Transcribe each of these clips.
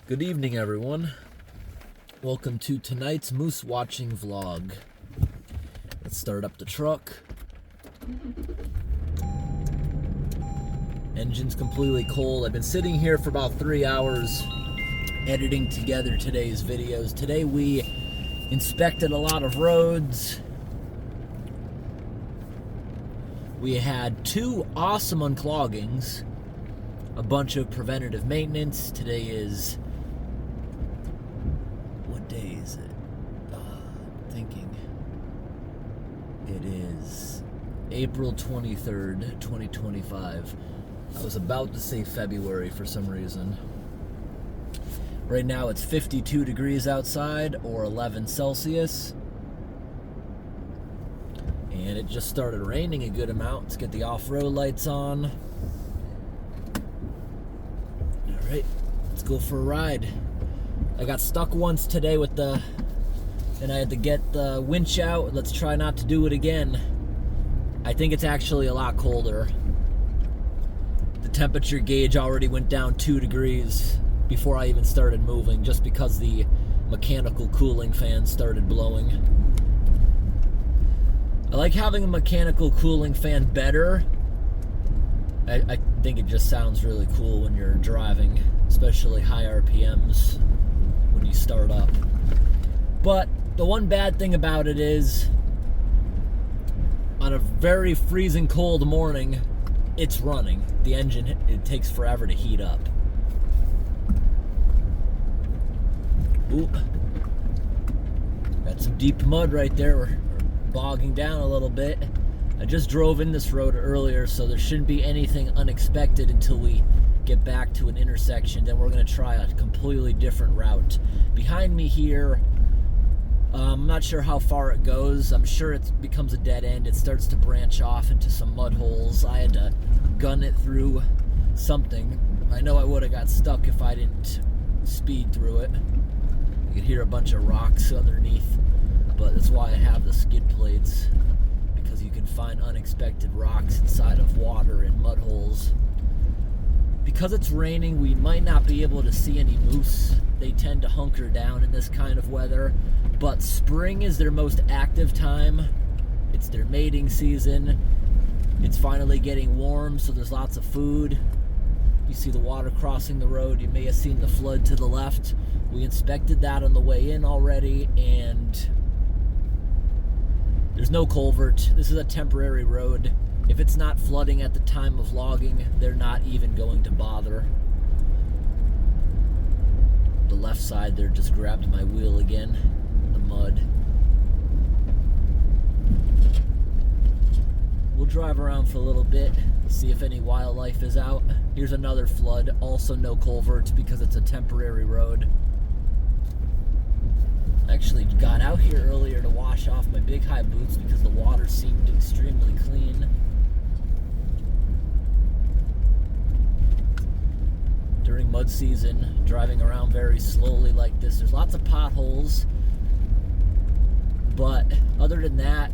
Good evening, everyone. Welcome to tonight's moose watching vlog. Let's start up the truck. Engine's completely cold. I've been sitting here for about 3 hours editing together today's videos. Today we inspected a lot of roads. We had 2 awesome uncloggings, a bunch of preventative maintenance. Today is, what day is it? Thinking. It is April 23rd, 2025. I was about to say February for some reason. Right now it's 52 degrees outside, or 11 Celsius. And it just started raining a good amount. Let's get the off-road lights on. Alright, let's go for a ride. I got stuck once today with and I had to get the winch out. Let's try not to do it again. I think it's actually a lot colder. The temperature gauge already went down 2 degrees before I even started moving, just because the mechanical cooling fan started blowing. I like having a mechanical cooling fan better. I think it just sounds really cool when you're driving, especially high RPMs when you start up. But the one bad thing about it is, on a very freezing cold morning, it's running. The engine, it takes forever to heat up. Ooh. Got some deep mud right there. We're bogging down a little bit. I just drove in this road earlier, so there shouldn't be anything unexpected until we get back to an intersection. Then we're going to try a completely different route. Behind me here, I'm not sure how far it goes. I'm sure it becomes a dead end. It starts to branch off into some mud holes. I had to gun it through something. I know I would have got stuck if I didn't speed through it. You could hear a bunch of rocks underneath, but that's why I have the skid plates, because you can find unexpected rocks inside of water and mud holes. Because it's raining, we might not be able to see any moose. They tend to hunker down in this kind of weather, but spring is their most active time. It's their mating season. It's finally getting warm, so there's lots of food. You see the water crossing the road. You may have seen the flood to the left. We inspected that on the way in already, and there's no culvert. This is a temporary road. If it's not flooding at the time of logging, they're not even going to bother. The left side there just grabbed my wheel again, the mud. We'll drive around for a little bit, see if any wildlife is out. Here's another flood, also no culverts because it's a temporary road. I actually got out here earlier to wash off my big high boots because the water seemed extremely clean. During mud season, driving around very slowly like this, there's lots of potholes, but other than that,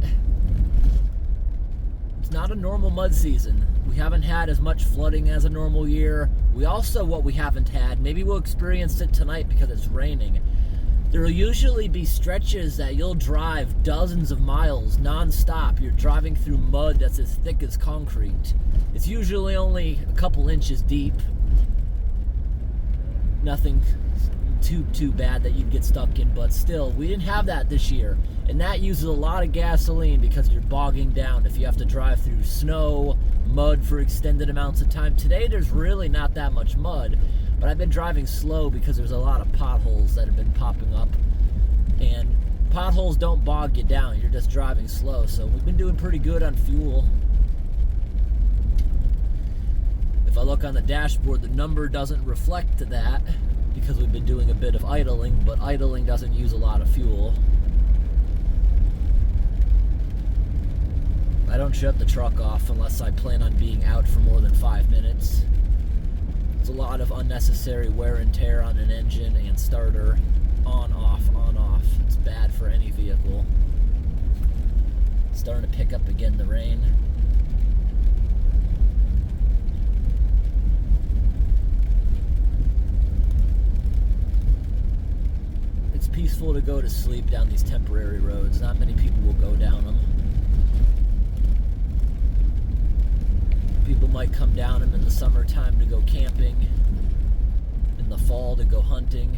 it's not a normal mud season. We haven't had as much flooding as a normal year. We also, what we haven't had, maybe we'll experience it tonight because it's raining, there will usually be stretches that you'll drive dozens of miles non-stop. You're driving through mud that's as thick as concrete. It's usually only a couple inches deep. Nothing too bad that you'd get stuck in, but still, we didn't have that this year. And that uses a lot of gasoline because you're bogging down if you have to drive through snow, mud for extended amounts of time. Today, there's really not that much mud. But I've been driving slow because there's a lot of potholes that have been popping up. And potholes don't bog you down, you're just driving slow. So we've been doing pretty good on fuel. If I look on the dashboard, the number doesn't reflect to that because we've been doing a bit of idling, but idling doesn't use a lot of fuel. I don't shut the truck off unless I plan on being out for more than 5 minutes. There's a lot of unnecessary wear and tear on an engine and starter. On, off, on, off. It's bad for any vehicle. It's starting to pick up again, the rain. peaceful to go to sleep down these temporary roads. Not many people will go down them. People might come down them in the summertime to go camping, in the fall to go hunting.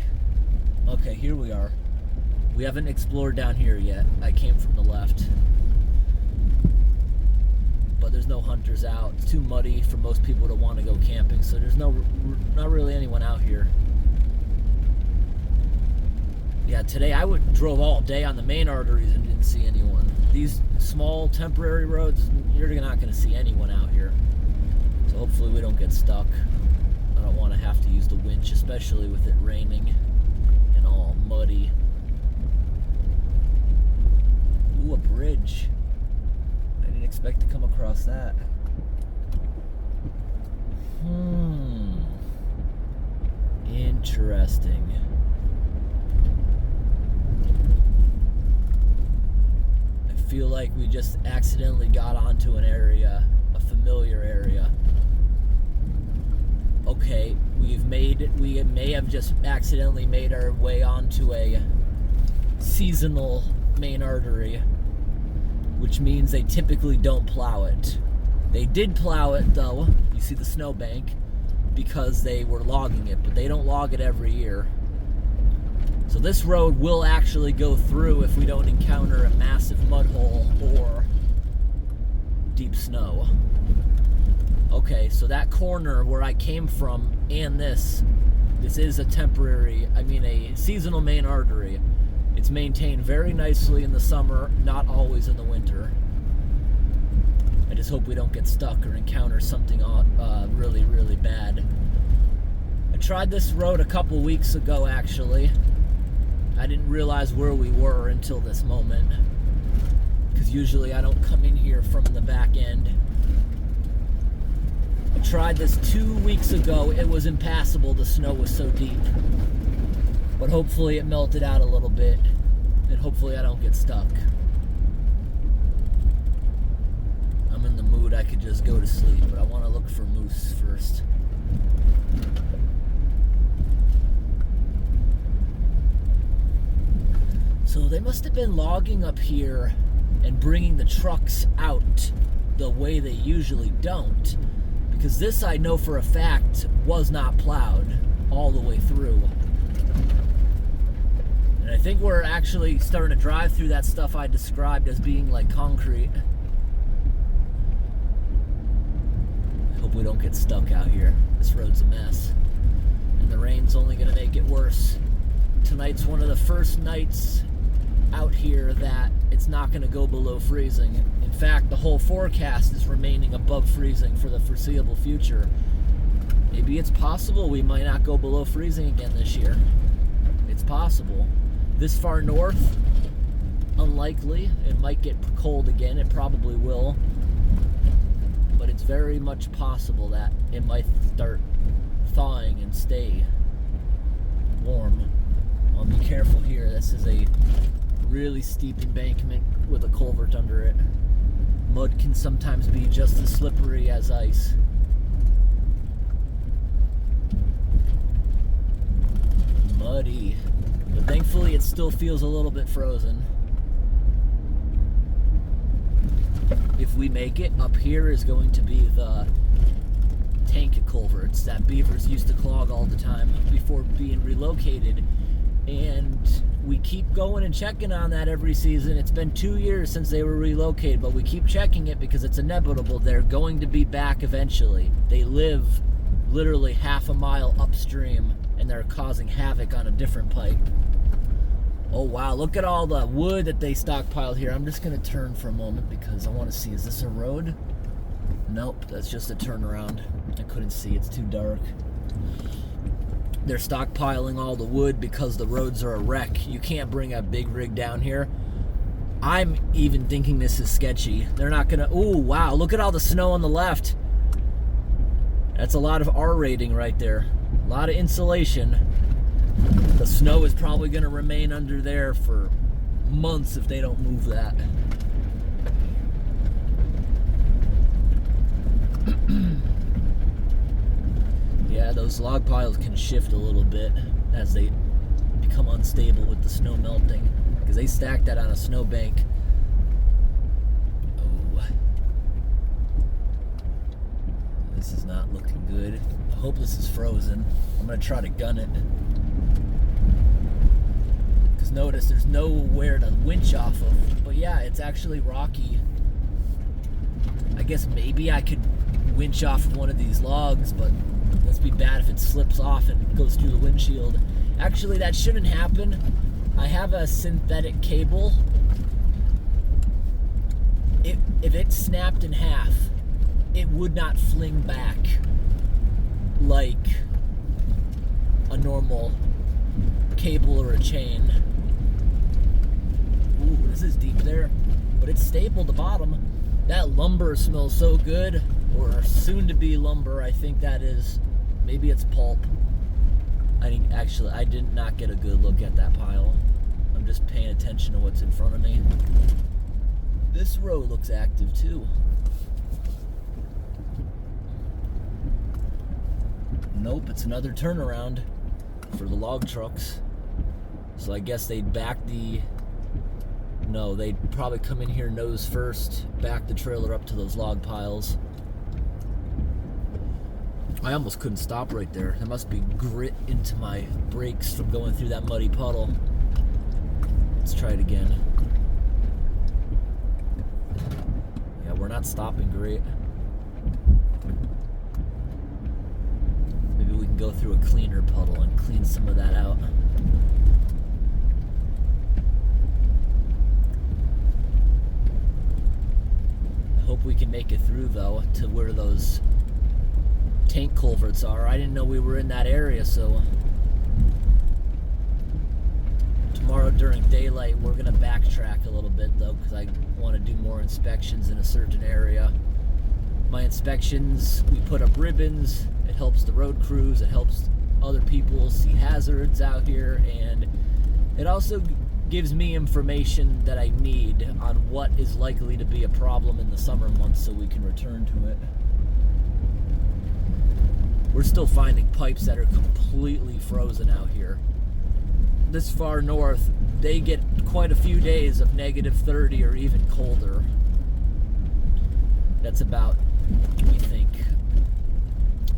Okay, here we are. We haven't explored down here yet. I came from the left. But there's no hunters out. It's too muddy for most people to want to go camping, so there's not really anyone out here. Yeah, today I drove all day on the main arteries and didn't see anyone. These small temporary roads, you're not going to see anyone out here. So hopefully we don't get stuck. I don't want to have to use the winch, especially with it raining and all muddy. Ooh, a bridge. I didn't expect to come across that. Interesting. I feel like we just accidentally got onto an area, a familiar area. Okay, we may have just accidentally made our way onto a seasonal main artery, which means they typically don't plow it. They did plow it though, you see the snowbank, because they were logging it, but they don't log it every year. So this road will actually go through if we don't encounter a massive mud hole or deep snow. Okay, so that corner where I came from and this is a seasonal main artery. It's maintained very nicely in the summer, not always in the winter. I just hope we don't get stuck or encounter something really, really bad. I tried this road a couple weeks ago, actually. I didn't realize where we were until this moment, because usually I don't come in here from the back end. I tried this 2 weeks ago. It was impassable. The snow was so deep. But hopefully it melted out a little bit, and hopefully I don't get stuck. I'm in the mood I could just go to sleep, but I want to look for moose first. So they must have been logging up here and bringing the trucks out the way they usually don't, because this I know for a fact was not plowed all the way through. And I think we're actually starting to drive through that stuff I described as being like concrete. I hope we don't get stuck out here. This road's a mess. And the rain's only going to make it worse. Tonight's one of the first nights out here that it's not going to go below freezing. In fact, the whole forecast is remaining above freezing for the foreseeable future. Maybe it's possible we might not go below freezing again this year. It's possible. This far north, unlikely. It might get cold again. It probably will. But it's very much possible that it might start thawing and stay warm. I'll be careful here. This is a really steep embankment with a culvert under it. Mud can sometimes be just as slippery as ice. Muddy. But thankfully it still feels a little bit frozen. If we make it, up here is going to be the tank culverts that beavers used to clog all the time before being relocated. And we keep going and checking on that every season. It's been 2 years since they were relocated, but we keep checking it because it's inevitable. They're going to be back eventually. They live literally half a mile upstream, and they're causing havoc on a different pipe. Oh wow, look at all the wood that they stockpiled here. I'm just gonna turn for a moment because I want to see, is this a road? Nope, that's just a turnaround. I couldn't see, it's too dark. They're stockpiling all the wood because the roads are a wreck. You can't bring a big rig down here. I'm even thinking this is sketchy. They're not gonna, ooh, wow, look at all the snow on the left. That's a lot of R rating right there. A lot of insulation. The snow is probably gonna remain under there for months if they don't move that. Yeah, those log piles can shift a little bit become unstable with the snow melting, because they stacked that on a snowbank. Oh, this is not looking good. I hope this is frozen. I'm gonna try to gun it. Because notice there's nowhere to winch off of. But yeah, it's actually rocky. I guess maybe I could winch off of one of these logs, but that'd be bad if it slips off and goes through the windshield. Actually, that shouldn't happen. I have a synthetic cable. If it snapped in half, it would not fling back like a normal cable or a chain. Ooh, this is deep there, but it's stable at the bottom. That lumber smells so good, or soon to be lumber. I think that is, maybe it's pulp. I did not get a good look at that pile. I'm just paying attention to what's in front of me. This road looks active too. Nope, it's another turnaround for the log trucks. So I guess they'd back the... No, they'd probably come in here nose first, back the trailer up to those log piles. I almost couldn't stop right there. There must be grit into my brakes from going through that muddy puddle. Let's try it again. Yeah, we're not stopping great. Maybe we can go through a cleaner puddle and clean some of that out. I hope we can make it through though to where those tank culverts are. I didn't know we were in that area, so tomorrow during daylight we're gonna backtrack a little bit though, because I want to do more inspections in a certain area. My inspections, we put up ribbons. It helps the road crews, it helps other people see hazards out here, and it also gives me information that I need on what is likely to be a problem in the summer months so we can return to it. We're still finding pipes that are completely frozen out here. This far north, they get quite a few days of -30 or even colder. That's about, we think.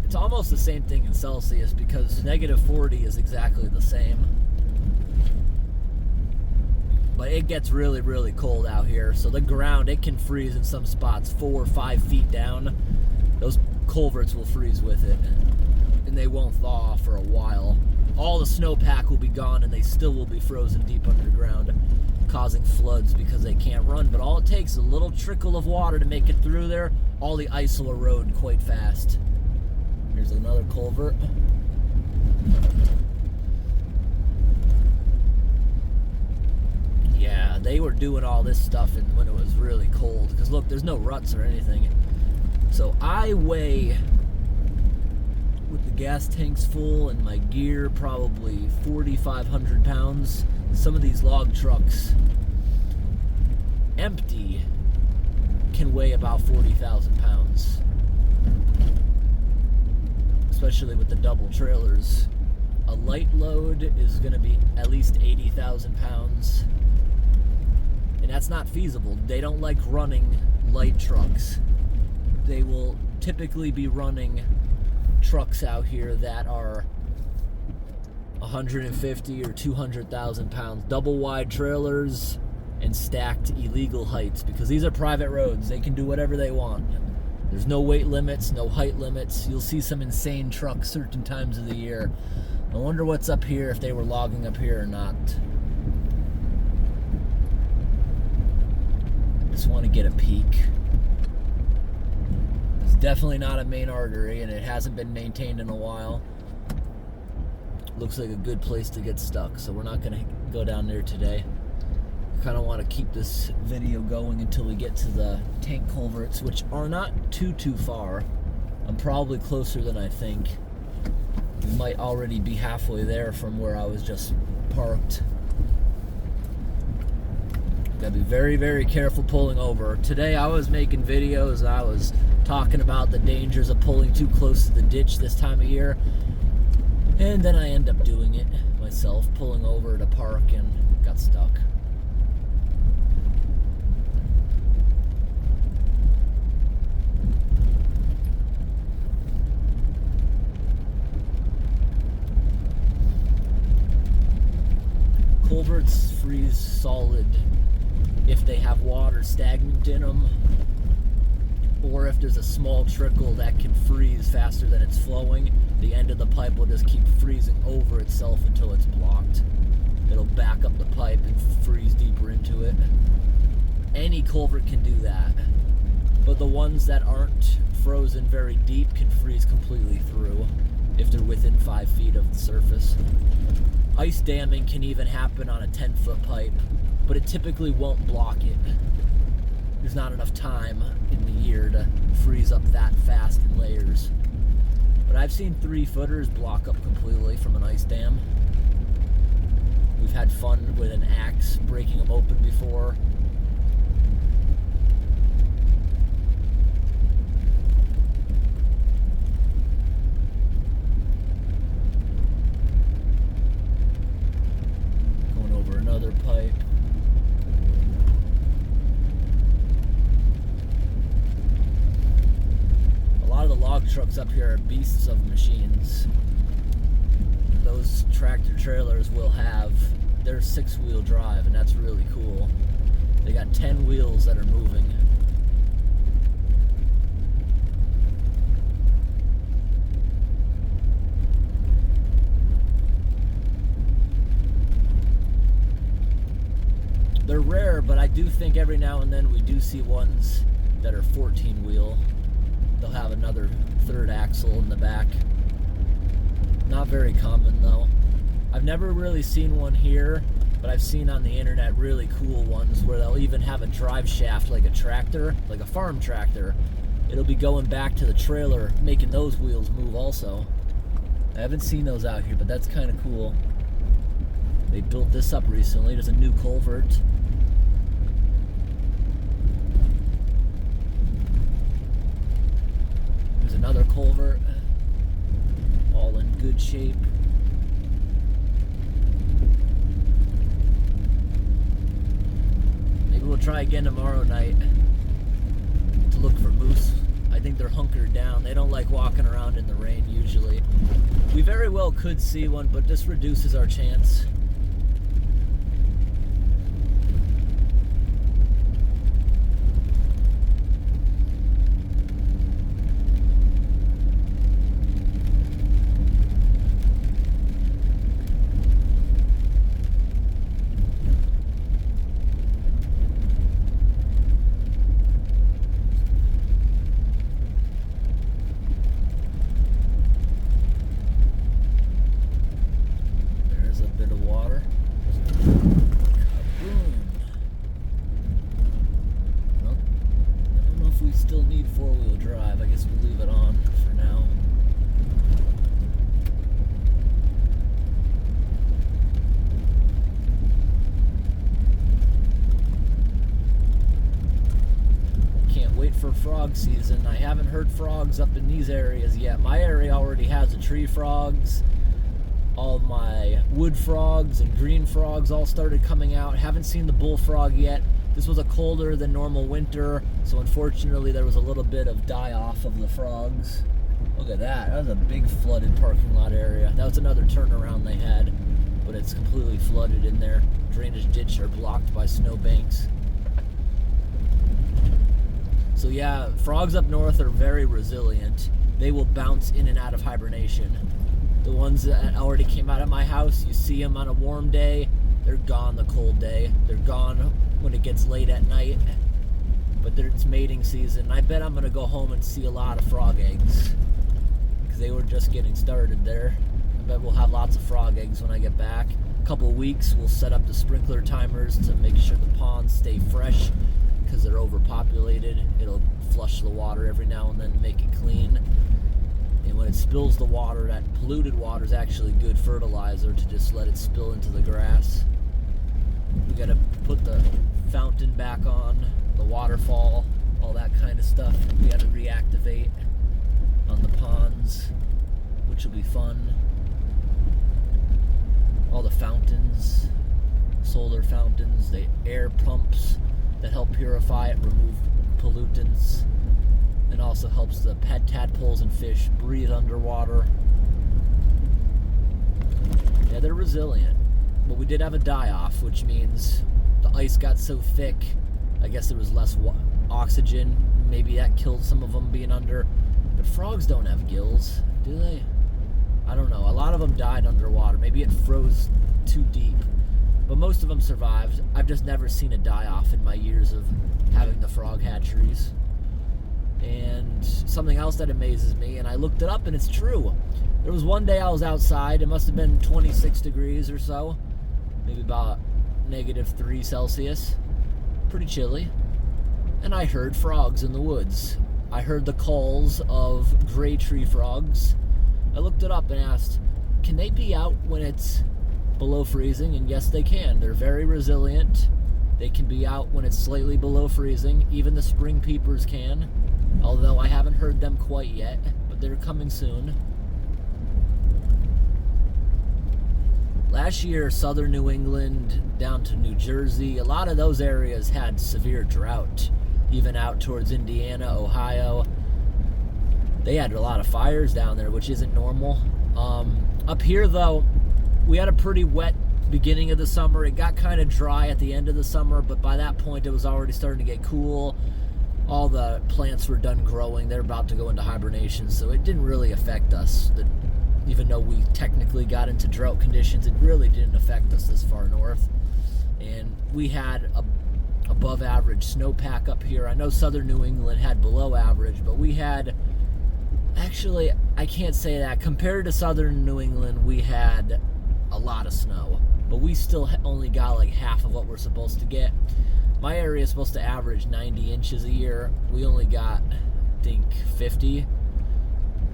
It's almost the same thing in Celsius, because -40 is exactly the same. But it gets really, really cold out here. So the ground, it can freeze in some spots 4 or 5 feet down. Those culverts will freeze with it, and they won't thaw for a while. All the snowpack will be gone, and they still will be frozen deep underground, causing floods because they can't run. But all it takes is a little trickle of water to make it through there. All the ice will erode quite fast. Here's another culvert. Yeah, they were doing all this stuff when it was really cold, because look, there's no ruts or anything. So I weigh, with the gas tanks full and my gear, probably 4,500 pounds. Some of these log trucks, empty, can weigh about 40,000 pounds. Especially with the double trailers. A light load is going to be at least 80,000 pounds. And that's not feasible. They don't like running light trucks. They will typically be running trucks out here that are 150 or 200,000 pounds, double wide trailers and stacked illegal heights, because these are private roads. They can do whatever they want. There's no weight limits, no height limits. You'll see some insane trucks certain times of the year. I wonder what's up here, if they were logging up here or not. Just want to get a peek. It's definitely not a main artery, and it hasn't been maintained in a while. Looks like a good place to get stuck, so we're not going to go down there today. I kind of want to keep this video going until we get to the tank culverts, which are not too far. I'm probably closer than I think. We might already be halfway there from where I was just parked. Gotta be very, very careful pulling over. Today I was making videos, I was talking about the dangers of pulling too close to the ditch this time of year, and then I end up doing it. My myself pulling over at a park and got stuck. Culverts freeze solid if they have water stagnant in them, or if there's a small trickle that can freeze faster than it's flowing. The end of the pipe will just keep freezing over itself until it's blocked. It'll back up the pipe and freeze deeper into it. Any culvert can do that, but the ones that aren't frozen very deep can freeze completely through if they're within 5 feet of the surface. Ice damming can even happen on a 10-foot pipe, but it typically won't block it. There's not enough time in the year to freeze up that fast in layers. But I've seen 3-footers block up completely from an ice dam. We've had fun with an axe breaking them open before. Going over another pipe. A lot of the log trucks up here are beasts of machines. Those tractor trailers will have their 6-wheel drive, and that's really cool. They got 10 wheels that are moving. They're rare, but I do think every now and then we do see ones that are 14-wheel. They'll have another third axle in the back. Not very common though. I've never really seen one here, but I've seen on the internet really cool ones where they'll even have a drive shaft like a tractor, like a farm tractor. It'll be going back to the trailer, making those wheels move also. I haven't seen those out here, but that's kind of cool. They built this up recently. There's a new culvert. There's another culvert. All in good shape. Maybe we'll try again tomorrow night to look for moose. I think they're hunkered down. They don't like walking around in the rain usually. We very well could see one, but this reduces our chance. For frog season. I haven't heard frogs up in these areas yet. My area already has the tree frogs. All my wood frogs and green frogs all started coming out. Haven't seen the bullfrog yet. This was a colder than normal winter, so unfortunately there was a little bit of die-off of the frogs. Look at that. That was a big flooded parking lot area. That was another turnaround they had, but it's completely flooded in there. Drainage ditch are blocked by snowbanks. So yeah, frogs up north are very resilient. They will bounce in and out of hibernation. The ones that already came out of my house, you see them on a warm day, they're gone the cold day. They're gone when it gets late at night. But it's mating season. I bet I'm gonna go home and see a lot of frog eggs, because they were just getting started there. I bet we'll have lots of frog eggs when I get back. A couple weeks, we'll set up the sprinkler timers to make sure the ponds stay fresh, because they're overpopulated. It'll flush the water every now and then, make it clean. And when it spills the water, that polluted water is actually good fertilizer to just let it spill into the grass. We gotta put the fountain back on, the waterfall, all that kind of stuff. We gotta reactivate on the ponds, which will be fun. All solar fountains, the air pumps that help purify it, remove pollutants, and also helps the pet tadpoles and fish breathe underwater. Yeah, they're resilient. But we did have a die-off, which means the ice got so thick, I guess there was less oxygen. Maybe that killed some of them being under. But frogs don't have gills, do they? I don't know. A lot of them died underwater. Maybe it froze too deep. But most of them survived. I've just never seen a die-off in my years of having the frog hatcheries. And something else that amazes me, and I looked it up and it's true. There was one day I was outside. It must have been 26 degrees or so. Maybe about -3 Celsius. Pretty chilly. And I heard frogs in the woods. I heard the calls of gray tree frogs. I looked it up and asked, can they be out when it's below freezing? And yes, they can. They're very resilient. They can be out when it's slightly below freezing. Even the spring peepers can. Although I haven't heard them quite yet, but they're coming soon. Last year, southern New England down to New Jersey, a lot of those areas had severe drought. Even out towards Indiana, Ohio. They had a lot of fires down there, which isn't normal. Up here, though, we had a pretty wet beginning of the summer. It got kind of dry at the end of the summer, but by that point, it was already starting to get cool. All the plants were done growing. They're about to go into hibernation, so it didn't really affect us. Even though we technically got into drought conditions, it really didn't affect us this far north. And we had above average snowpack up here. I know southern New England had below average, but we had, actually, I can't say that. Compared to southern New England, we had a lot of snow, but we still only got like half of what we're supposed to get. My area is supposed to average 90 inches a year. We only got, I think, 50.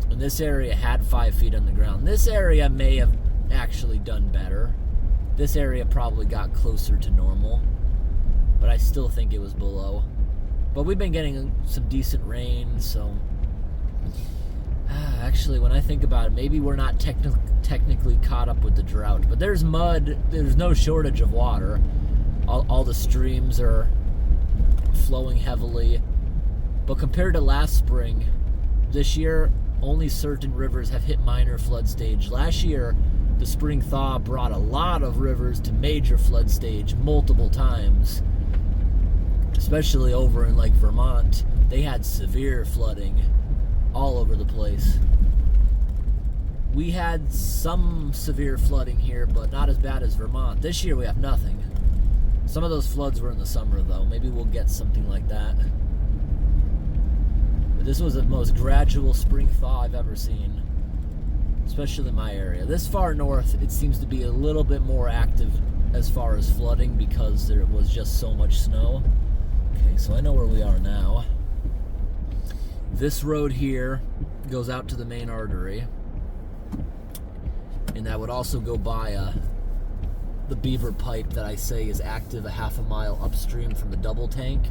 And this area had 5 feet on the ground. This area may have actually done better. This area probably got closer to normal, but I still think it was below. But we've been getting some decent rain, so actually, when I think about it, maybe we're not technically caught up with the drought. But there's mud. There's no shortage of water. All the streams are flowing heavily. But compared to last spring, this year, only certain rivers have hit minor flood stage. Last year, the spring thaw brought a lot of rivers to major flood stage multiple times. Especially over in like Vermont, they had severe flooding all over the place. We had some severe flooding here, but not as bad as Vermont. This year we have nothing. Some of those floods were in the summer though. Maybe we'll get something like that. But this was the most gradual spring thaw I've ever seen. Especially in my area. This far north, it seems to be a little bit more active as far as flooding because there was just so much snow. Okay, so I know where we are now. This road here goes out to the main artery. And that would also go by the Beaver pipe that I say is active a half a mile upstream from the double tank.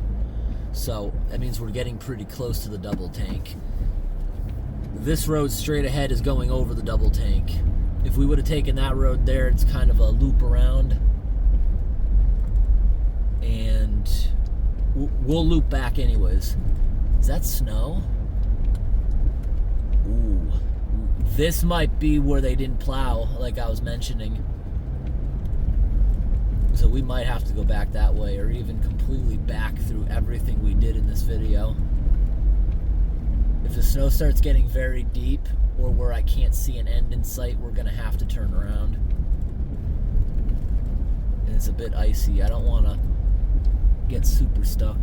So that means we're getting pretty close to the double tank. This road straight ahead is going over the double tank. If we would have taken that road there, it's kind of a loop around. And we'll loop back anyways. Is that snow? Ooh. This might be where they didn't plow, like I was mentioning. So we might have to go back that way, or even completely back through everything we did in this video. If the snow starts getting very deep, or where I can't see an end in sight, we're gonna have to turn around. And it's a bit icy. I don't wanna get super stuck.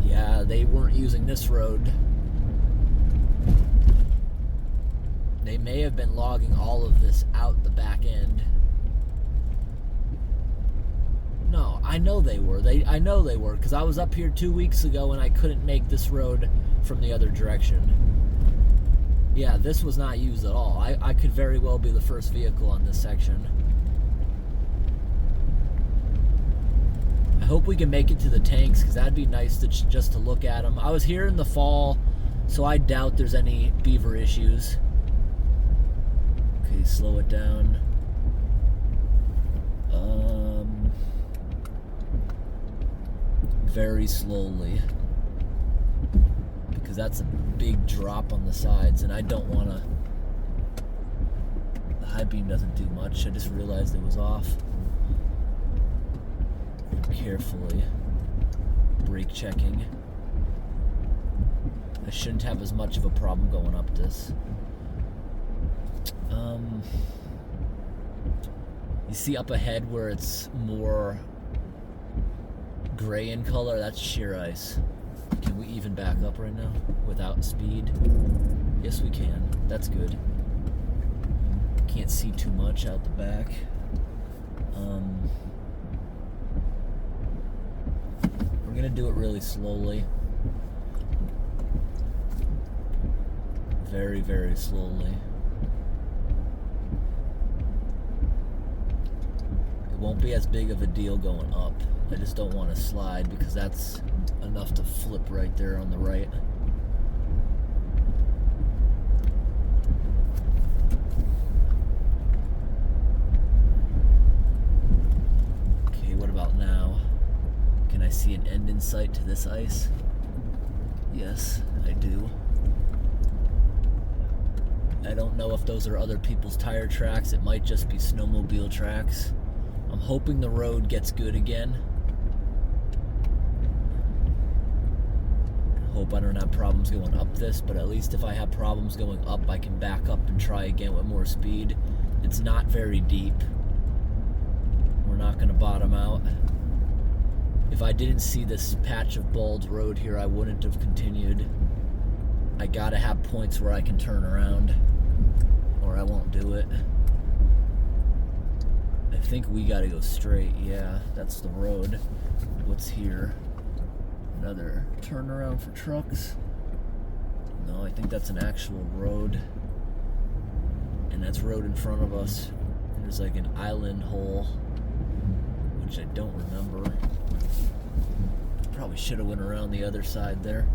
Yeah, they weren't using this road. They may have been logging all of this out the back end. No, I know they were. I know they were, because I was up here 2 weeks ago and I couldn't make this road from the other direction. Yeah, this was not used at all. I could very well be the first vehicle on this section. I hope we can make it to the tanks, because that'd be nice to just to look at them. I was here in the fall, so I doubt there's any beaver issues. Okay, slow it down. Very slowly, because that's a big drop on the sides, and I don't want to. The high beam doesn't do much. I just realized it was off. Carefully brake checking. I shouldn't have as much of a problem going up this. You see up ahead where it's more gray in color? That's sheer ice. Can we even back up right now without speed? Yes, we can. That's good. Can't see too much out the back. We're gonna do it really slowly. Very, very slowly. It won't be as big of a deal going up. I just don't want to slide because that's enough to flip right there on the right. Okay, what about now? Can I see an end in sight to this ice? Yes, I do. I don't know if those are other people's tire tracks. It might just be snowmobile tracks. I'm hoping the road gets good again. Hope I don't have problems going up this, but at least if I have problems going up, I can back up and try again with more speed. It's not very deep. We're not going to bottom out. If I didn't see this patch of bald road here, I wouldn't have continued. I gotta have points where I can turn around, or I won't do it. I think we gotta go straight. Yeah, that's the road. What's here? Another turnaround for trucks? No, I think that's an actual road. And that's road in front of us. There's like an island hole, which I don't remember. Probably should have went around the other side there.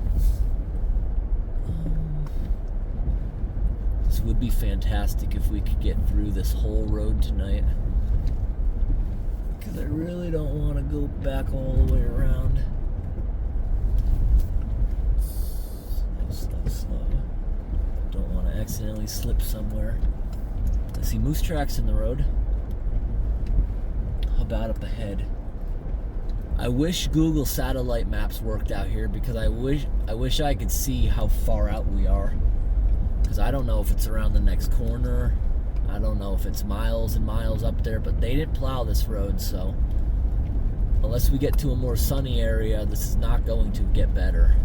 This would be fantastic if we could get through this whole road tonight, because I really don't want to go back all the way around. Slow. Don't want to accidentally slip somewhere. I see moose tracks in the road. How about up ahead? I wish Google satellite maps worked out here, because I wish I could see how far out we are. Because I don't know if it's around the next corner. I don't know if it's miles and miles up there, but they didn't plow this road, so unless we get to a more sunny area, this is not going to get better.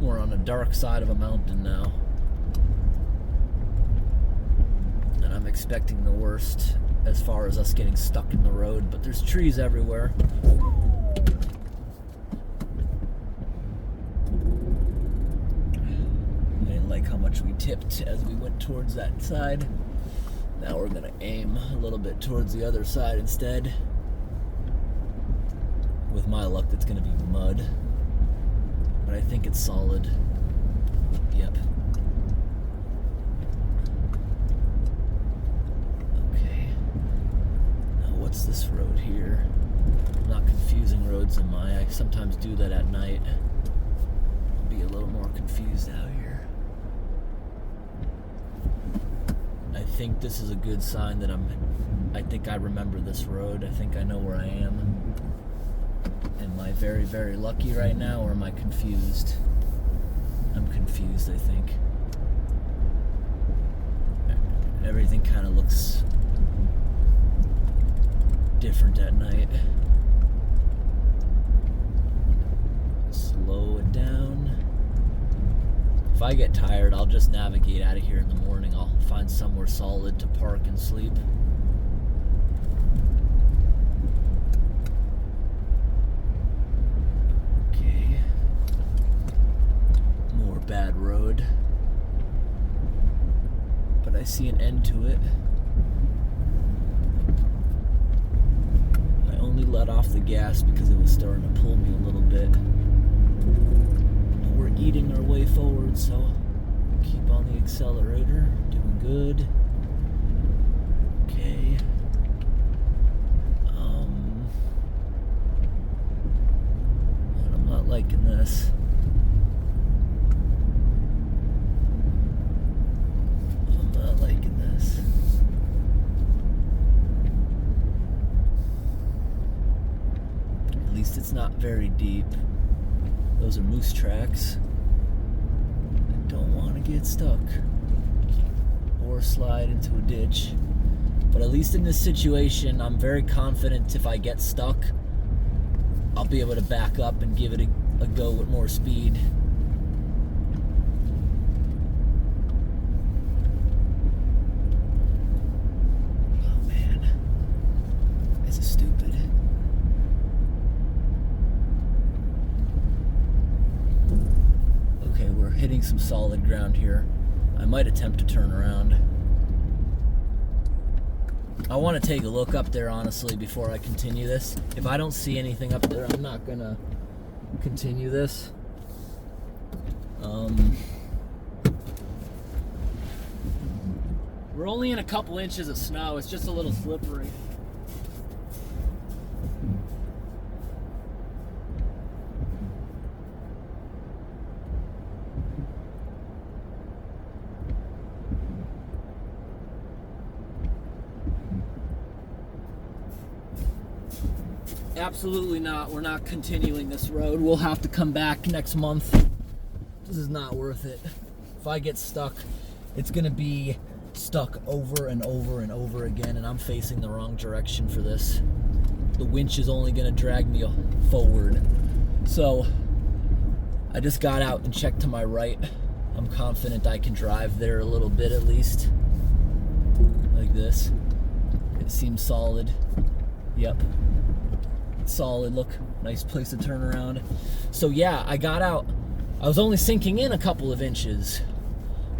We're on the dark side of a mountain now, and I'm expecting the worst as far as us getting stuck in the road, but there's trees everywhere. Like how much we tipped as we went towards that side. Now we're gonna aim a little bit towards the other side instead. With my luck, that's gonna be mud, but I think it's solid. Yep. Okay. Now what's this road here? I'm not confusing roads in my eye. I sometimes do that at night. I'll be a little more confused out here. I think this is a good sign that I think I remember this road. I think I know where I am. Am I very, very lucky right now, or am I confused? I'm confused, I think. Everything kind of looks different at night. Slow it down. If I get tired, I'll just navigate out of here in the morning. I'll find somewhere solid to park and sleep. Okay. More bad road. But I see an end to it. I only let off the gas because it was starting to pull me a little bit. We're eating our way forward, so keep on the accelerator. Doing good. Okay. not very deep. Those are moose tracks. I don't want to get stuck or slide into a ditch. But at least in this situation, I'm very confident if I get stuck, I'll be able to back up and give it a go with more speed. Hitting some solid ground here. I might attempt to turn around. I want to take a look up there, honestly, before I continue this. If I don't see anything up there, I'm not gonna continue this. We're only in a couple inches of snow. It's just a little slippery. Absolutely not. We're not continuing this road. We'll have to come back next month. This is not worth it. If I get stuck, it's gonna be stuck over and over and over again, and I'm facing the wrong direction for this. The winch is only gonna drag me forward. So I just got out and checked to my right. I'm confident I can drive there a little bit at least. Like this. It seems solid. Yep. Solid. Look, nice place to turn around. So yeah, I got out. I was only sinking in a couple of inches,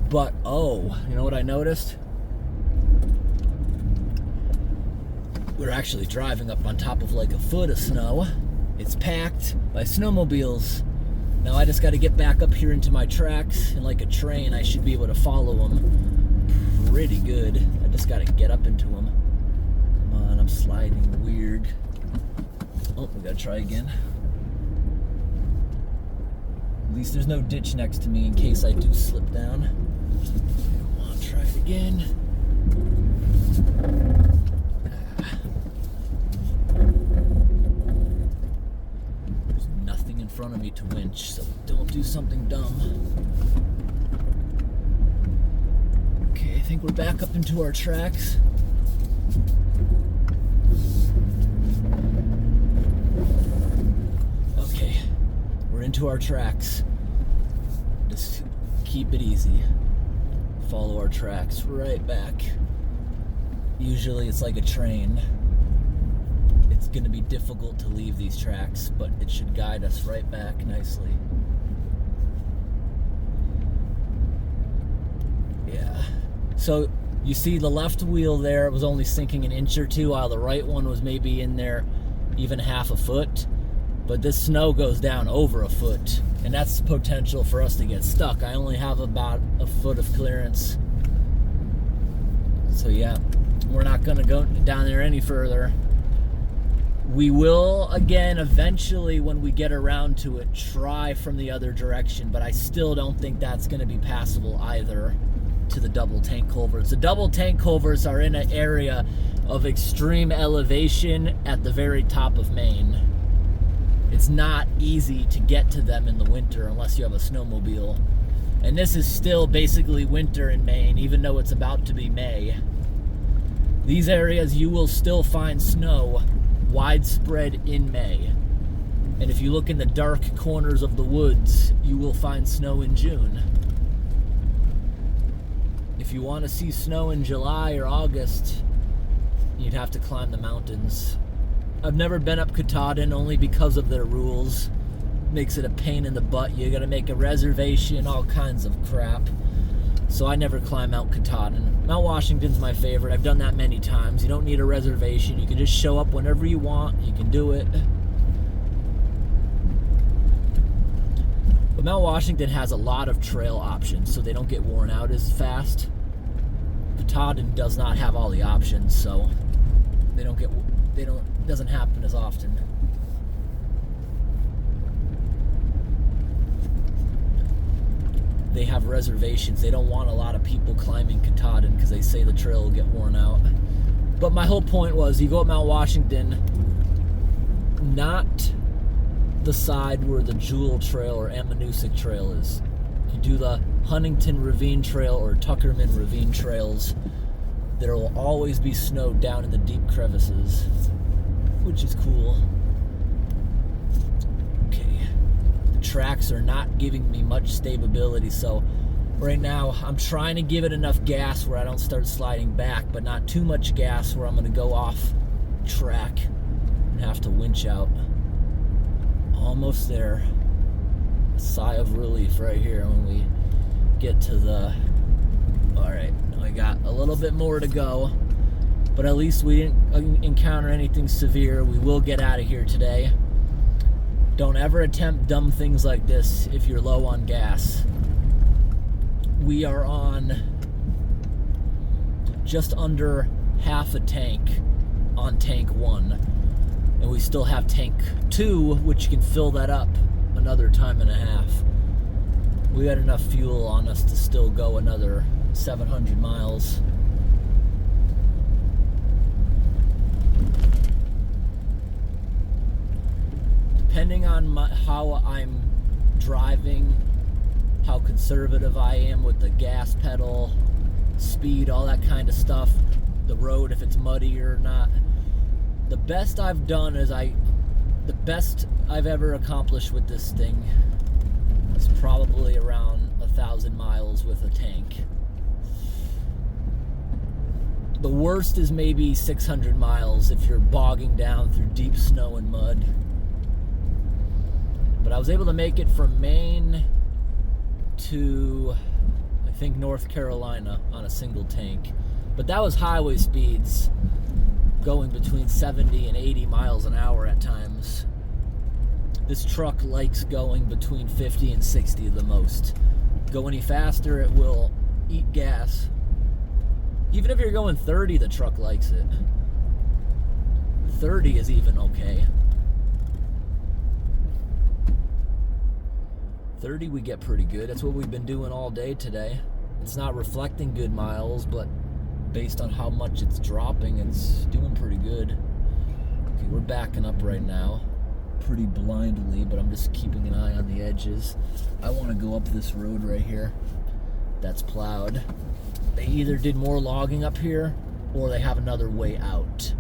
but oh, you know what I noticed? We're actually driving up on top of like a foot of snow. It's packed by snowmobiles. Now I just got to get back up here into my tracks, and like a train I should be able to follow them pretty good. I just got to get up into them. Come on, I'm sliding weird. Oh, we gotta try again. At least there's no ditch next to me in case I do slip down. Come on, try it again. There's nothing in front of me to winch, so don't do something dumb. Okay, I think we're back up into our tracks. Into our tracks. Just keep it easy. Follow our tracks right back. Usually it's like a train. It's going to be difficult to leave these tracks, but it should guide us right back nicely. Yeah. So you see the left wheel there was only sinking an inch or two, while the right one was maybe in there even half a foot. But this snow goes down over a foot, and that's potential for us to get stuck. I only have about a foot of clearance. So yeah, we're not gonna go down there any further. We will, again, eventually, when we get around to it, try from the other direction, but I still don't think that's gonna be passable either to the double tank culverts. The double tank culverts are in an area of extreme elevation at the very top of Maine. It's not easy to get to them in the winter unless you have a snowmobile. And this is still basically winter in Maine, even though it's about to be May. These areas you will still find snow widespread in May. And if you look in the dark corners of the woods, you will find snow in June. If you want to see snow in July or August, you'd have to climb the mountains. I've never been up Katahdin only because of their rules. Makes it a pain in the butt. You gotta make a reservation, all kinds of crap. So I never climb Mount Katahdin. Mount Washington's my favorite. I've done that many times. You don't need a reservation. You can just show up whenever you want. You can do it. But Mount Washington has a lot of trail options, so they don't get worn out as fast. Katahdin does not have all the options, so it doesn't happen as often. They have reservations. They don't want a lot of people climbing Katahdin because they say the trail will get worn out. But my whole point was, you go up Mount Washington, not the side where the Jewel Trail or Ammonoosuc Trail is. You do the Huntington Ravine Trail or Tuckerman Ravine Trails, there will always be snow down in the deep crevices, which is cool. Okay, the tracks are not giving me much stability, so right now I'm trying to give it enough gas where I don't start sliding back, but not too much gas where I'm going to go off track and have to winch out. Almost there. A sigh of relief right here when we get to the... Alright, I got a little bit more to go, but at least we didn't encounter anything severe. We will get out of here today. Don't ever attempt dumb things like this if you're low on gas. We are on just under half a tank on tank 1, and we still have tank 2, which can fill that up another time and a half. We got enough fuel on us to still go another 700 miles. Depending on how I'm driving, how conservative I am with the gas pedal, speed, all that kind of stuff, the road, if it's muddy or not. The best I've done is the best I've ever accomplished with this thing is probably around 1,000 miles with a tank. The worst is maybe 600 miles if you're bogging down through deep snow and mud. But I was able to make it from Maine to, I think, North Carolina on a single tank. But that was highway speeds, going between 70 and 80 miles an hour at times. This truck likes going between 50 and 60 the most. Go any faster, it will eat gas. Even if you're going 30, the truck likes it. 30 is even okay. 30 we get pretty good. That's what we've been doing all day today. It's not reflecting good miles, but based on how much it's dropping, it's doing pretty good. Okay, we're backing up right now. Pretty blindly, but I'm just keeping an eye on the edges. I want to go up this road right here that's plowed. They either did more logging up here or they have another way out.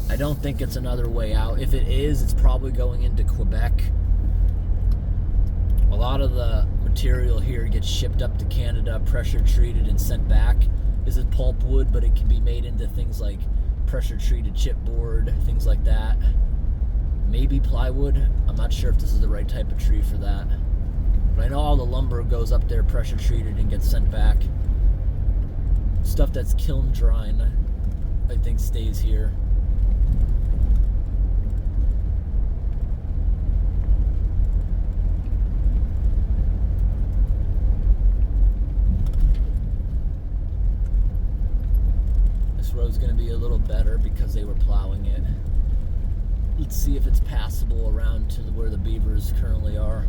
I don't think it's another way out. If it is, it's probably going into Quebec. A lot of the material here gets shipped up to Canada, pressure treated and sent back. This is pulpwood, but it can be made into things like pressure treated chipboard, things like that. Maybe plywood. I'm not sure if this is the right type of tree for that. But I know all the lumber goes up there, pressure treated, and gets sent back. Stuff that's kiln drying, I think, stays here. This road's going to be a little better because they were plowing it. Let's see if it's passable around to where the Beavers currently are.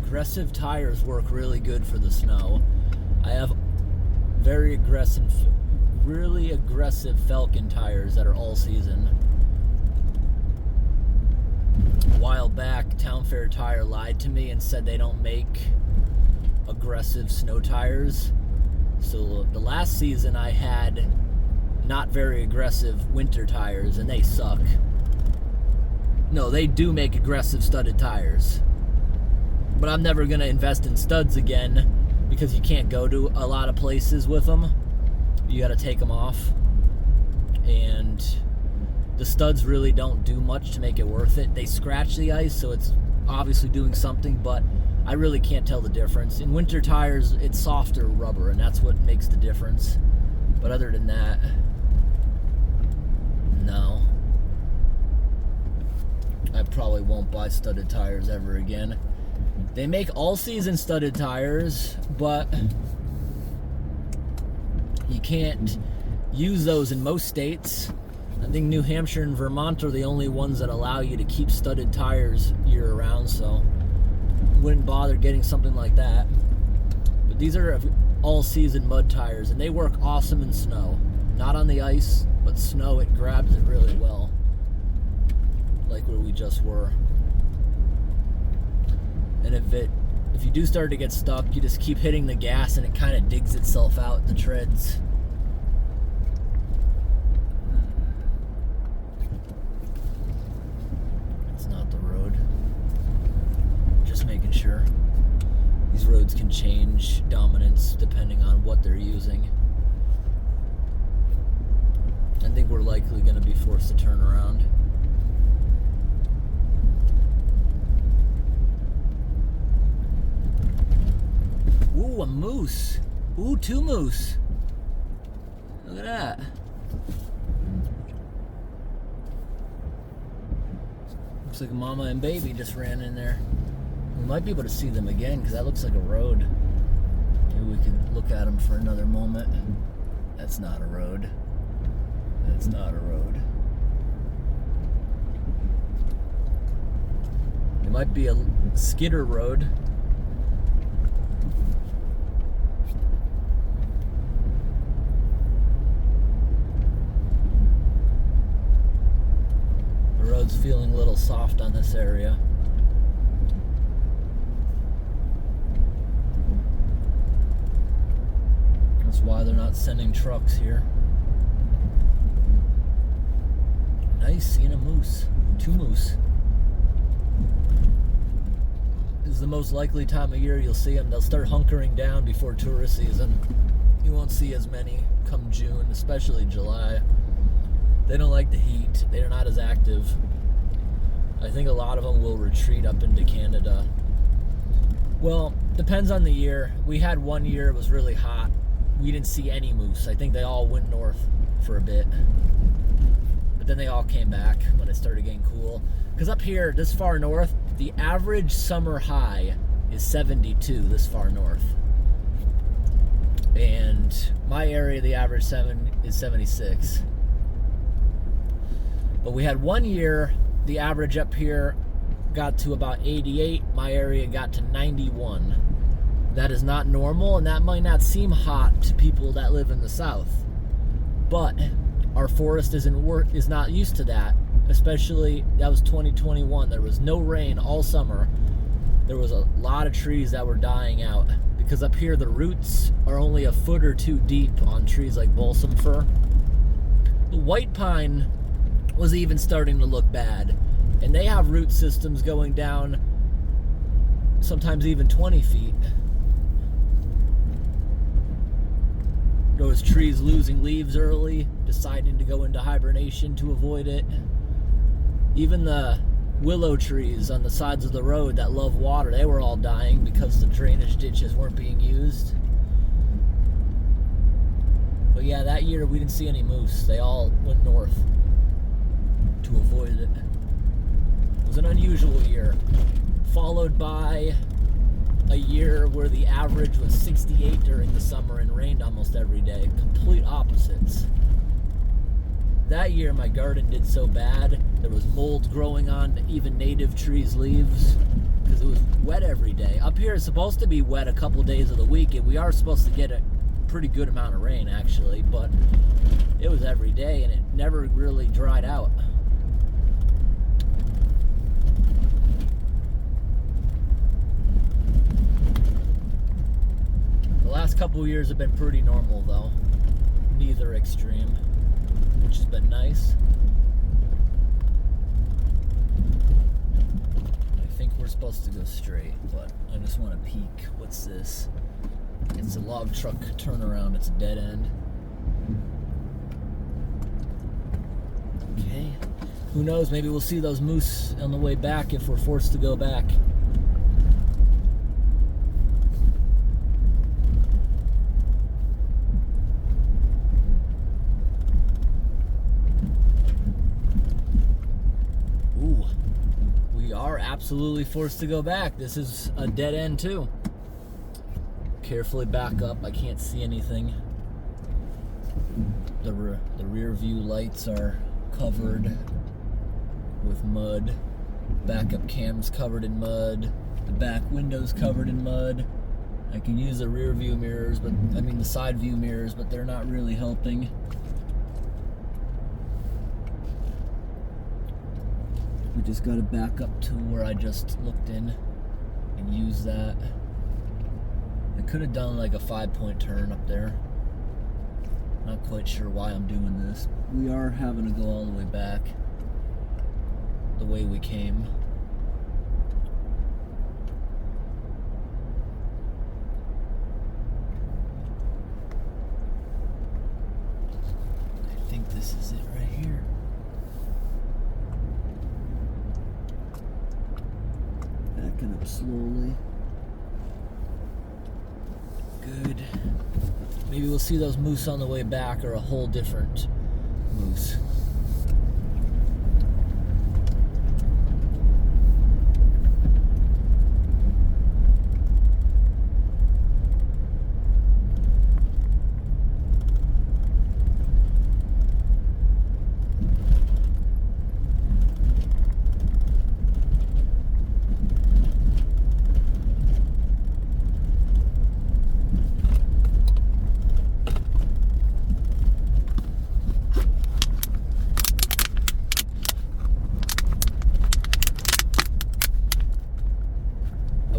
Aggressive tires work really good for the snow. I have really aggressive Falcon tires that are all season. A while back, Town Fair Tire lied to me and said they don't make aggressive snow tires. So the last season I had not very aggressive winter tires and they suck. No, they do make aggressive studded tires. But I'm never going to invest in studs again because you can't go to a lot of places with them. You got to take them off. And The studs really don't do much to make it worth it. They scratch the ice, so it's obviously doing something, but I really can't tell the difference. In winter tires, it's softer rubber, and that's what makes the difference. But other than that, no. I probably won't buy studded tires ever again. They make all-season studded tires, but you can't use those in most states. I think New Hampshire and Vermont are the only ones that allow you to keep studded tires year-round, so wouldn't bother getting something like that. But these are all-season mud tires, and they work awesome in snow. Not on the ice, but snow, it grabs it really well, like where we just were. And if you do start to get stuck, you just keep hitting the gas and it kind of digs itself out the treads. It's not the road. Just making sure. These roads can change dominance depending on what they're using. I think we're likely going to be forced to turn around. Ooh, a moose. Ooh, 2 moose. Look at that. Looks like mama and baby just ran in there. We might be able to see them again because that looks like a road. Maybe we could look at them for another moment. That's not a road. That's not a road. It might be a skidder road. The road's feeling a little soft on this area. That's why they're not sending trucks here. Nice, seeing a moose. 2 moose. This is the most likely time of year you'll see them. They'll start hunkering down before tourist season. You won't see as many come June, especially July. They don't like the heat. They're not as active. I think a lot of them will retreat up into Canada. Well, depends on the year. We had one year it was really hot. We didn't see any moose. I think they all went north for a bit. But then they all came back when it started getting cool. Because up here, this far north, the average summer high is 72 this far north. And my area, the average is 76. But we had one year, the average up here got to about 88. My area got to 91. That is not normal, and that might not seem hot to people that live in the south. But our forest is not used to that. Especially, that was 2021. There was no rain all summer. There was a lot of trees that were dying out. Because up here, the roots are only a foot or 2 deep on trees like balsam fir. The white pine was even starting to look bad. And they have root systems going down sometimes even 20 feet. Those trees losing leaves early, deciding to go into hibernation to avoid it. Even the willow trees on the sides of the road that love water, they were all dying because the drainage ditches weren't being used. But yeah, that year we didn't see any moose. They all went north to avoid it. It was an unusual year, followed by a year where the average was 68 during the summer and rained almost every day. Complete opposites. That year my garden did so bad, there was mold growing on even native trees' leaves because it was wet every day. Up here it's supposed to be wet a couple days of the week, and we are supposed to get a pretty good amount of rain actually, but it was every day and it never really dried out. The last couple of years have been pretty normal though, neither extreme, which has been nice. I think we're supposed to go straight, but I just want to peek. What's this? It's a log truck turnaround. It's a dead end. Okay. Who knows, maybe we'll see those moose on the way back if we're forced to go back. Ooh, we are absolutely forced to go back. This is a dead end too. Carefully back up, I can't see anything. The rear view lights are covered with mud. Backup cam's covered in mud. The back window's covered in mud. I can use the rear view mirrors, but I mean the side view mirrors, but they're not really helping. We just gotta back up to where I just looked in and use that. I could have done like a 5-point turn up there. Not quite sure why I'm doing this. We are having to go all the way back the way we came. I think this is it right here. Backing up slowly. Good. Maybe we'll see those moose on the way back, or a whole different moose.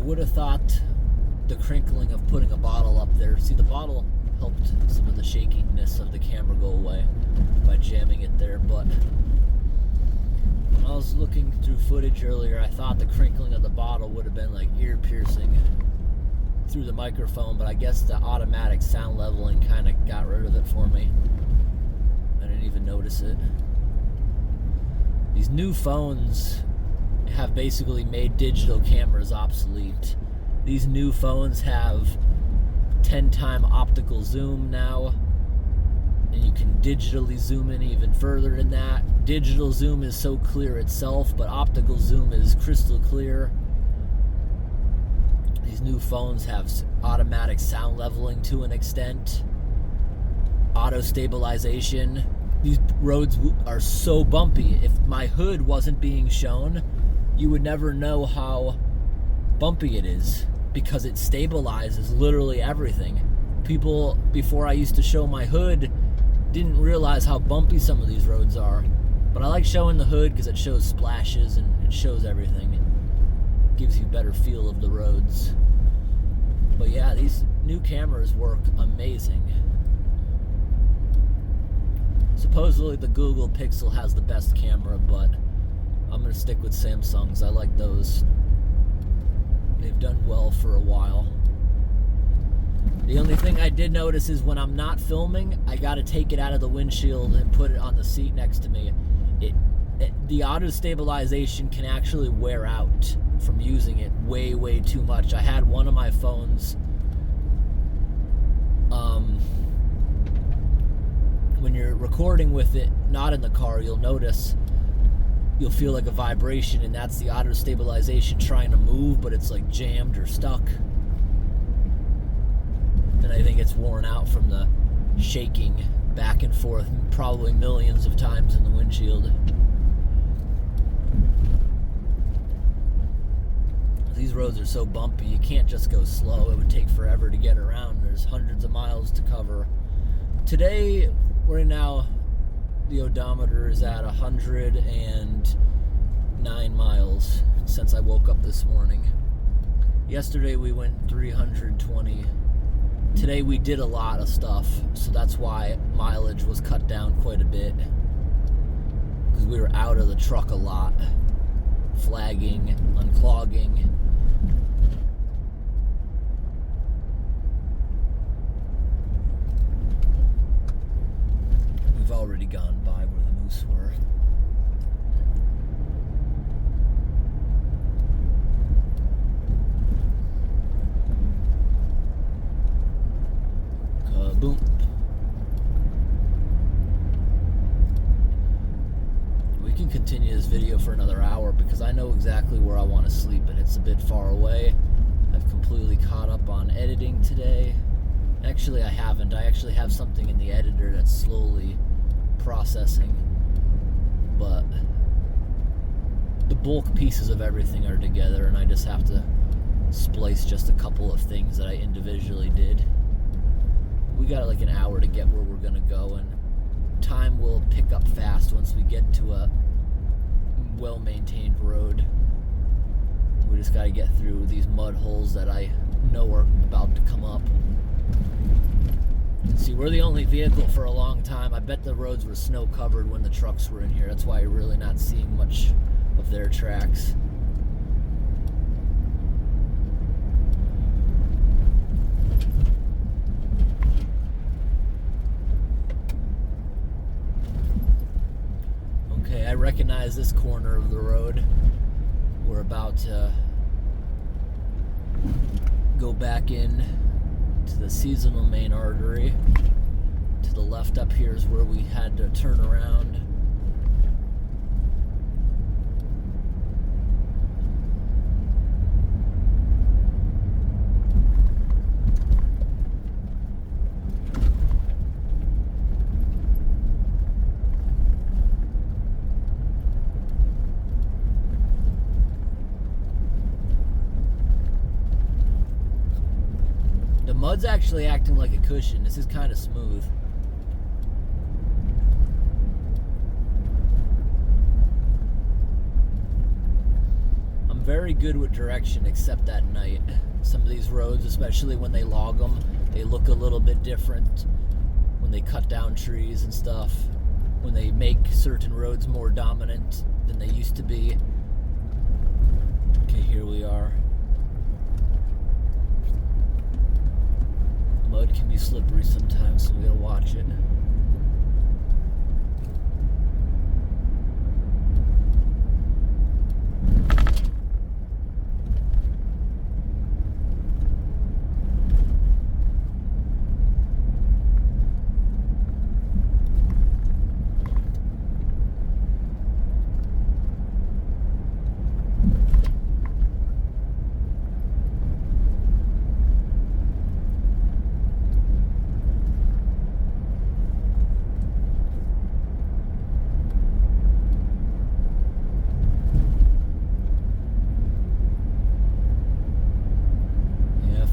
Would have thought the crinkling of putting a bottle up there. See, the bottle helped some of the shakiness of the camera go away by jamming it there, but when I was looking through footage earlier, I thought the crinkling of the bottle would have been like ear piercing through the microphone, but I guess the automatic sound leveling kind of got rid of it for me. I didn't even notice it. These new phones have basically made digital cameras obsolete. These new phones have 10-time optical zoom now, and you can digitally zoom in even further than that. Digital zoom is so clear itself, but optical zoom is crystal clear. These new phones have automatic sound leveling to an extent, auto stabilization. These roads are so bumpy. If my hood wasn't being shown, you would never know how bumpy it is, because it stabilizes literally everything. People, before I used to show my hood, didn't realize how bumpy some of these roads are. But I like showing the hood because it shows splashes and it shows everything. It gives you a better feel of the roads. But yeah, these new cameras work amazing. Supposedly the Google Pixel has the best camera, but I'm going to stick with Samsung's. I like those. They've done well for a while. The only thing I did notice is when I'm not filming, I got to take it out of the windshield and put it on the seat next to me. The auto stabilization can actually wear out from using it way too much. I had one of my phones, when you're recording with it not in the car, you'll notice you'll feel like a vibration, and that's the auto stabilization trying to move, but it's like jammed or stuck. And I think it's worn out from the shaking back and forth probably millions of times in the windshield. These roads are so bumpy, you can't just go slow. It would take forever to get around. There's hundreds of miles to cover. Today, right now, the odometer is at 109 miles since I woke up this morning. Yesterday we went 320. Today we did a lot of stuff, so that's why mileage was cut down quite a bit, because we were out of the truck a lot, flagging, unclogging. We've already gone by where the moose were. can continue this video for another hour because I know exactly where I want to sleep, and it's a bit far away. I've completely caught up on editing today. Actually, I haven't. I actually have something in the editor that's slowly processing, but the bulk pieces of everything are together, and I just have to splice just a couple of things that I individually did. We got like an hour to get where we're gonna go, and time will pick up fast once we get to a well-maintained road. We just gotta get through these mud holes that I know are about to come up. See, we're the only vehicle for a long time. I bet the roads were snow covered when the trucks were in here. That's why you're really not seeing much of their tracks. Okay, I recognize this corner of the road. We're about to go back in to the seasonal main artery. To the left up here is where we had to turn around. The mud's actually acting like a cushion. This is kind of smooth. I'm very good with direction except at night. Some of these roads, especially when they log them, they look a little bit different when they cut down trees and stuff. When they make certain roads more dominant than they used to be. Okay, here we are. Mud can be slippery sometimes, so we gotta watch it.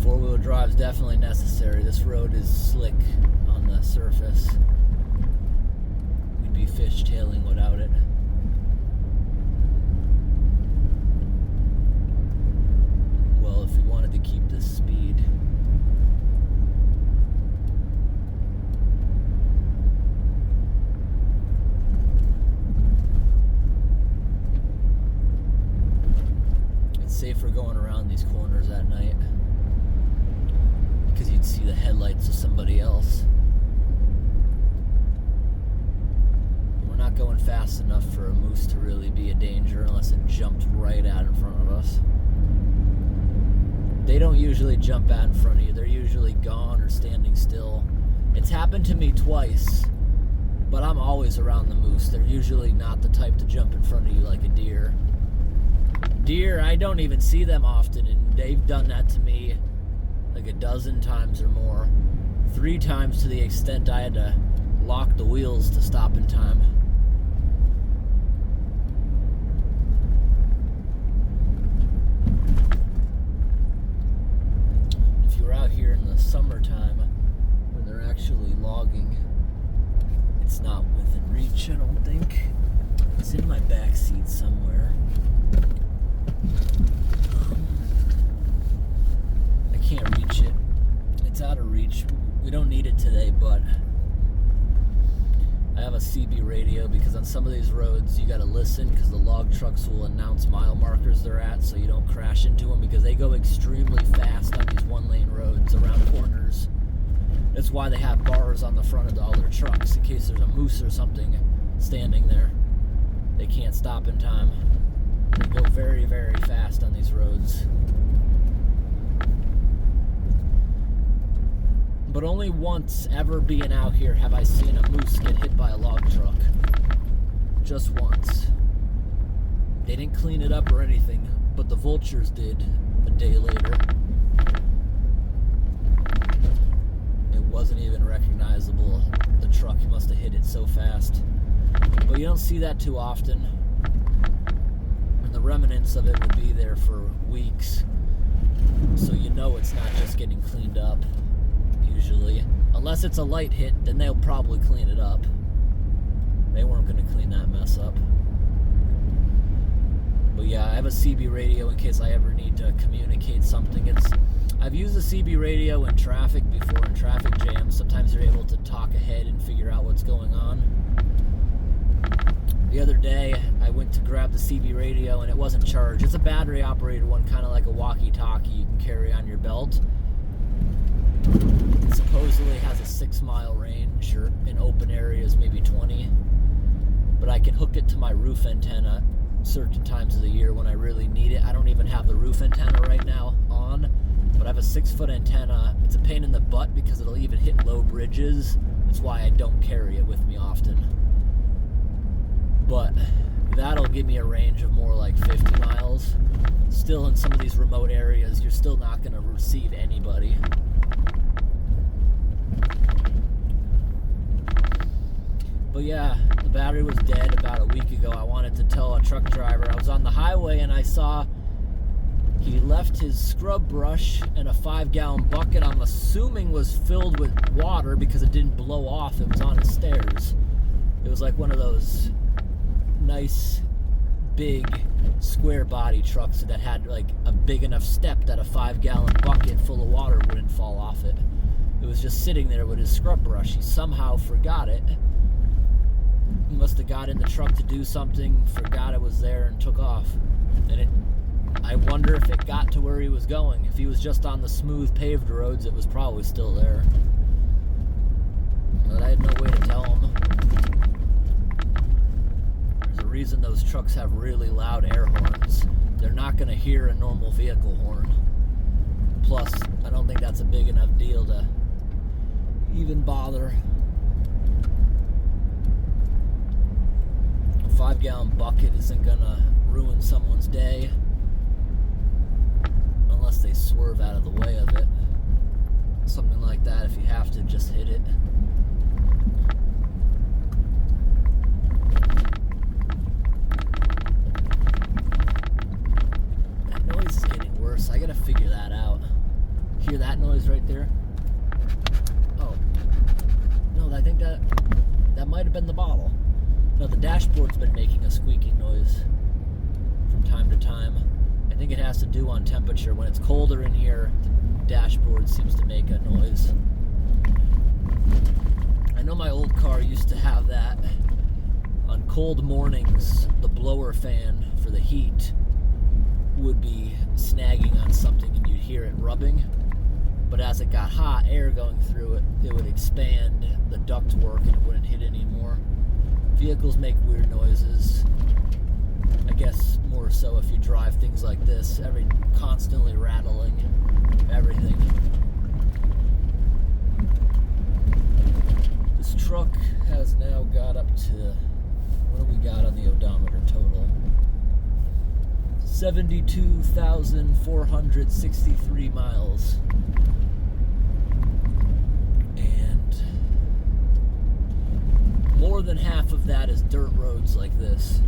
Four-wheel drive is definitely necessary. This road is slick on the surface. We'd be fishtailing without it. Well, if we wanted to keep this speed. It's safer going around these corners at night, because you'd see the headlights of somebody else. We're not going fast enough for a moose to really be a danger unless it jumped right out in front of us. They don't usually jump out in front of you. They're usually gone or standing still. It's happened to me twice, but I'm always around the moose. They're usually not the type to jump in front of you like a deer. Deer, I don't even see them often, and they've done that to me like a dozen times or more. 3 times to the extent I had to lock the wheels to stop in time. If you were out here in the summertime when they're actually logging, it's not within reach, I don't think. It's in my back seat somewhere. Can't reach it. It's out of reach. We don't need it today, but I have a CB radio because on some of these roads you gotta listen because the log trucks will announce mile markers they're at so you don't crash into them, because they go extremely fast on these one-lane roads around corners. That's why they have bars on the front of all their trucks in case there's a moose or something standing there. They can't stop in time. They go very, very fast on these roads. But only once ever being out here have I seen a moose get hit by a log truck. Just once. They didn't clean it up or anything, but the vultures did a day later. It wasn't even recognizable. The truck must have hit it so fast. But you don't see that too often. And the remnants of it would be there for weeks. So you know it's not just getting cleaned up, usually. Unless it's a light hit, then they'll probably clean it up. They weren't going to clean that mess up. But yeah, I have a CB radio in case I ever need to communicate something. I've used the CB radio in traffic before, in traffic jams. Sometimes you're able to talk ahead and figure out what's going on. The other day, I went to grab the CB radio and it wasn't charged. It's a battery-operated one, kind of like a walkie-talkie you can carry on your belt. It supposedly has a 6-mile range, or in open areas maybe 20. But I can hook it to my roof antenna certain times of the year when I really need it. I don't even have the roof antenna right now on, but I have a 6-foot antenna. It's a pain in the butt because it'll even hit low bridges. That's why I don't carry it with me often. But that'll give me a range of more like 50 miles. Still, in some of these remote areas, you're still not going to receive anybody. But yeah, the battery was dead about a week ago. I wanted to tell a truck driver. I was on the highway and I saw he left his scrub brush in a 5-gallon bucket. I'm assuming was filled with water because it didn't blow off. It was on his stairs. It was like one of those nice, big, square body trucks that had like a big enough step that a 5-gallon bucket full of water wouldn't fall off it. It was just sitting there with his scrub brush. He somehow forgot it. He must have got in the truck to do something, forgot it was there, and took off. And I wonder if it got to where he was going. If he was just on the smooth paved roads, it was probably still there. But I had no way to tell him. There's a reason those trucks have really loud air horns. They're not going to hear a normal vehicle horn. Plus, I don't think that's a big enough deal to even bother. 5-gallon bucket isn't gonna ruin someone's day unless they swerve out of the way of it. Something like that, if you have to, just hit it. That noise is getting worse. I gotta figure that out. Hear that noise right there? Oh. No, I think that might have been the bottle. No, the dashboard's been making a squeaking noise from time to time. I think it has to do on temperature. When it's colder in here, the dashboard seems to make a noise. I know my old car used to have that. On cold mornings, the blower fan for the heat would be snagging on something and you'd hear it rubbing. But as it got hot, air going through it, it would expand the ductwork and it wouldn't hit anymore. Vehicles make weird noises. I guess more so if you drive things like this, constantly rattling everything. This truck has now got up to, what do we got on the odometer total? 72,463 miles. More than half of that is dirt roads like this.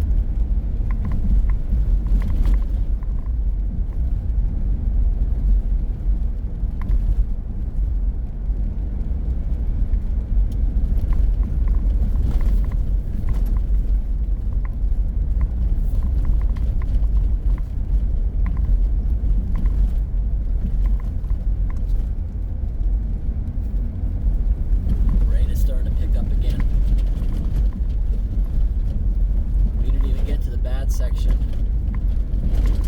Rain is starting to pick up again. Section.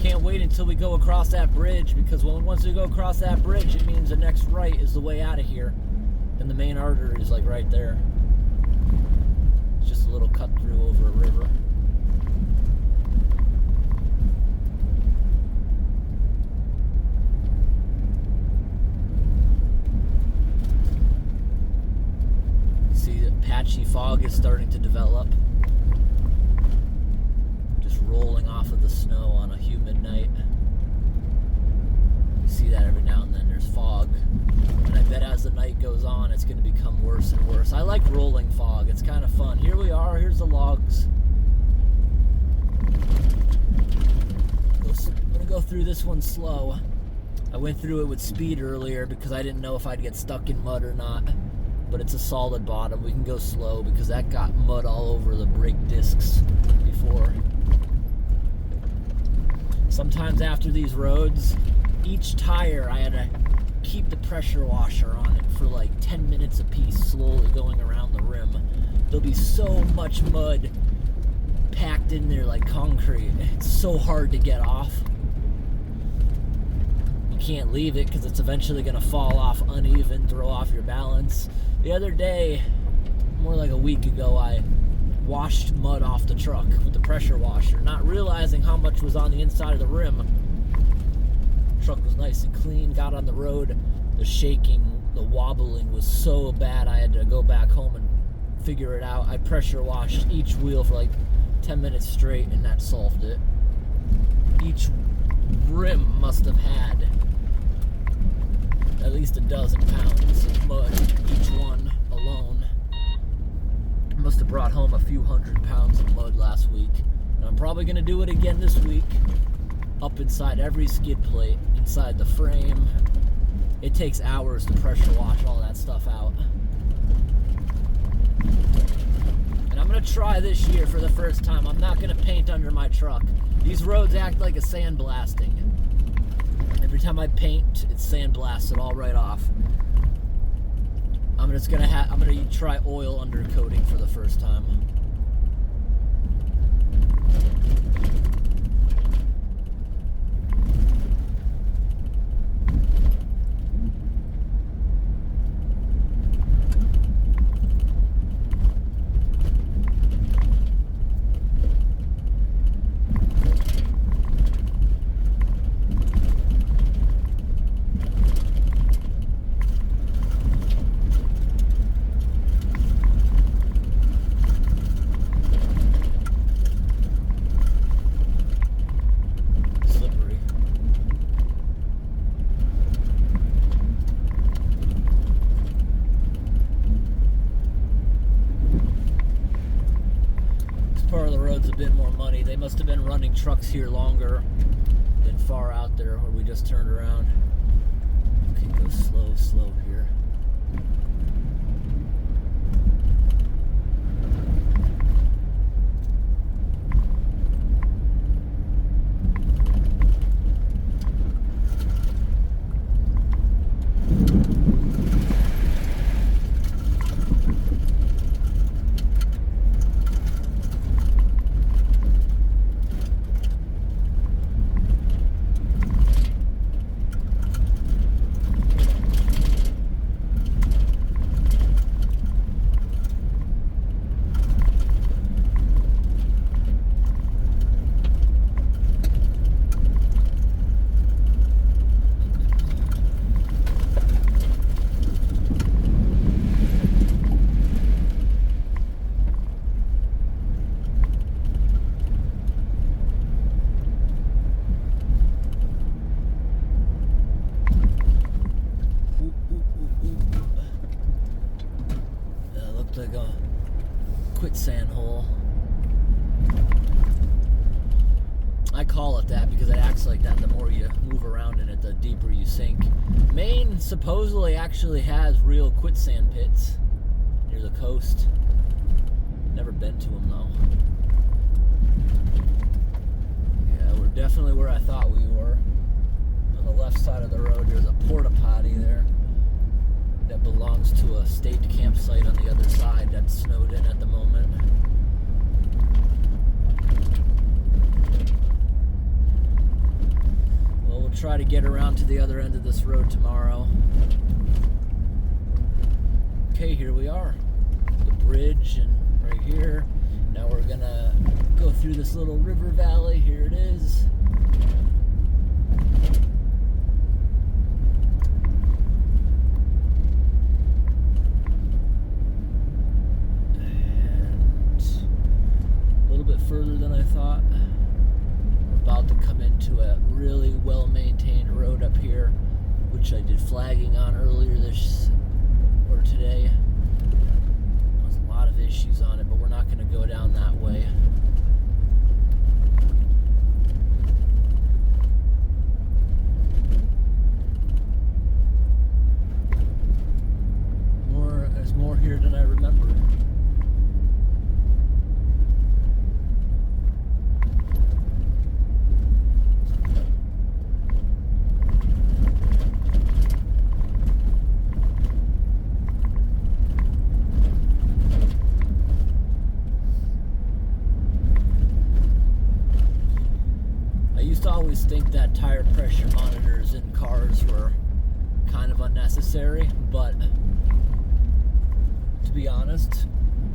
Can't wait until we go across that bridge, because once we go across that bridge, it means the next right is the way out of here, and the main artery is like right there. It's just a little cut through over a river. See, patchy fog is starting to develop. rolling off of the snow on a humid night. You see that every now and then. There's fog. And I bet as the night goes on, it's going to become worse and worse. I like rolling fog. It's kind of fun. Here we are. Here's the logs. I'm going to go through this one slow. I went through it with speed earlier because I didn't know if I'd get stuck in mud or not. But it's a solid bottom. We can go slow because that got mud all over the brake discs before. Sometimes after these roads, each tire I had to keep the pressure washer on it for like 10 minutes a piece, slowly going around the rim. There'll be so much mud packed in there like concrete. It's so hard to get off. You can't leave it because it's eventually going to fall off uneven, throw off your balance. The other day, more like a week ago, I washed mud off the truck with the pressure washer, not realizing how much was on the inside of the rim. The truck was nice and clean, got on the road. The shaking, the wobbling was so bad I had to go back home and figure it out. I pressure washed each wheel for like 10 minutes straight, and that solved it. Each rim must have had at least a dozen pounds of mud, each one alone. I must have brought home a few 100 pounds of mud last week. And I'm probably going to do it again this week. Up inside every skid plate, inside the frame. It takes hours to pressure wash all that stuff out. And I'm going to try this year for the first time. I'm not going to paint under my truck. These roads act like a sandblasting. Every time I paint, it's sandblasted all right off. I'm gonna try oil undercoating for the first time. They must have been running trucks here longer than far out there where we just turned around. Okay, go slow here. Like a quicksand hole. I call it that because it acts like that the more you move around in it, the deeper you sink. Maine supposedly actually has real quicksand pits near the coast. Never been to them though. Yeah, we're definitely where I thought we were. On the left side of the road, there's a porta potty there that belongs to a state campsite on the other side that's snowed in at the moment. Well, we'll try to get around to the other end of this road tomorrow. Okay, here we are. The bridge, and right here. Now we're gonna go through this little river valley. Here it is. Further than I thought. about to come into a really well-maintained road up here, which I did flagging on earlier today. There's a lot of issues on it, but we're not going to go down that way. There's more here than I remember. I used to always think that tire pressure monitors in cars were kind of unnecessary, but to be honest,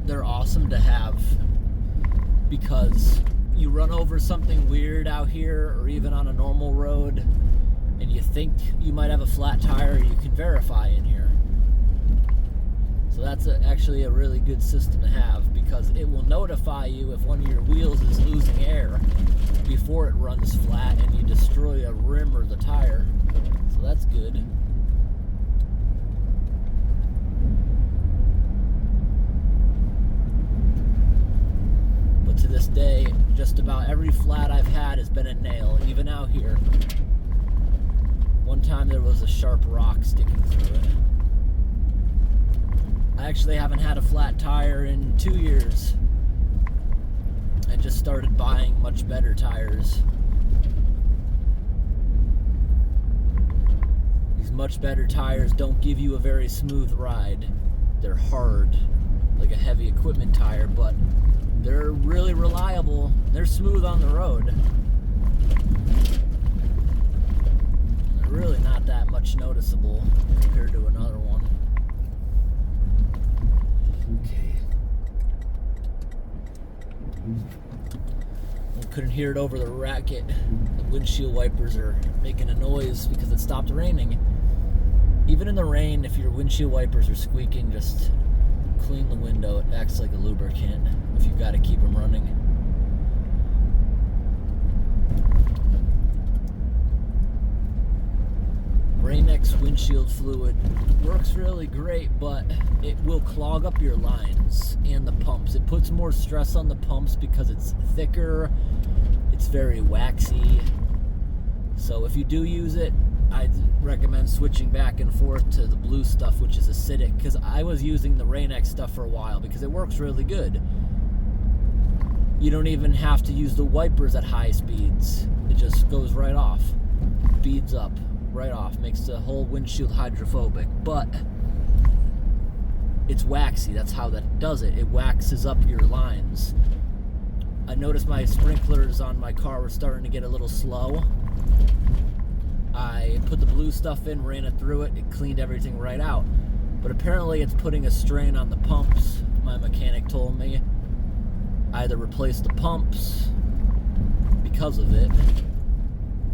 they're awesome to have, because you run over something weird out here or even on a normal road and you think you might have a flat tire, you can verify in here. So that's actually a really good system to have, because it will notify you if one of your wheels is losing air before it runs flat and you destroy a rim or the tire. So that's good. To this day, just about every flat I've had has been a nail, even out here. One time there was a sharp rock sticking through it. I actually haven't had a flat tire in 2 years. I just started buying much better tires. These much better tires don't give you a very smooth ride. They're hard, like a heavy equipment tire, but they're really reliable. They're smooth on the road. They're really not that much noticeable compared to another one. Okay. I couldn't hear it over the racket. The windshield wipers are making a noise because it stopped raining. Even in the rain, if your windshield wipers are squeaking, just clean the window. It acts like a lubricant if you've got to keep them running. Rain-X windshield fluid works really great, but it will clog up your lines and the pumps. It puts more stress on the pumps because it's thicker, it's very waxy. So if you do use it, I'd recommend switching back and forth to the blue stuff, which is acidic, because I was using the Rain-X stuff for a while because it works really good. You don't even have to use the wipers at high speeds. It just goes right off, beads up, right off, makes the whole windshield hydrophobic. But it's waxy, that's how that does it. It waxes up your lines. I noticed my sprinklers on my car were starting to get a little slow. I put the blue stuff in, ran it through it, it cleaned everything right out. But apparently it's putting a strain on the pumps. My mechanic told me either replace the pumps because of it.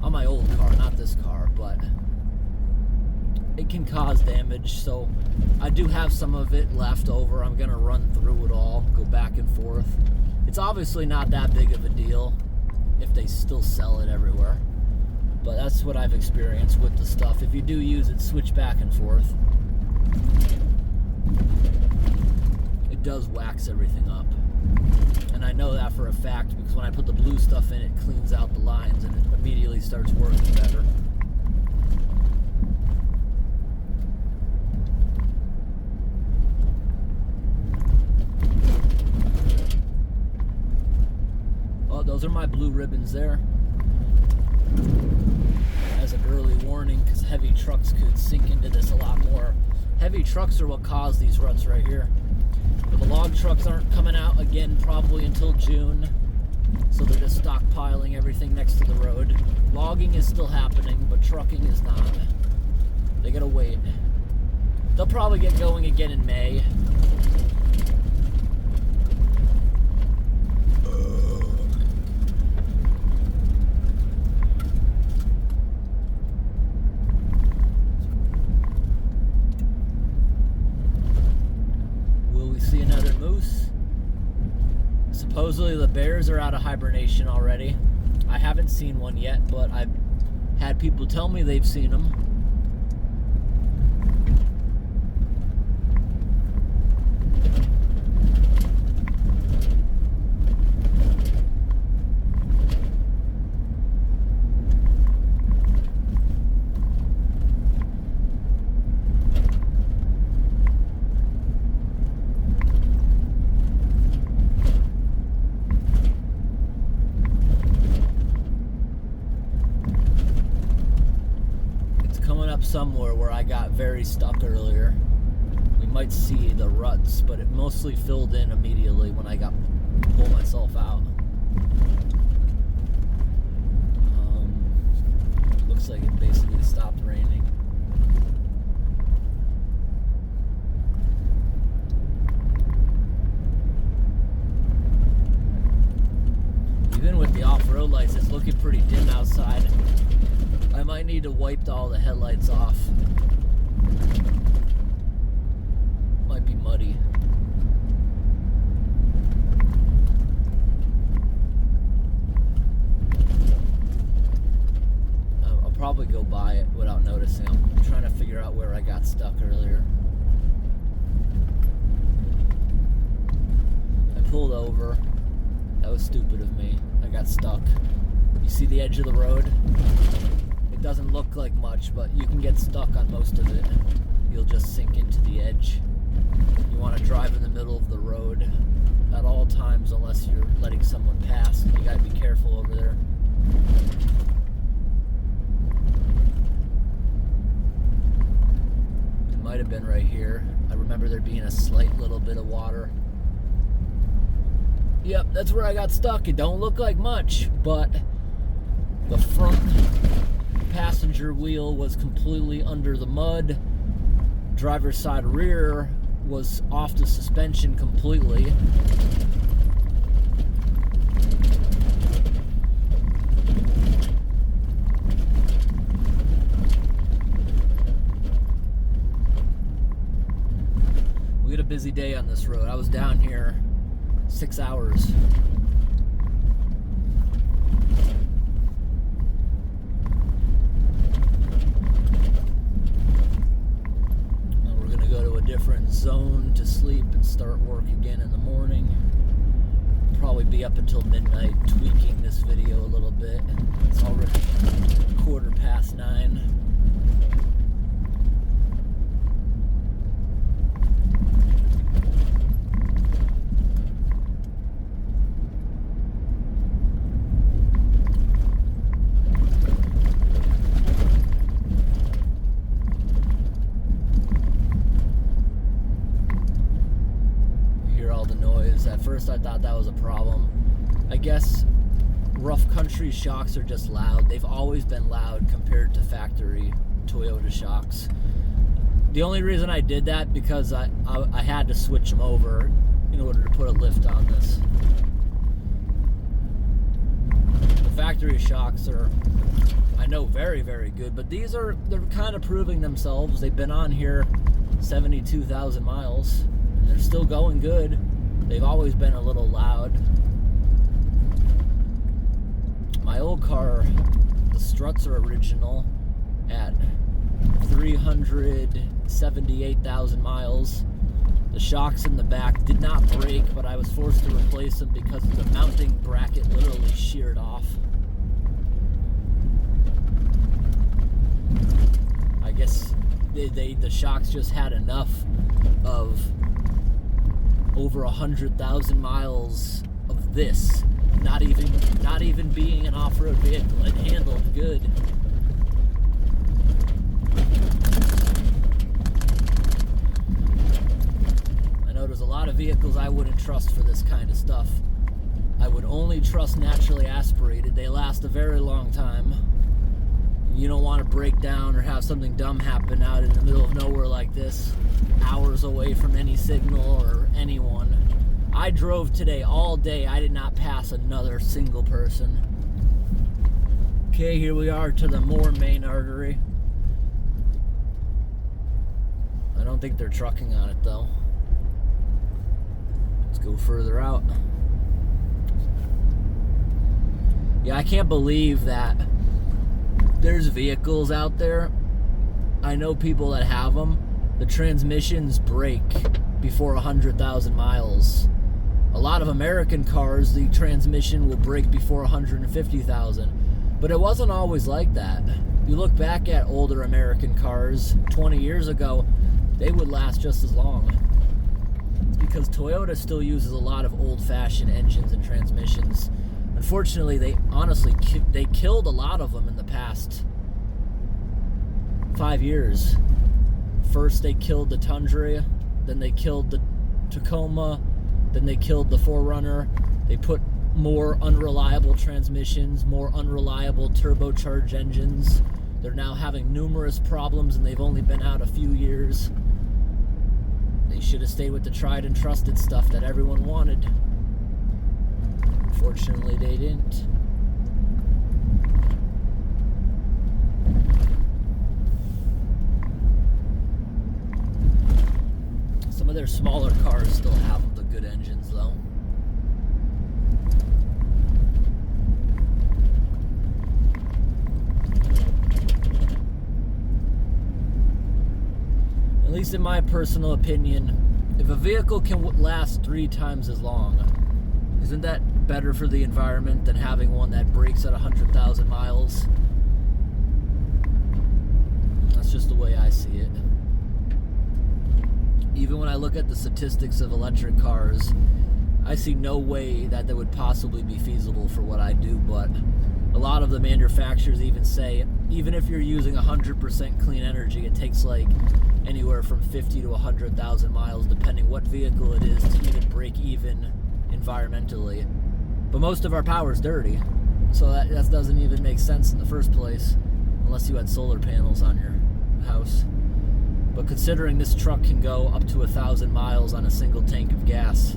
On my old car, not this car, but it can cause damage. So I do have some of it left over. I'm gonna run through it all, go back and forth. It's obviously not that big of a deal if they still sell it everywhere. But that's what I've experienced with the stuff. If you do use it, switch back and forth. It does wax everything up. And I know that for a fact because when I put the blue stuff in, it cleans out the lines and it immediately starts working better. Oh, those are my blue ribbons there. As an early warning, because heavy trucks could sink into this a lot more. Heavy trucks are what cause these ruts right here. But the log trucks aren't coming out again probably until June, so they're just stockpiling everything next to the road. Logging is still happening, but trucking is not. They gotta wait. They'll probably get going again in May. Supposedly the bears are out of hibernation already. I haven't seen one yet, but I've had people tell me they've seen them. Somewhere where I got very stuck earlier. We might see the ruts, but it mostly filled in immediately when I pulled myself out. Looks like it basically stopped raining. Even with the off-road lights, it's looking pretty dim outside. I might need to wipe all the headlights off. Might be muddy. I'll probably go by it without noticing. I'm trying to figure out where I got stuck earlier. I pulled over. That was stupid of me. I got stuck. You see the edge of the road? It doesn't look like much, but you can get stuck on most of it. You'll just sink into the edge. You want to drive in the middle of the road at all times unless you're letting someone pass. You gotta be careful over there. It might have been right here. I remember there being a slight little bit of water. Yep, that's where I got stuck. It don't look like much, but the front passenger wheel was completely under the mud. Driver's side rear was off the suspension completely. We had a busy day on this road. I was down here 6 hours. Different zone to sleep and start work again in the morning. Probably be up until midnight tweaking this video a little bit. It's already 9:15. At first I thought that was a problem. I guess rough country shocks are just loud. They've always been loud compared to factory Toyota shocks. The only reason I did that because I had to switch them over in order to put a lift on this. The factory shocks are, I know, very, very good, but they're kind of proving themselves. They've been on here 72,000 miles and they're still going good. They've always been a little loud. My old car, the struts are original at 378,000 miles. The shocks in the back did not break, but I was forced to replace them because the mounting bracket literally sheared off. I guess the shocks just had enough of over 100,000 miles of this, not even being an off-road vehicle. It handled good. I know there's a lot of vehicles I wouldn't trust for this kind of stuff. I would only trust naturally aspirated. They last a very long time. You don't want to break down or have something dumb happen out in the middle of nowhere like this, hours away from any signal or anyone. I drove today all day. I did not pass another single person. Okay, here we are to the Moore main artery. I don't think they're trucking on it though. Let's go further out. Yeah, I can't believe that there's vehicles out there. I know people that have them. The transmissions break before 100,000 miles. A lot of American cars, the transmission will break before 150,000. But it wasn't always like that. You look back at older American cars 20 years ago, they would last just as long. It's because Toyota still uses a lot of old-fashioned engines and transmissions. Unfortunately, they killed a lot of them in the past 5 years. First they killed the Tundra, then they killed the Tacoma, then they killed the 4Runner. They put more unreliable transmissions, more unreliable turbocharged engines. They're now having numerous problems and they've only been out a few years. They should have stayed with the tried and trusted stuff that everyone wanted. Unfortunately, they didn't. Some of their smaller cars still have the good engines, though. At least in my personal opinion, if a vehicle can last 3 times as long, isn't that better for the environment than having one that breaks at 100,000 miles? That's just the way I see it. Even when I look at the statistics of electric cars, I see no way that would possibly be feasible for what I do, but a lot of the manufacturers even say, even if you're using 100% clean energy, it takes like anywhere from 50 to 100,000 miles, depending what vehicle it is, to even break even environmentally. But most of our power is dirty, so that doesn't even make sense in the first place, unless you had solar panels on your house. But considering this truck can go up to 1,000 miles on a single tank of gas,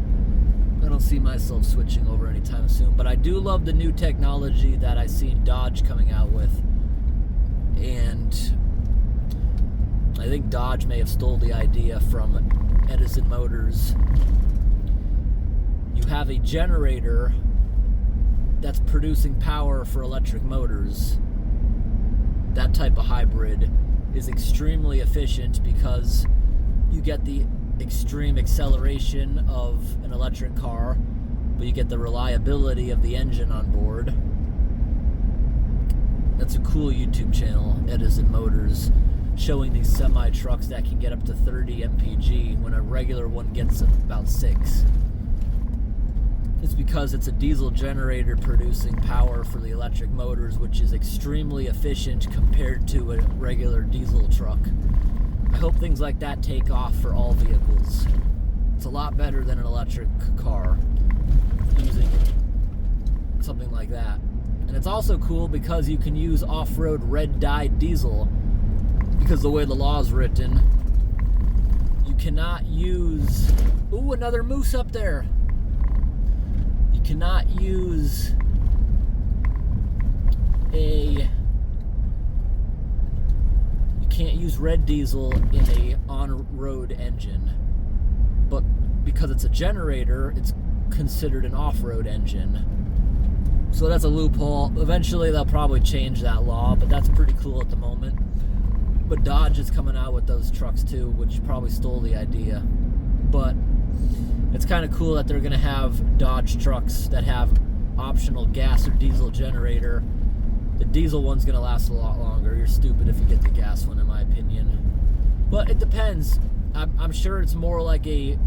I don't see myself switching over anytime soon. But I do love the new technology that I seen Dodge coming out with. And I think Dodge may have stole the idea from Edison Motors. You have a generator that's producing power for electric motors. That type of hybrid is extremely efficient because you get the extreme acceleration of an electric car, but you get the reliability of the engine on board. That's a cool YouTube channel, Edison Motors, showing these semi trucks that can get up to 30 mpg when a regular one gets about 6. It's because it's a diesel generator producing power for the electric motors, which is extremely efficient compared to a regular diesel truck. I hope things like that take off for all vehicles. It's a lot better than an electric car using something like that. And it's also cool because you can use off-road red-dyed diesel, because the way the law is written, you cannot use... Ooh, another moose up there! You cannot use you can't use red diesel in a on-road engine, but because it's a generator, it's considered an off-road engine. So that's a loophole. Eventually they'll probably change that law, but that's pretty cool at the moment. But Dodge is coming out with those trucks too, which probably stole the idea. But it's kind of cool that they're going to have Dodge trucks that have optional gas or diesel generator. The diesel one's going to last a lot longer. You're stupid if you get the gas one, in my opinion. But it depends. I'm sure it's more like a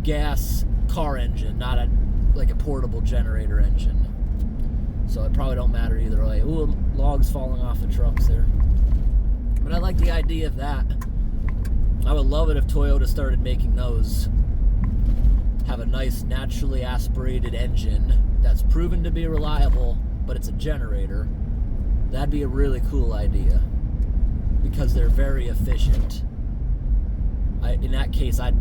gas car engine, not like a portable generator engine. So it probably don't matter either way. Ooh, logs falling off the trucks there. But I like the idea of that. I would love it if Toyota started making those. Have a nice naturally aspirated engine that's proven to be reliable, but it's a generator. That'd be a really cool idea because they're very efficient. In that case, I'd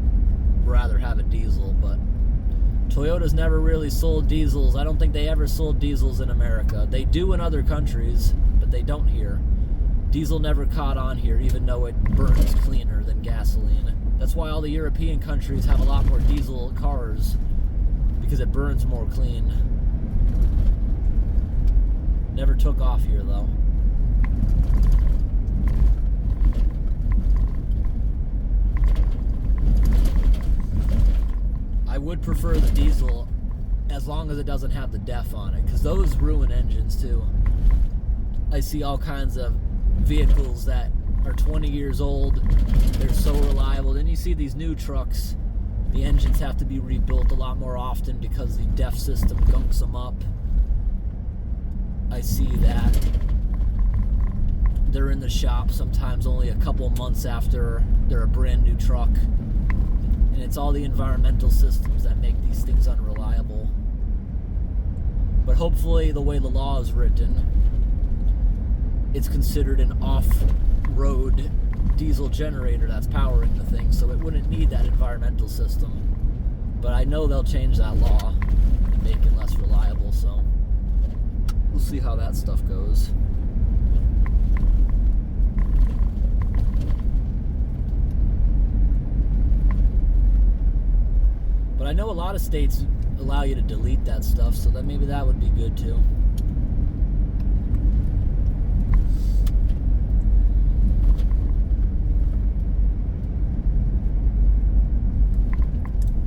rather have a diesel, but Toyota's never really sold diesels. I don't think they ever sold diesels in America. They do in other countries, but they don't here. Diesel never caught on here, even though it burns cleaner than gasoline. That's why all the European countries have a lot more diesel cars, because it burns more clean. Never took off here though. I would prefer the diesel as long as it doesn't have the def on it, because those ruin engines too. I see all kinds of vehicles that are 20 years old, they're so reliable. Then you see these new trucks, the engines have to be rebuilt a lot more often because the def system gunks them up. I see that. They're in the shop sometimes only a couple months after they're a brand new truck. And it's all the environmental systems that make these things unreliable. But hopefully, the way the law is written, it's considered an off-road diesel generator that's powering the thing, so it wouldn't need that environmental system. But I know they'll change that law and make it less reliable, so we'll see how that stuff goes. But I know a lot of states allow you to delete that stuff, so that maybe that would be good too.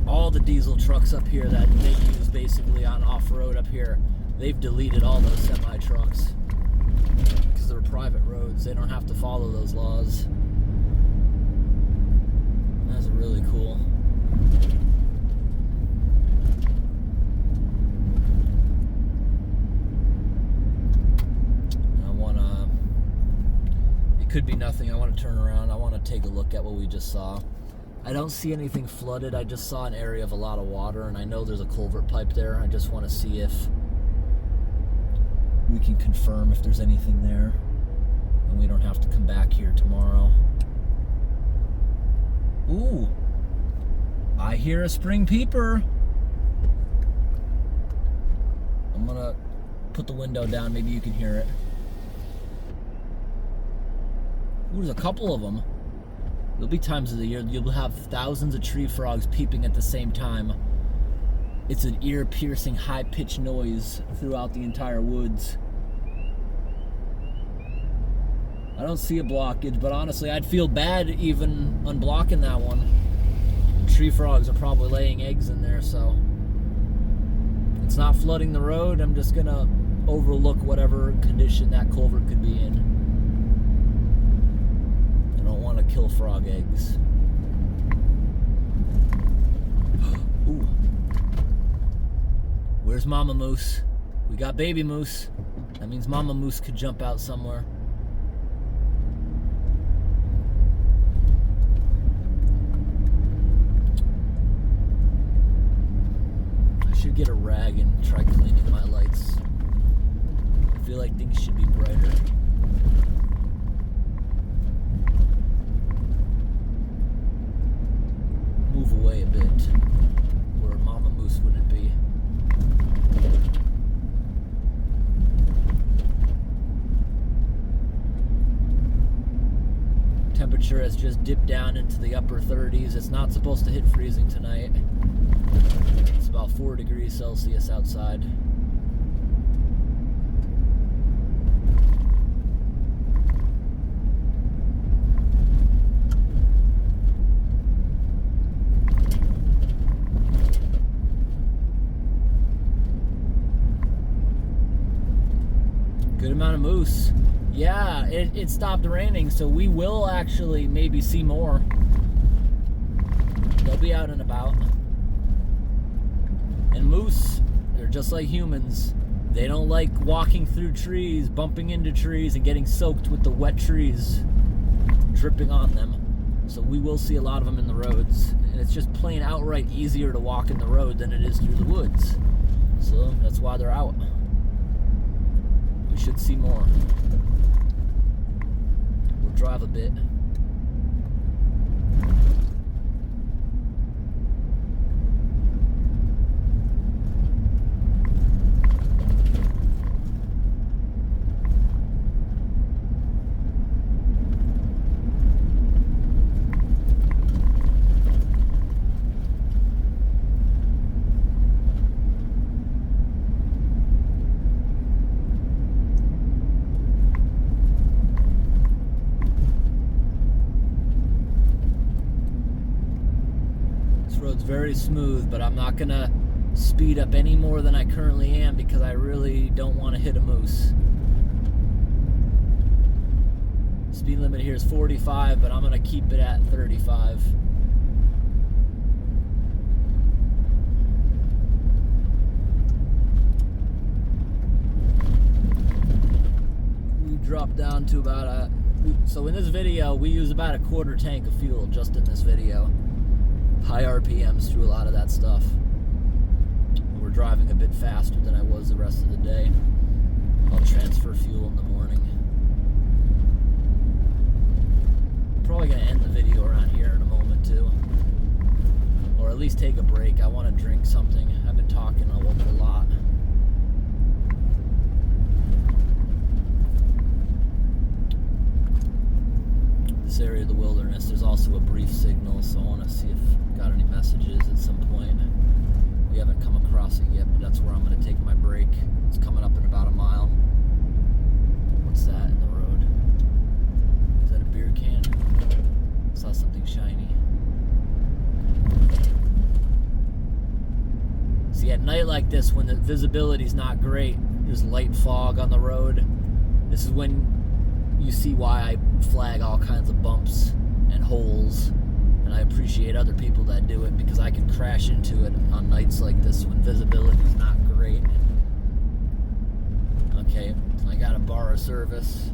All the diesel trucks up here that they use basically on off-road up here, they've deleted all those semi-trucks because they're private roads. They don't have to follow those laws. That's really cool. It could be nothing. I want to turn around. I want to take a look at what we just saw. I don't see anything flooded. I just saw an area of a lot of water, and I know there's a culvert pipe there. I just want to see if we can confirm if there's anything there, and we don't have to come back here tomorrow. Ooh, I hear a spring peeper. I'm gonna put the window down. Maybe you can hear it. Ooh, there's a couple of them. There'll be times of the year you'll have thousands of tree frogs peeping at the same time. It's an ear-piercing, high-pitched noise throughout the entire woods. I don't see a blockage, but honestly, I'd feel bad even unblocking that one. Tree frogs are probably laying eggs in there, so it's not flooding the road. I'm just gonna overlook whatever condition that culvert could be in. I don't want to kill frog eggs. Ooh. Where's Mama Moose? We got baby moose. That means Mama Moose could jump out somewhere. I should get a rag and try cleaning my lights. I feel like things should be brighter. Move away a bit where Mama Moose wouldn't be. Temperature has just dipped down into the upper 30s. It's not supposed to hit freezing tonight. It's about 4 degrees Celsius outside. Good amount of moose. Yeah, it stopped raining, so we will actually maybe see more. They'll be out and about. And moose, they're just like humans. They don't like walking through trees, bumping into trees, and getting soaked with the wet trees dripping on them. So we will see a lot of them in the roads. And it's just plain outright easier to walk in the road than it is through the woods. So that's why they're out. We should see more. We'll drive a bit. very smooth, but I'm not gonna speed up any more than I currently am because I really don't want to hit a moose. Speed limit here is 45, but I'm gonna keep it at 35. We dropped down to about so in this video we use about a quarter tank of fuel just in this video. High RPMs through a lot of that stuff. We're driving a bit faster than I was the rest of the day. I'll transfer fuel in the morning. I'm probably gonna end the video around here in a moment too. Or at least take a break. I want to drink something. I've been talking a lot. This area of the wilderness, there's also a brief signal, so I want to see if I've got any messages at some point. We haven't come across it yet, but that's where I'm going to take my break. It's coming up in about a mile. What's that in the road? Is that a beer can? I saw something shiny. See, at night like this, when the visibility's not great, there's light fog on the road. This is when you see why I flag all kinds of bumps and holes, and I appreciate other people that do it because I can crash into it on nights like this when visibility is not great. Okay, I got a bar of service.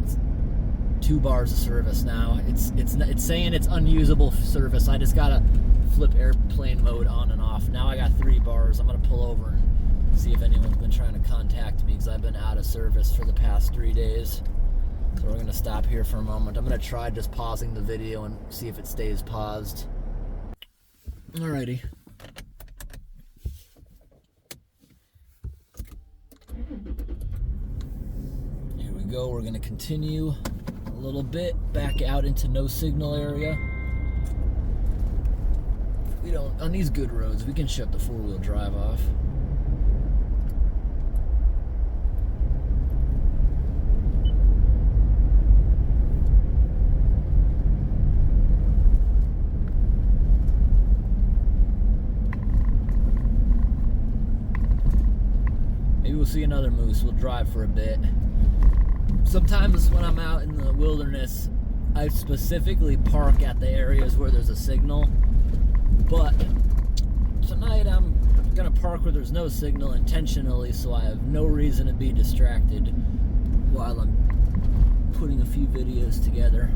It's 2 bars of service now. It's saying it's unusable service. I just gotta flip airplane mode on and off. Now I got 3 bars. I'm gonna pull over and see if anyone's been trying to contact me because I've been out of service for the past 3 days. So we're gonna stop here for a moment. I'm gonna try just pausing the video and see if it stays paused. Alrighty. Here we go. We're gonna continue a little bit back out into no signal area. We don't, on these good roads, we can shut the 4-wheel drive off. We'll see another moose. We'll drive for a bit. Sometimes when I'm out in the wilderness, I specifically park at the areas where there's a signal, but tonight I'm gonna park where there's no signal intentionally, so I have no reason to be distracted while I'm putting a few videos together.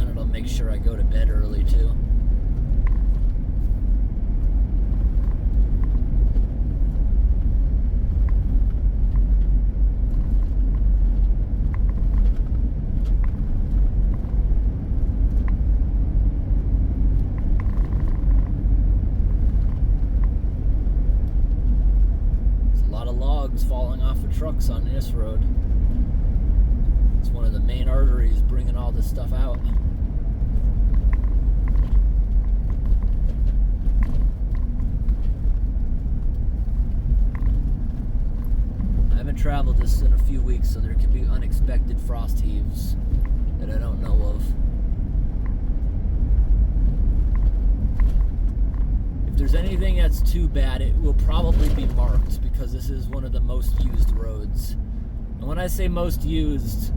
And it'll make sure I go to bed early too. Falling off of trucks on this road. It's one of the main arteries bringing all this stuff out. I haven't traveled this in a few weeks, so there could be unexpected frost heaves that I don't know of. If there's anything that's too bad, it will probably be marked because this is one of the most used roads. And when I say most used,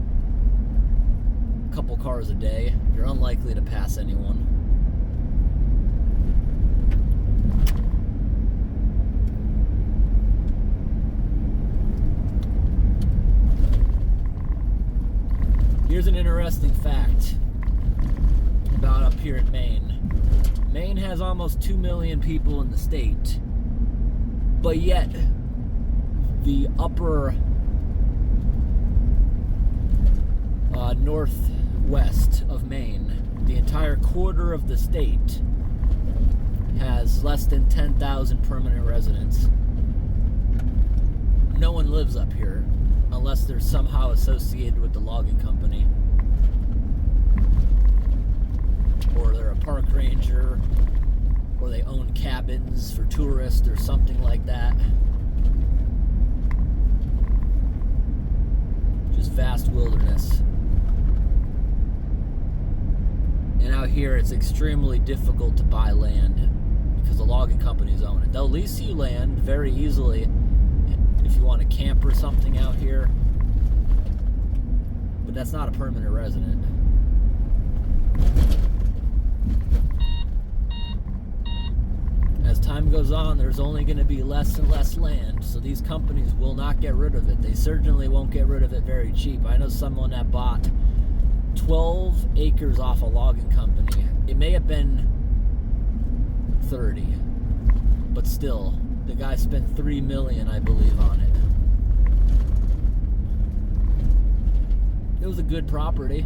a couple cars a day, you're unlikely to pass anyone. Here's an interesting fact about up here in Maine. Maine has almost 2 million people in the state, but yet the upper northwest of Maine, the entire quarter of the state, has less than 10,000 permanent residents. No one lives up here unless they're somehow associated with the logging company, or they're a park ranger, or they own cabins for tourists or something like that. Just vast wilderness. And out here, it's extremely difficult to buy land because the logging companies own it. They'll lease you land very easily if you want to camp or something out here, but that's not a permanent resident. As time goes on, there's only going to be less and less land, so these companies will not get rid of it. They certainly won't get rid of it very cheap. I know someone that bought 12 acres off a logging company. It may have been 30, but still, the guy spent $3 million, I believe, on it. It was a good property.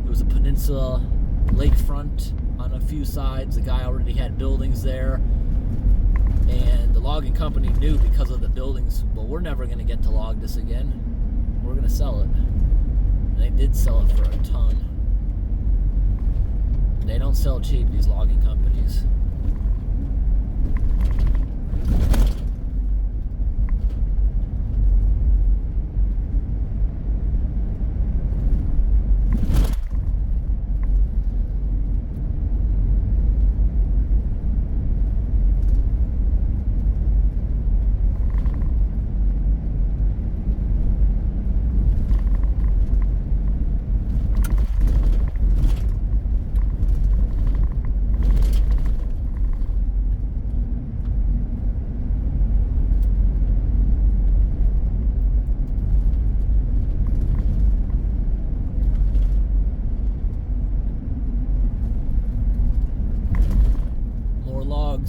It was a peninsula lakefront on a few sides. The guy already had buildings there, and the logging company knew because of the buildings, well, we're never going to get to log this again. We're going to sell it. And they did sell it for a ton. They don't sell cheap, these logging companies.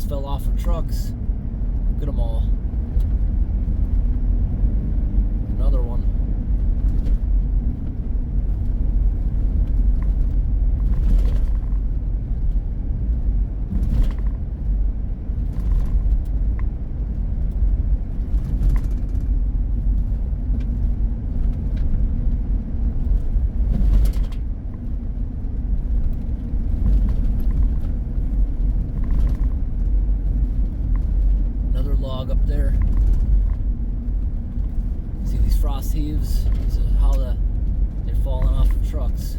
Fell off of trucks. Look at them all. Another one. Up there. See these frost heaves? These are how they're falling off of trucks.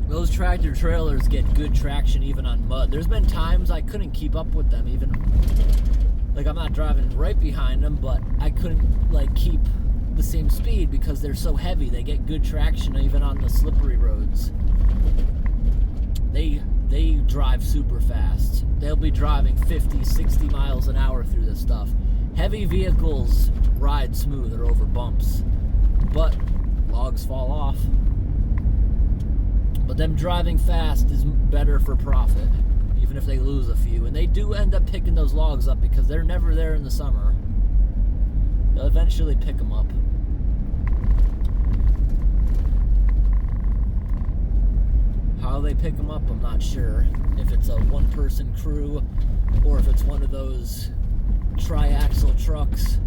Those tractor trailers get good traction even on mud. There's been times I couldn't keep up with them, even like I'm not driving right behind them, but I couldn't like keep the same speed because they're so heavy. They get good traction even on the slippery roads. They drive super fast. They'll be driving 50, 60 miles an hour through this stuff. Heavy vehicles ride smoother over bumps, but logs fall off. But them driving fast is better for profit, even if they lose a few. And they do end up picking those logs up because they're never there in the summer. They'll eventually pick them up. How they pick them up, I'm not sure. If it's a one-person crew or if it's one of those tri-axle trucks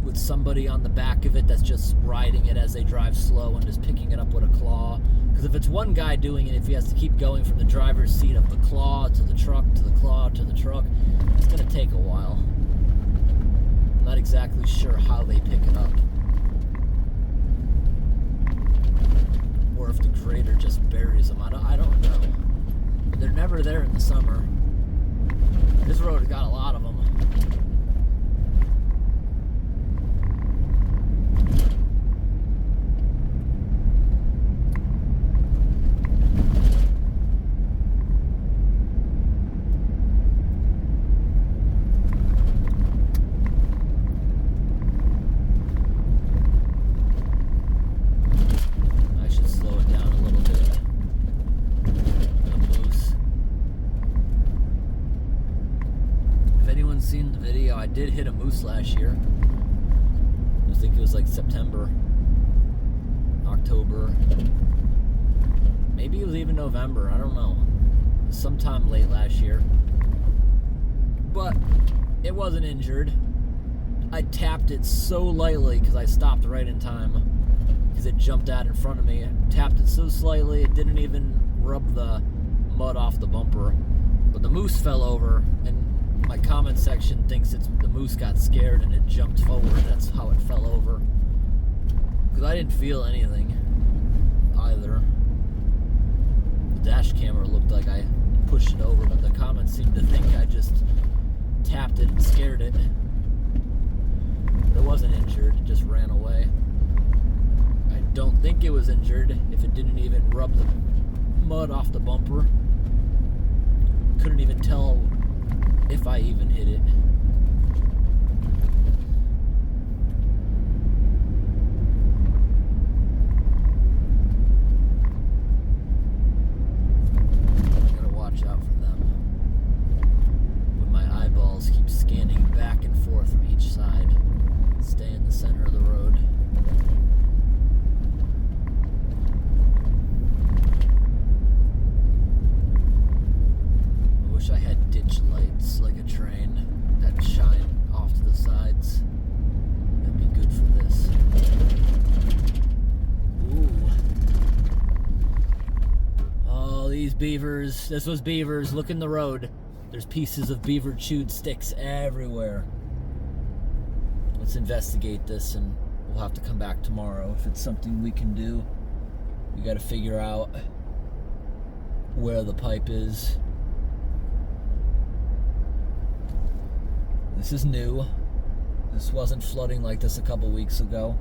with somebody on the back of it that's just riding it as they drive slow and just picking it up with a claw. Because if it's one guy doing it, if he has to keep going from the driver's seat of the claw to the truck to the claw to the truck, it's going to take a while. I'm not exactly sure how they pick it up. Or if the grader just buries them. I don't know. They're never there in the summer. This road has got a lot of them. Seen the video, I did hit a moose last year. I think it was like September, October, maybe it was even November, I don't know. It was sometime late last year. But it wasn't injured. I tapped it so lightly because I stopped right in time because it jumped out in front of me. I tapped it so slightly it didn't even rub the mud off the bumper. But the moose fell over, and my comment section thinks it's the moose got scared and it jumped forward. That's how it fell over. Because I didn't feel anything either. dash camera looked like I pushed it over, but the comments seemed to think I just tapped it and scared it. But it wasn't injured, it just ran away. I don't think it was injured if it didn't even rub the mud off the bumper. Couldn't even tell if I even hit it. Gotta watch out for them. When my eyeballs keep scanning back and forth from each side, stay in the center of the road. I wish I had ditch lights like a train that shine off to the sides. That'd be good for this. Ooh. Oh, these beavers. This was beavers. Look in the road. There's pieces of beaver chewed sticks everywhere. Let's investigate this, and we'll have to come back tomorrow. If it's something we can do, we got to figure out where the pipe is. This is new. This wasn't flooding like this a couple weeks ago.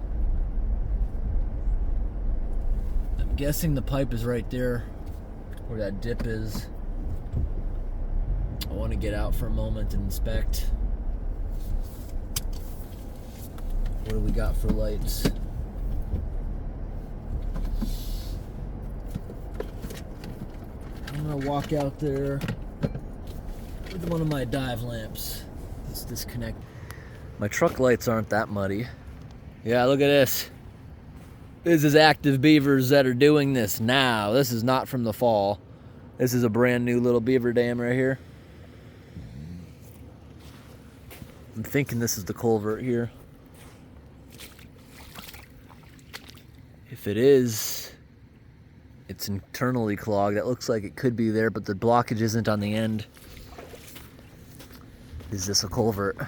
I'm guessing the pipe is right there where that dip is. I want to get out for a moment and inspect. What do we got for lights? I'm gonna walk out there with one of my dive lamps. Let's disconnect. My truck lights aren't that muddy. Yeah, look at this. This is active beavers that are doing this now. This is not from the fall. This is a brand new little beaver dam right here. I'm thinking this is the culvert here. If it is, it's internally clogged. It looks like it could be there, but the blockage isn't on the end. Is this a culvert?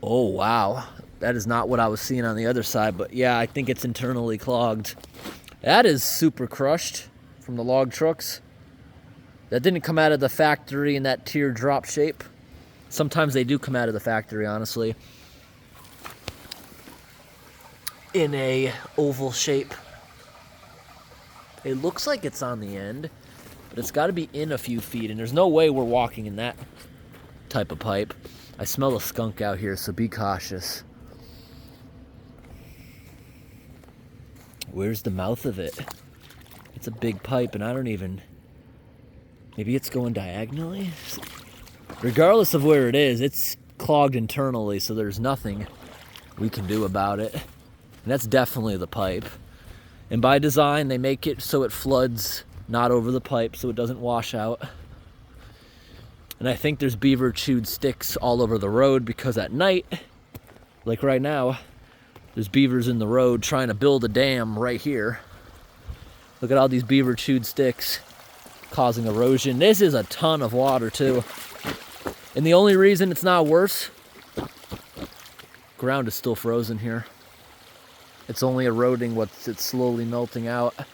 Oh, wow. That is not what I was seeing on the other side, but yeah, I think it's internally clogged. That is super crushed from the log trucks. That didn't come out of the factory in that teardrop shape. Sometimes they do come out of the factory, honestly, in a oval shape. It looks like it's on the end, but it's got to be in a few feet, and there's no way we're walking in that type of pipe. I smell a skunk out here, so be cautious. Where's the mouth of it? It's a big pipe, and I don't even... Maybe it's going diagonally? Regardless of where it is, it's clogged internally, so there's nothing we can do about it. And that's definitely the pipe. And by design, they make it so it floods not over the pipe, so it doesn't wash out. And I think there's beaver chewed sticks all over the road, because at night, like right now, there's beavers in the road trying to build a dam right here. Look at all these beaver chewed sticks causing erosion. This is a ton of water too. And the only reason it's not worse, ground is still frozen here. It's only eroding what's it's slowly melting out. It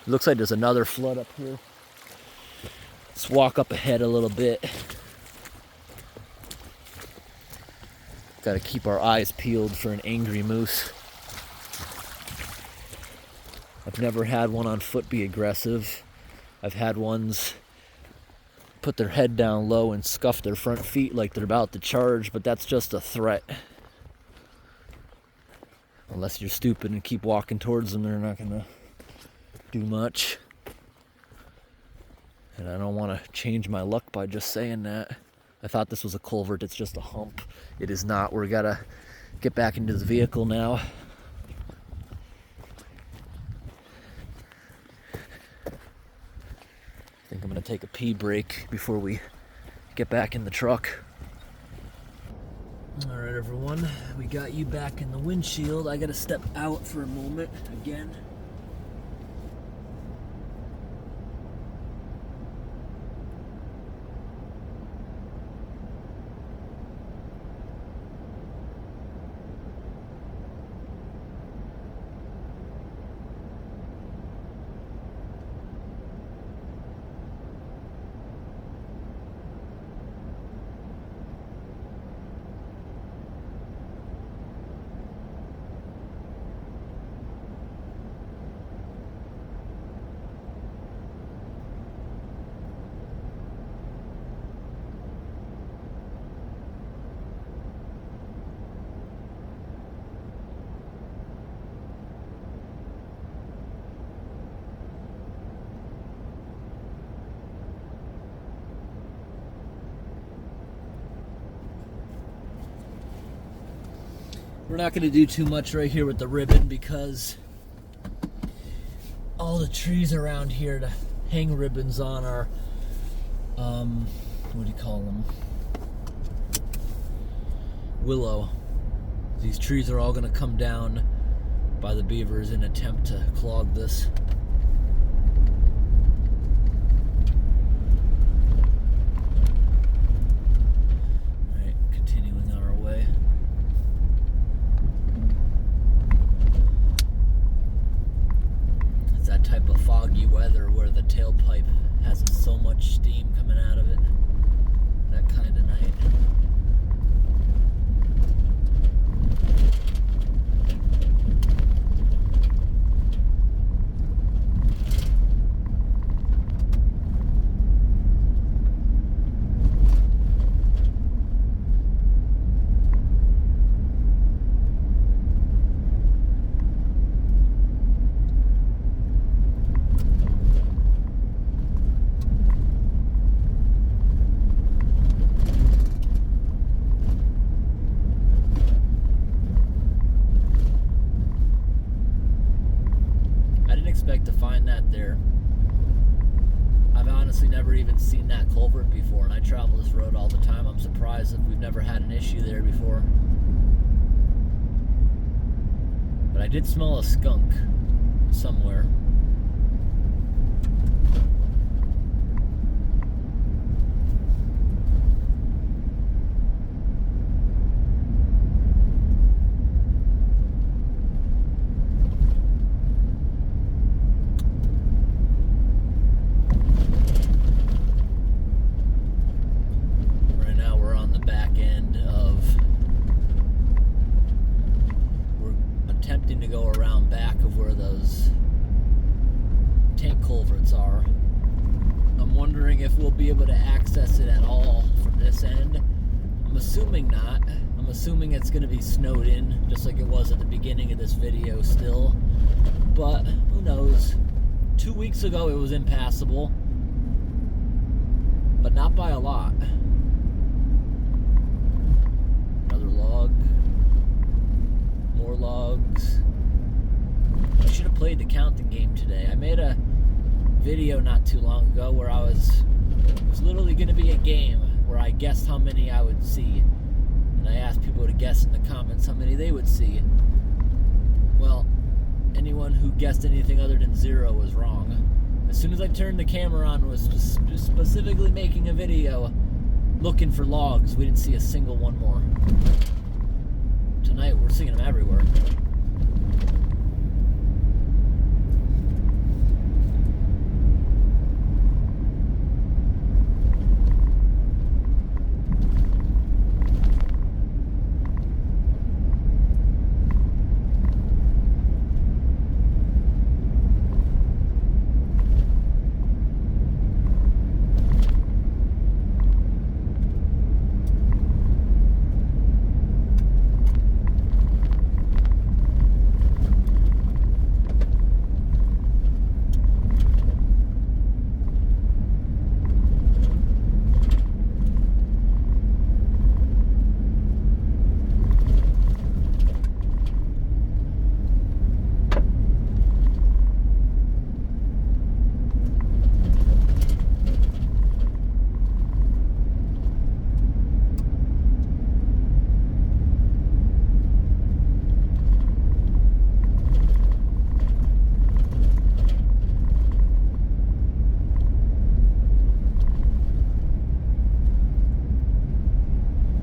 looks like there's another flood up here. Let's walk up ahead a little bit. Got to keep our eyes peeled for an angry moose. I've never had one on foot be aggressive. I've had ones put their head down low and scuff their front feet like they're about to charge, but that's just a threat. Unless you're stupid and keep walking towards them, they're not gonna do much. And I don't want to change my luck by just saying that. I thought this was a culvert, it's just a hump. It is not. We gotta get back into the vehicle now. I think I'm gonna take a pee break before we get back in the truck. All right, everyone, we got you back in the windshield. I gotta step out for a moment again. We're not going to do too much right here with the ribbon because all the trees around here to hang ribbons on are, what do you call them? Willow. These trees are all going to come down by the beavers in an attempt to clog this. Alright, continuing on our way. It's that type of foggy weather where the tailpipe has so much steam coming out of it. That kind of night. Expect to find that there. I've honestly never even seen that culvert before, and I travel this road all the time. I'm surprised that we've never had an issue there before. But I did smell a skunk somewhere. To go around back of where those tank culverts are. I'm wondering if we'll be able to access it at all from this end. I'm assuming not. I'm assuming it's going to be snowed in, just like it was at the beginning of this video still. But who knows? 2 weeks ago it was impassable, but not by a lot. Another log. More logs. I should have played the counting game today. I made a video not too long ago where it was literally going to be a game where I guessed how many I would see. And I asked people to guess in the comments how many they would see. Well, anyone who guessed anything other than 0 was wrong. As soon as I turned the camera on, was specifically making a video looking for logs. We didn't see a single one more. Tonight we're seeing them everywhere.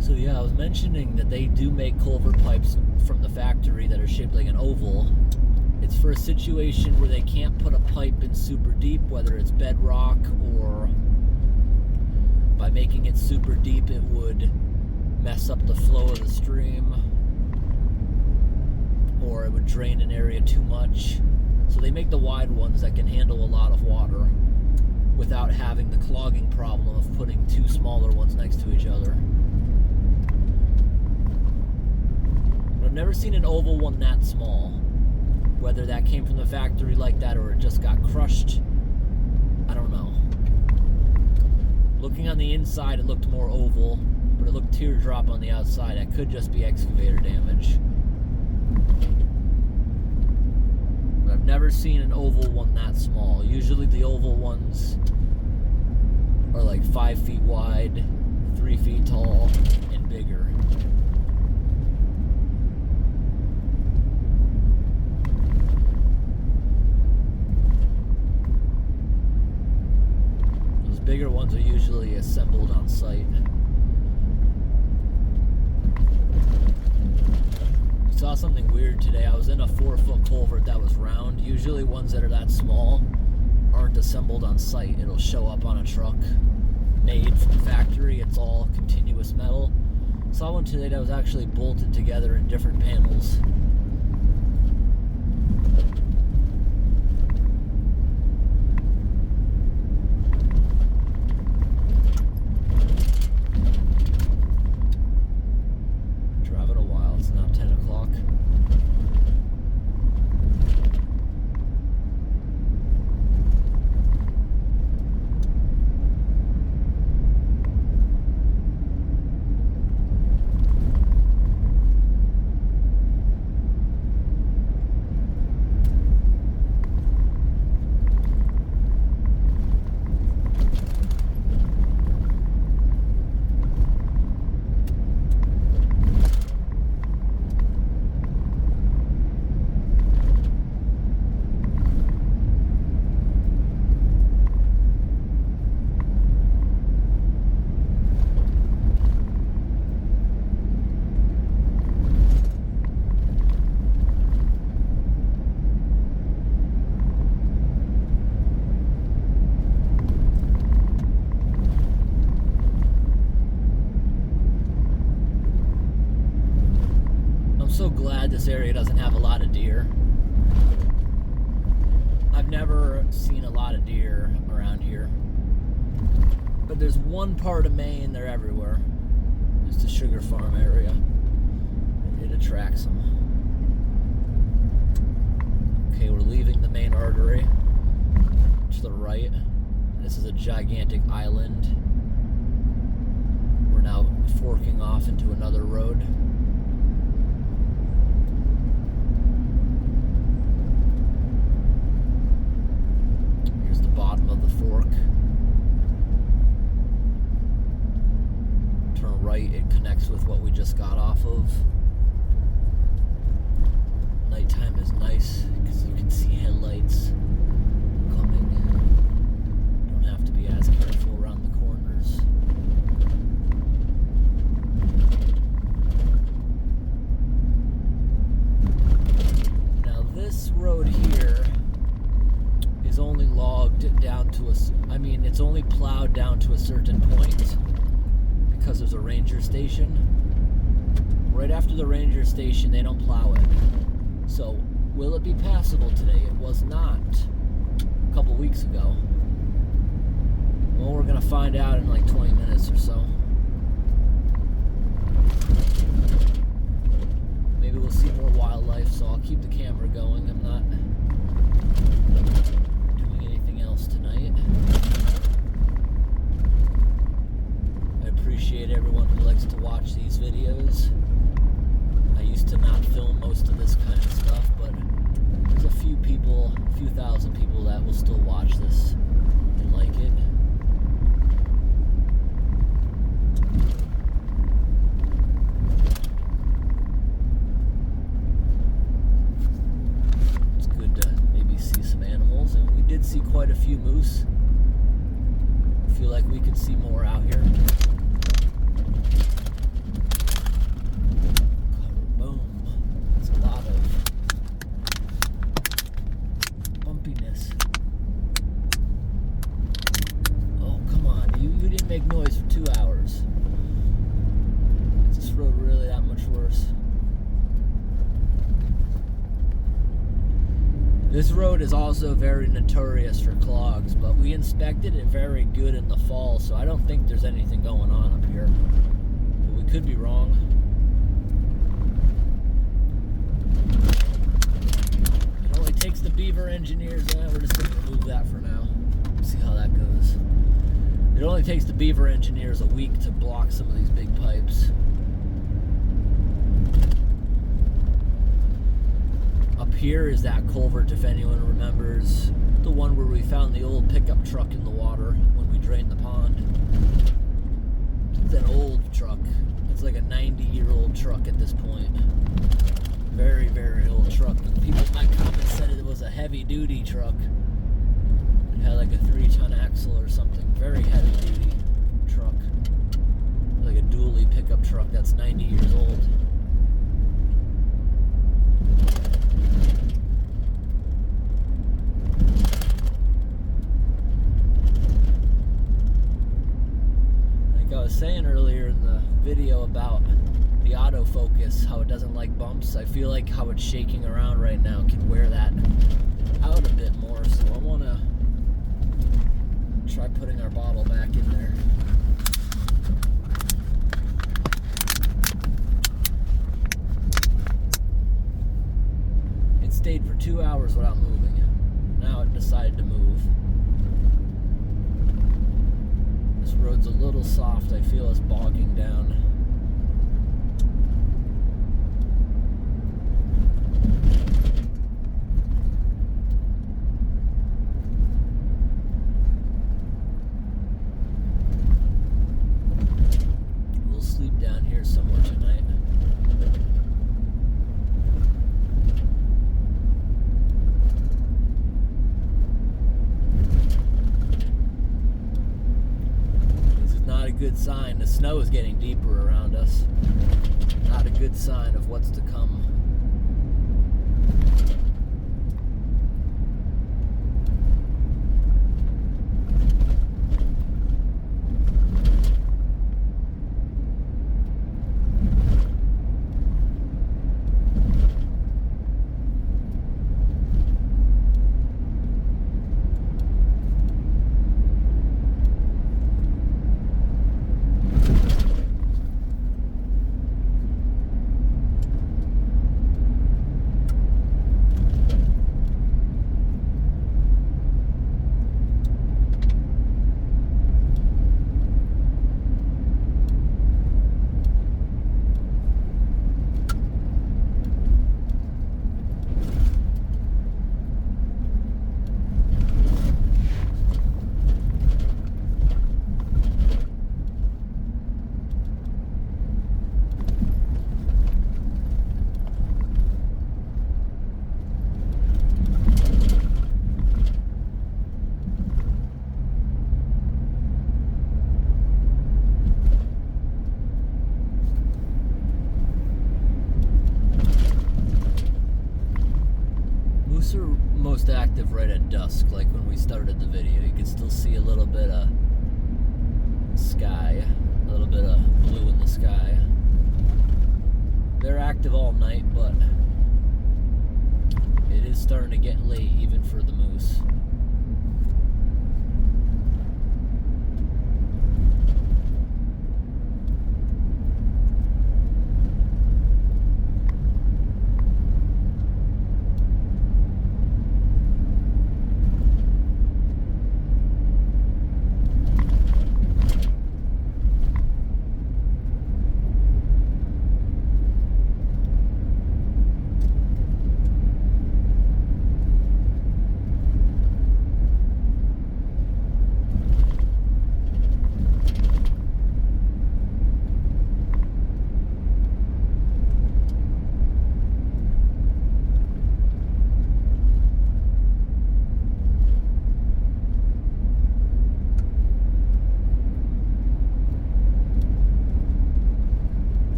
So yeah, I was mentioning that they do make culvert pipes from the factory that are shaped like an oval. It's for a situation where they can't put a pipe in super deep, whether it's bedrock or by making it super deep it would mess up the flow of the stream, or it would drain an area too much. So they make the wide ones that can handle a lot of water without having the clogging problem of putting two smaller ones next to each other. But I've never seen an oval one that small. Whether that came from the factory like that or it just got crushed, I don't know. Looking on the inside, it looked more oval, but it looked teardrop on the outside. That could just be excavator damage. But I've never seen an oval one that small. Usually the oval ones are like 5 feet wide, 3 feet tall, and bigger. Those bigger ones are usually assembled on site. Saw something weird today. I was in a 4-foot culvert that was round. Usually ones that are that small aren't assembled on site. It'll show up on a truck made from factory. It's all continuous metal. Saw one today that was actually bolted together in different panels. Driving a while. It's now 10 o'clock. So glad this area doesn't have a lot of deer. I've never seen a lot of deer around here, but there's one part of Maine they're everywhere. It's the sugar farm area. It attracts them. Okay, we're leaving the main artery to the right. This is a gigantic island. We're now forking off into another road. Bottom of the fork. Turn right, it connects with what we just got off of. Nighttime is nice because you can see headlights coming. Don't have to be as careful around the corners. Now this road here is only logged down to it's only plowed down to a certain point because there's a ranger station. Right after the ranger station, they don't plow it. So, will it be passable today? It was not a couple weeks ago. Well, we're gonna find out in like 20 minutes or so. Maybe we'll see more wildlife, so I'll keep the camera going. I'm not tonight. I appreciate everyone who likes to watch these videos. I used to not film most of this kind of stuff, but there's a few thousand people that will still watch this and like it. It's good to maybe see some animals, and we did see quite a few moose. I feel like we could see more out here. Boom. That's a lot of bumpiness. Oh, come on. You didn't make noise for 2 hours. Is this road really that much worse? This road is also very notorious for clogs, but we inspected it very good in the fall, so I don't think there's anything going on up here. But we could be wrong. It only takes the Beaver engineers, we're just going to remove that for now. See how that goes. It only takes the Beaver engineers a week to block some of these big pipes. here is that culvert, if anyone remembers. The one where we found the old pickup truck in the water when we drained the pond. It's an old truck. It's like a 90-year-old truck at this point. Very, very old truck. People in my comments said it was a heavy-duty truck. It had like a 3-ton axle or something. Very heavy-duty truck. Like a dually pickup truck that's 90 years old. Like I was saying earlier in the video about the autofocus, how it doesn't like bumps. I feel like how it's shaking around right now can wear that out a bit more, so I want to try putting our bottle back in there. It stayed for 2 hours without moving. Now it decided to move. This road's a little soft. I feel it's bogging down. Somewhere tonight. This is not a good sign. The snow is getting deeper around us. Not a good sign of what's to come. Are most active right at dusk, like when we started the video. You can still see a little bit of sky, a little bit of blue in the sky. They're active all night, but it is starting to get late even for the moose.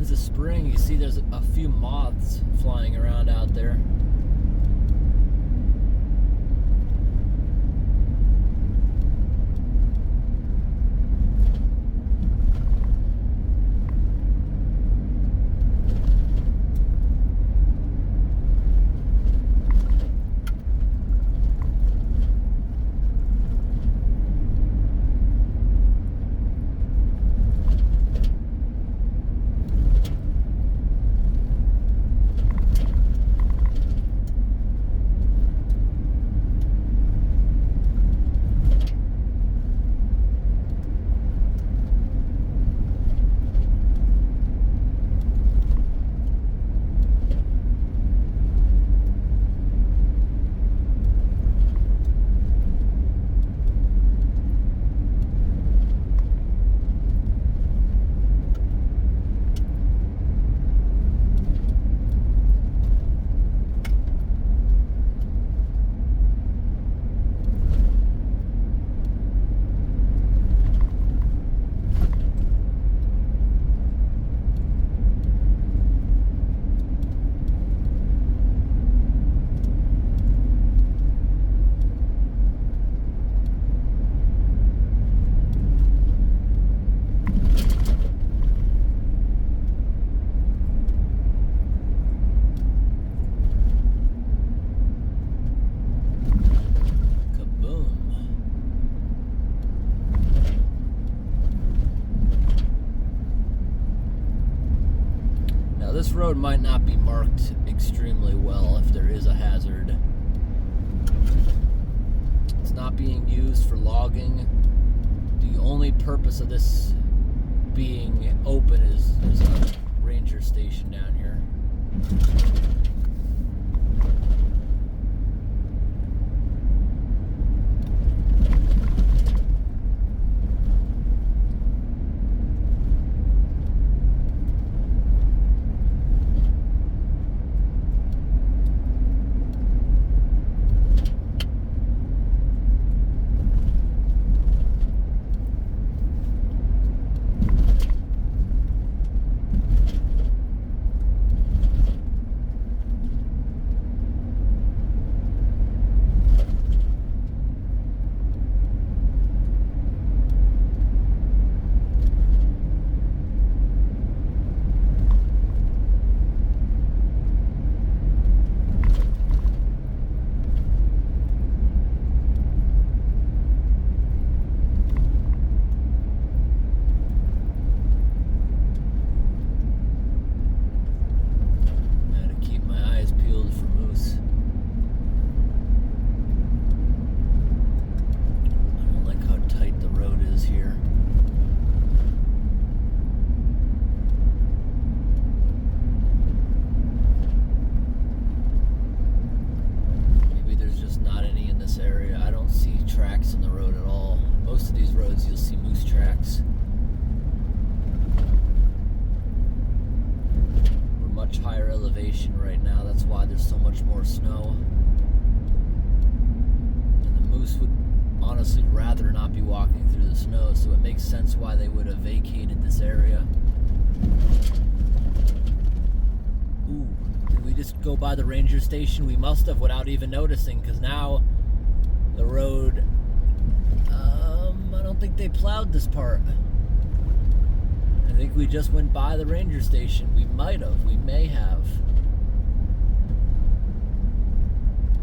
Of spring. You see there's a few moths flying around out there. this road might not be marked extremely well if there is a hazard. It's not being used for logging. The only purpose of this being open is a ranger station down here. Right now, that's why there's so much more snow, and the moose would honestly rather not be walking through the snow, so it makes sense why they would have vacated this area. Ooh, did we just go by the ranger station? We must have without even noticing, because now the road, I don't think they plowed this part. I think we just went by the ranger station. We may have.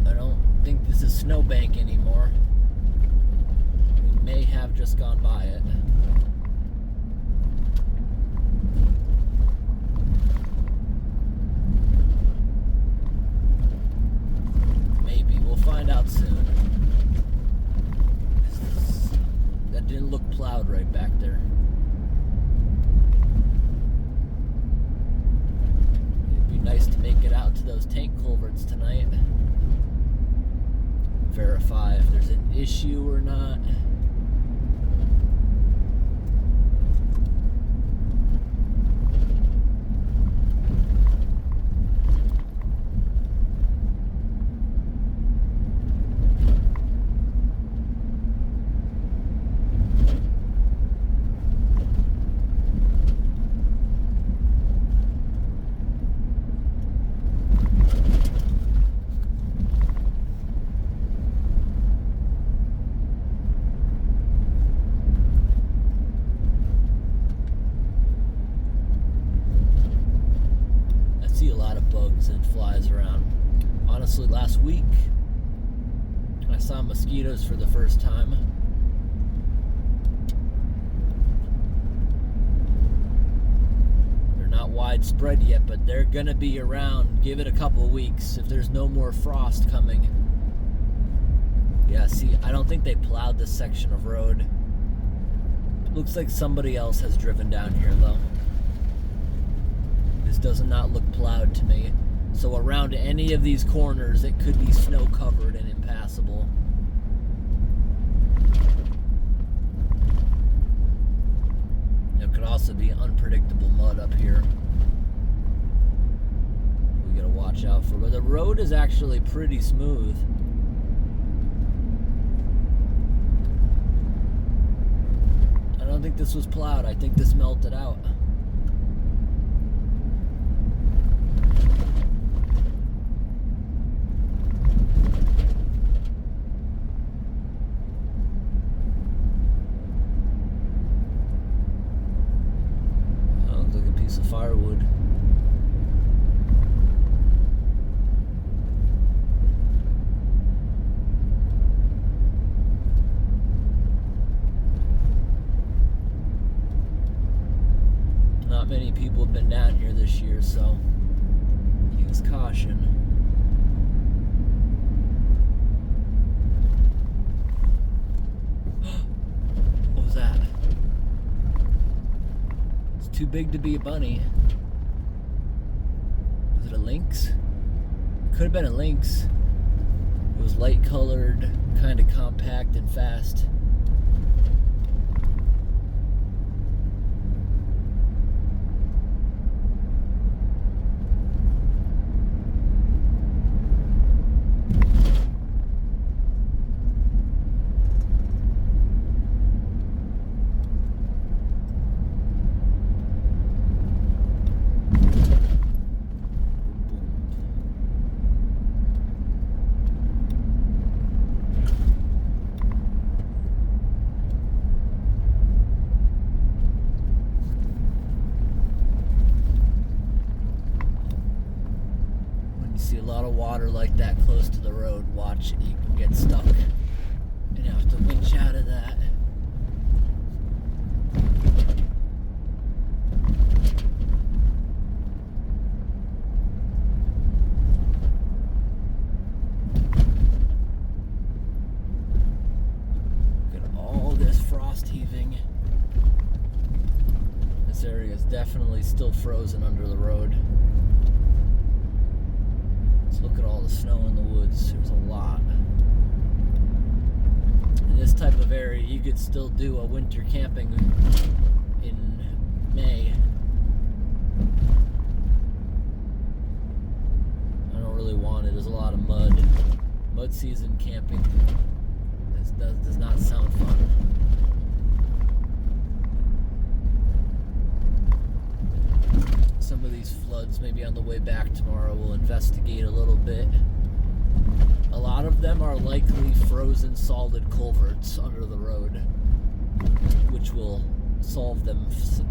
I don't think this is snowbank anymore. We may have just gone by it. Maybe. We'll find out soon. That didn't look plowed right back there. It'd be nice to make it out to those tank culverts tonight. Verify if there's an issue or not. And flies around. Honestly, last week I saw mosquitoes for the first time. They're not widespread yet, but they're gonna be around. Give it a couple of weeks if there's no more frost coming. Yeah, see, I don't think they plowed this section of road. It looks like somebody else has driven down here though. This does not look plowed to me. So around any of these corners, it could be snow covered and impassable. It could also be unpredictable mud up here. We gotta watch out for. But the road is actually pretty smooth. I don't think this was plowed. I think this melted out. Firewood. not many people have been down here this year, so use caution. What was that? It's too big to be a bunny. Was it a lynx? It could have been a lynx. It was light colored, kind of compact and fast. See a lot of water like that close to the road, watch it, you can get stuck and you have to winch out of that. Look at all this frost heaving. This area is definitely still frozen under the road. Look at all the snow in the woods. There's a lot. In this type of area, you could still do a winter camping in May. I don't really want it. There's a lot of mud. Mud season camping does not sound fun. Some of these floods, maybe on the way back tomorrow, we'll investigate a little bit. A lot of them are likely frozen solid culverts under the road, which will solve them.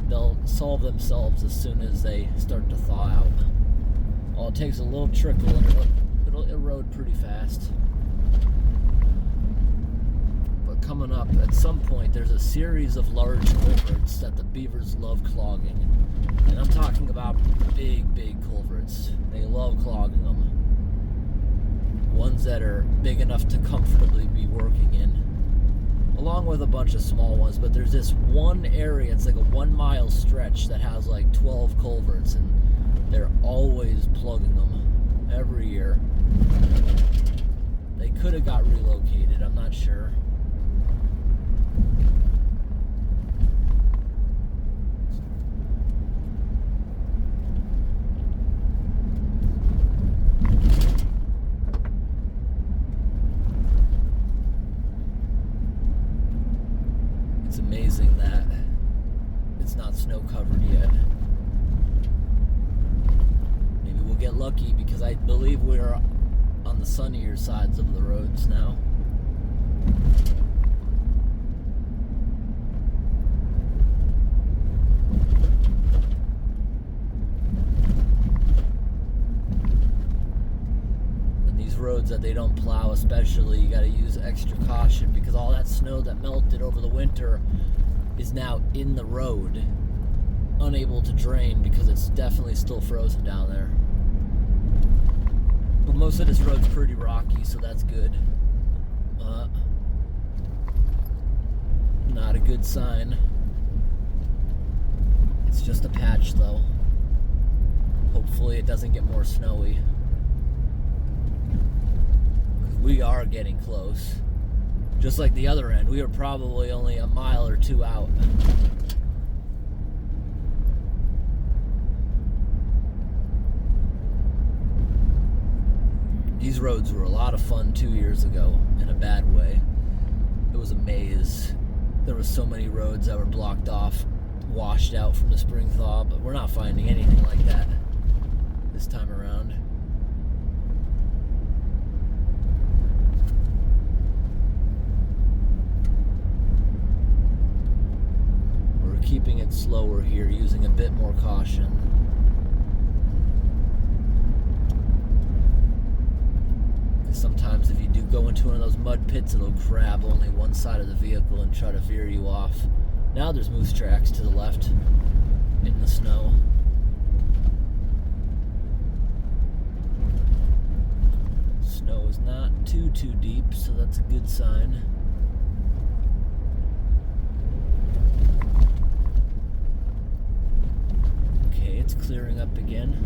They'll solve themselves as soon as they start to thaw out. All it takes a little trickle and it'll erode pretty fast. But coming up, at some point, there's a series of large culverts that the beavers love clogging. And I'm talking about big culverts. They love clogging them. Ones that are big enough to comfortably be working in. Along with a bunch of small ones, but there's this one area, it's like a 1 mile stretch that has like 12 culverts, and they're always plugging them every year. They could have got relocated, I'm not sure. Amazing that it's not snow covered yet. Maybe we'll get lucky because I believe we're on the sunnier sides of the roads now. And these roads that they don't plow especially, you got to use extra caution because all that snow that melted over the winter is now in the road, unable to drain because it's definitely still frozen down there. But most of this road's pretty rocky, so that's good. Not a good sign. It's just a patch though. Hopefully it doesn't get more snowy. Because we are getting close. Just like the other end, we were probably only a mile or two out. These roads were a lot of fun 2 years ago, in a bad way. It was a maze. There were so many roads that were blocked off, washed out from the spring thaw, but we're not finding anything like that this time around. Keeping it slower here, using a bit more caution. Sometimes if you do go into one of those mud pits, it'll grab only one side of the vehicle and try to veer you off. Now there's moose tracks to the left in the snow. too deep, so that's a good sign. Okay, it's clearing up again.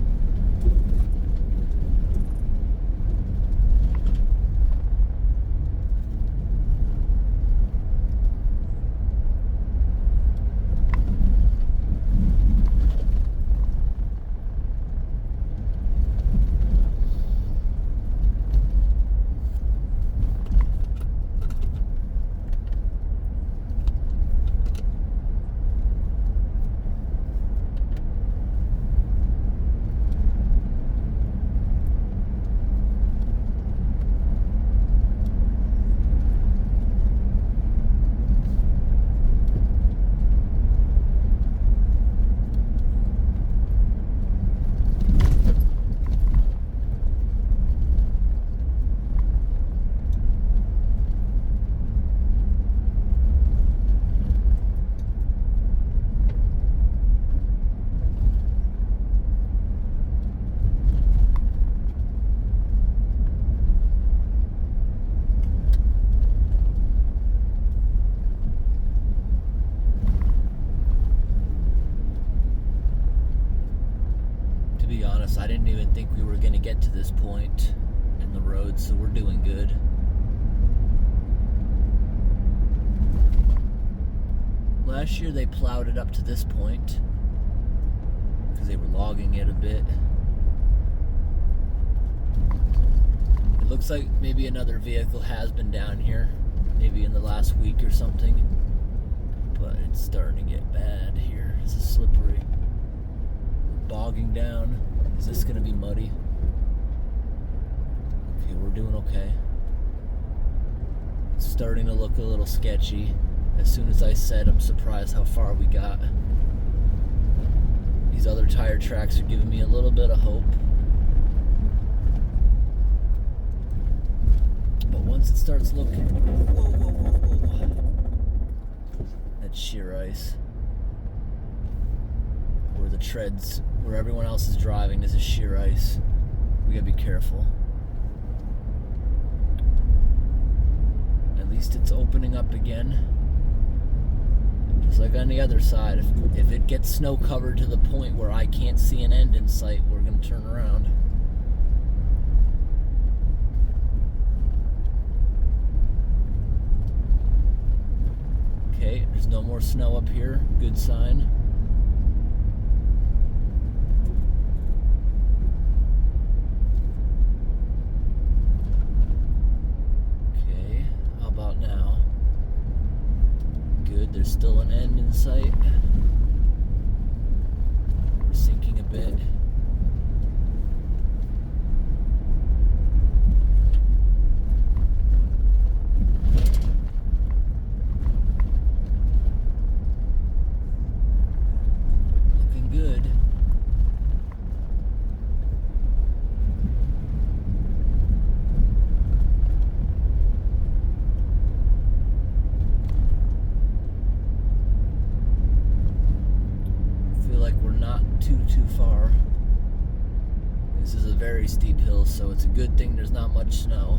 I didn't even think we were going to get to this point in the road, so we're doing good. Last year they plowed it up to this point because they were logging it a bit. It looks like maybe another vehicle has been down here, maybe in the last week or something, but it's starting to get bad here. This is slippery. We're bogging down. Is this going to be muddy? Okay, we're doing okay. It's starting to look a little sketchy. As soon as I said, I'm surprised how far we got. These other tire tracks are giving me a little bit of hope. But once it starts looking... Whoa. That's sheer ice. Where the treads, where everyone else is driving, this is sheer ice. We gotta be careful. At least it's opening up again. Just like on the other side, if it gets snow covered to the point where I can't see an end in sight, we're gonna turn around. Okay, there's no more snow up here. Good sign. There's still an end in sight. We're sinking a bit. Looking good. Too far. This is a very steep hill, so it's a good thing there's not much snow.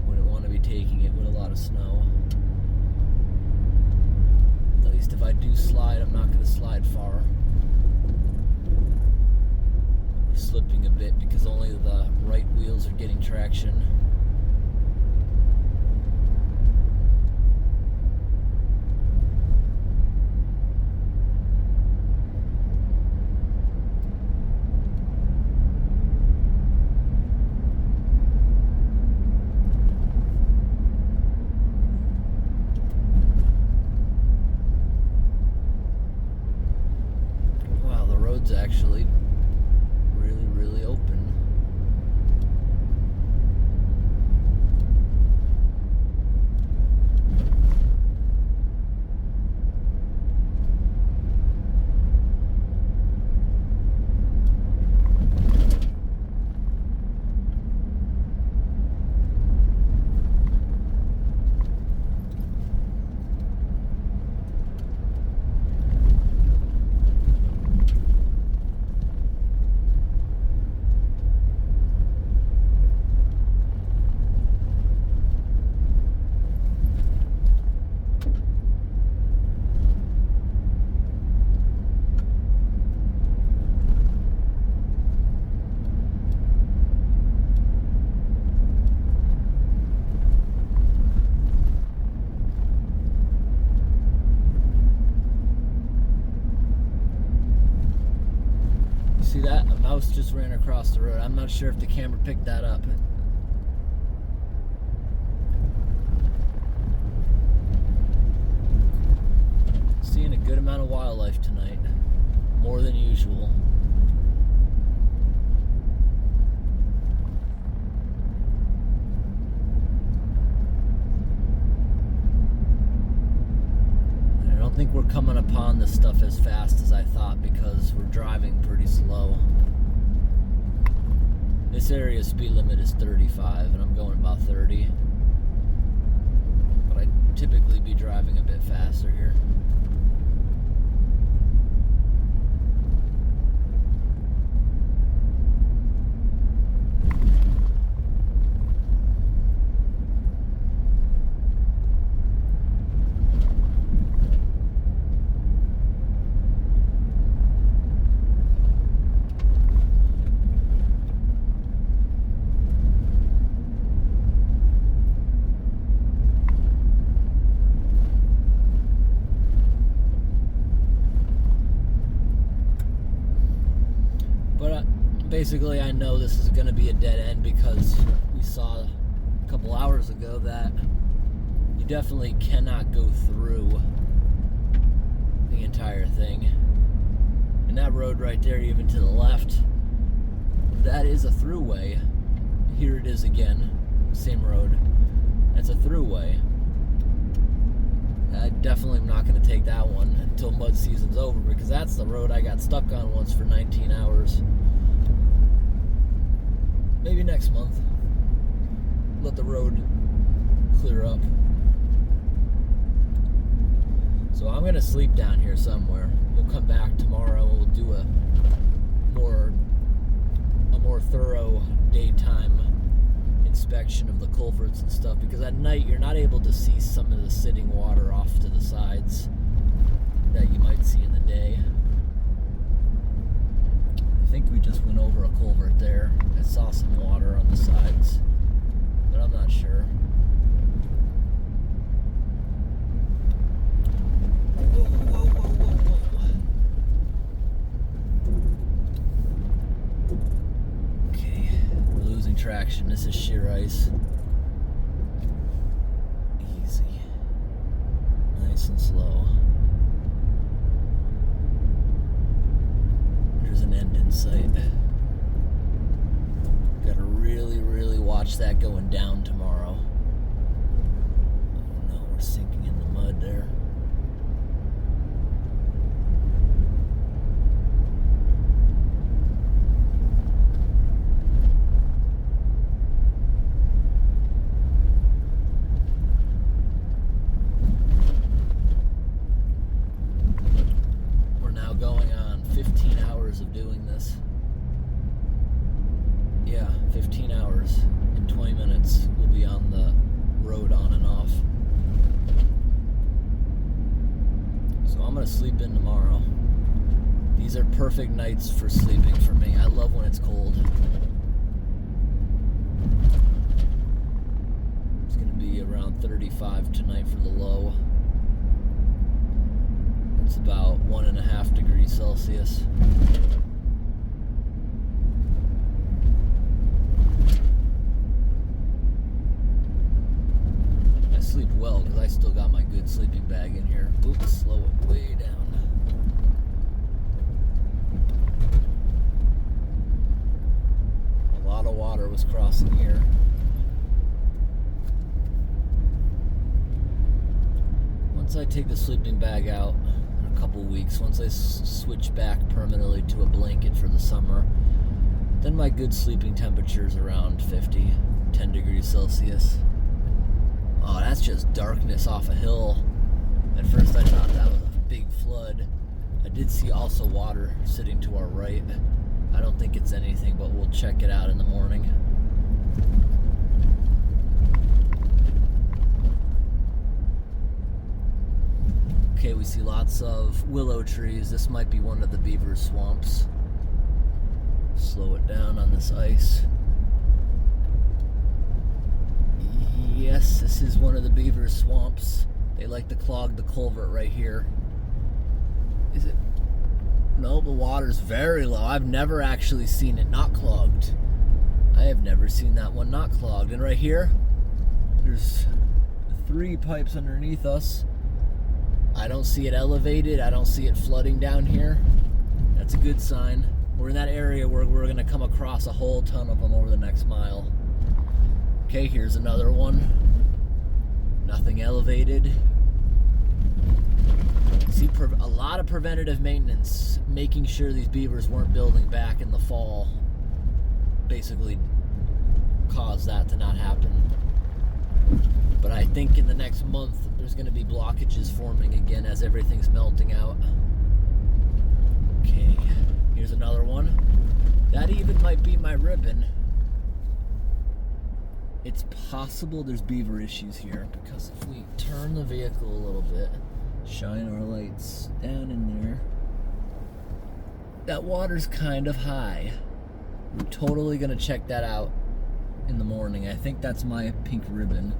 Wouldn't want to be taking it with a lot of snow. At least if I do slide, I'm not going to slide far. We're slipping a bit because only the right wheels are getting traction. Actually really open. See that? A mouse just ran across the road. I'm not sure if the camera picked that up. Seeing a good amount of wildlife tonight. More than usual. I don't think we're coming upon this stuff as fast as I thought because we're driving pretty slow. This area's speed limit is 35 and I'm going about 30. But I'd typically be driving a bit faster here. Basically, I know this is going to be a dead end because we saw a couple hours ago that you definitely cannot go through the entire thing. And that road right there, even to the left, that is a throughway. Here it is again, same road. That's a throughway. I definitely am not going to take that one until mud season's over because that's the road I got stuck on once for 19 hours. Maybe next month. Let the road clear up. So I'm gonna sleep down here somewhere. We'll come back tomorrow. We'll do a more thorough daytime inspection of the culverts and stuff because at night you're not able to see some of the sitting water off to the sides that you might see in the day. I think we just went over a culvert there. I saw some water on the sides, but I'm not sure. Whoa, whoa, whoa, whoa, whoa. Okay, we're losing traction. This is sheer ice. Easy. Nice and slow. There's an end in sight. Gotta really, really watch that going down tomorrow. Oh no, we're sinking in the mud there. We're now going on 15 hours of doing this. Yeah, 15 hours in 20 minutes we'll be on the road on and off. So I'm gonna sleep in tomorrow. These are perfect nights for sleeping for me. I love when it's cold. It's gonna be around 35 tonight for the low. It's about 1.5 degrees Celsius. Sleep well because I still got my good sleeping bag in here. Oops, slow it way down. A lot of water was crossing here. Once I take the sleeping bag out in a couple weeks, once I switch back permanently to a blanket for the summer, then my good sleeping temperature is around 50, 10 degrees Celsius. Oh, that's just darkness off a hill. At first I thought that was a big flood. I did see also water sitting to our right. I don't think it's anything, but we'll check it out in the morning. Okay, we see lots of willow trees. This might be one of the Beaver swamps. Slow it down on this ice. Yes, this is one of the Beaver swamps. They like to clog the culvert right here. Is it? Nope, The water's very low. I've never actually seen it not clogged. I have never seen that one not clogged. And right here, there's 3 pipes underneath us. I don't see it elevated. I don't see it flooding down here. That's a good sign. We're in that area where we're gonna come across a whole ton of them over the next mile. Okay, here's another one. Nothing elevated. See, a lot of preventative maintenance, making sure these beavers weren't building back in the fall, basically caused that to not happen. But I think in the next month, there's going to be blockages forming again as everything's melting out. Okay, here's another one. That even might be my ribbon. It's possible there's beaver issues here, because if we turn the vehicle a little bit, shine our lights down in there, that water's kind of high. We're totally going to check that out in the morning. I think that's my pink ribbon.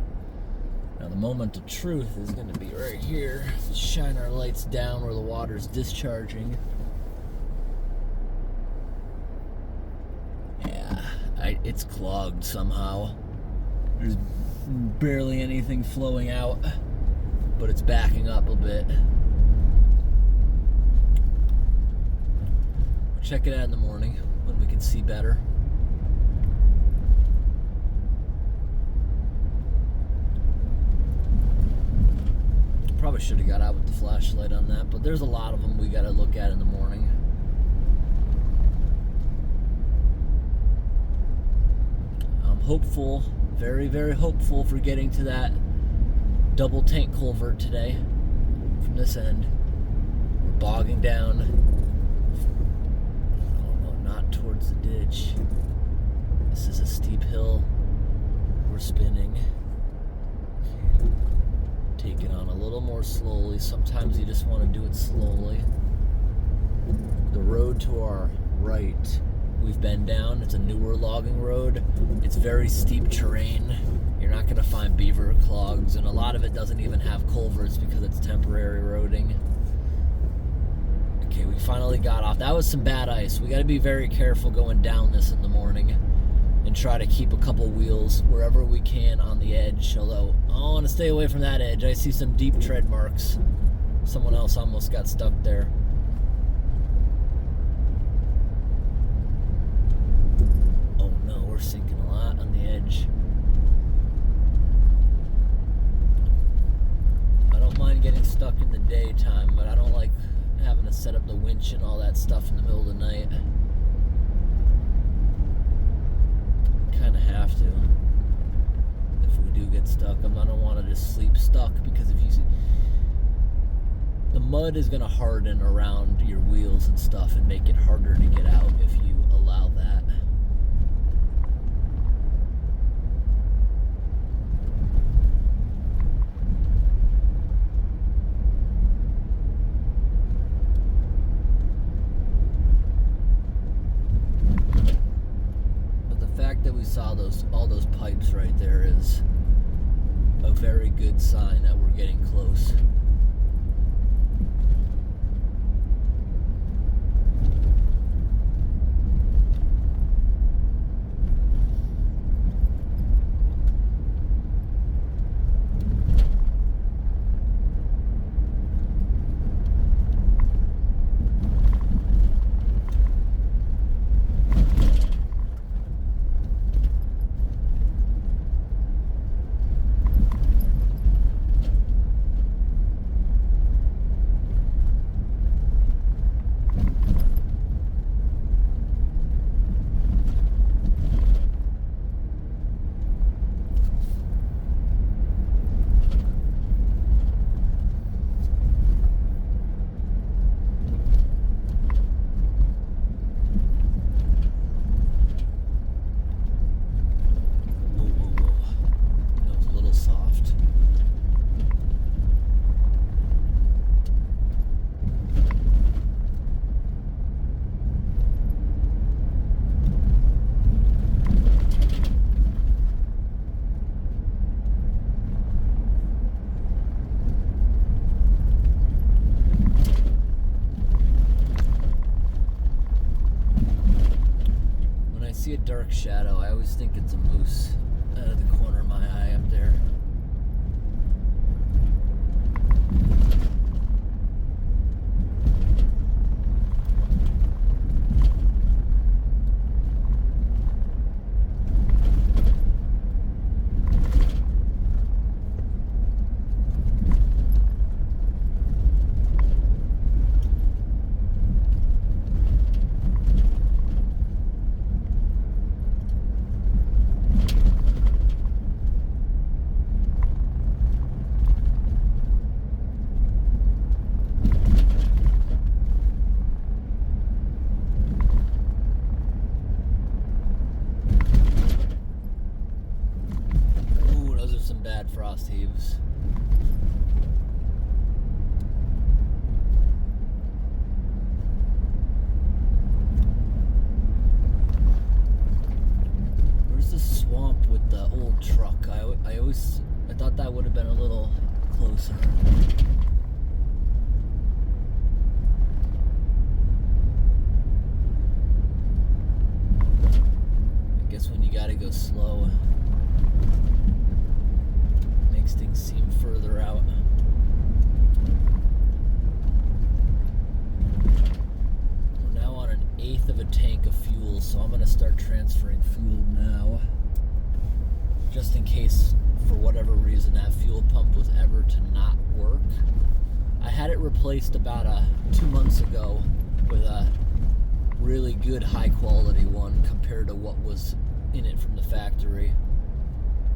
Now the moment of truth is going to be right here. Let's shine our lights down where the water's discharging. Yeah, it's clogged somehow. There's barely anything flowing out, but it's backing up a bit. We'll check it out in the morning when we can see better. Probably should have got out with the flashlight on that, but there's a lot of them we got to look at in the morning. I'm hopeful, very, very hopeful for getting to that double tank culvert today from this end. We're bogging down. Oh no, not towards the ditch. This is a steep hill. We're spinning. Take it on a little more slowly. Sometimes you just want to do it slowly. The road to our right, we've been down. It's a newer logging road. It's very steep terrain. You're not going to find beaver clogs, and a lot of it doesn't even have culverts because it's temporary roading. Okay, we finally got off. That was some bad ice. We got to be very careful going down this in the morning and try to keep a couple wheels wherever we can on the edge, although I want to stay away from that edge. I see some deep tread marks. Someone else almost got stuck there. Oh no, we're sinking a lot on the edge. I don't mind getting stuck in the daytime, but I don't like having to set up the winch and all that stuff in the middle of the night. Kind of have to. If we do get stuck, I don't want to just sleep stuck, because if you see, the mud is going to harden around your wheels and stuff and make it harder to get out if you allow that. We saw all those pipes right there is a very good sign that we're getting close. see a dark shadow. I always think it's a moose out of the corner of my eye up there. Frost heaves. Where's the swamp with the old truck? I thought that would have been a little closer. I guess when you gotta go slow, things seem further out. We're now on 1/8 of a tank of fuel, so I'm going to start transferring fuel now. Just in case, for whatever reason, that fuel pump was ever to not work. I had it replaced about 2 months ago with a really good high quality one compared to what was in it from the factory,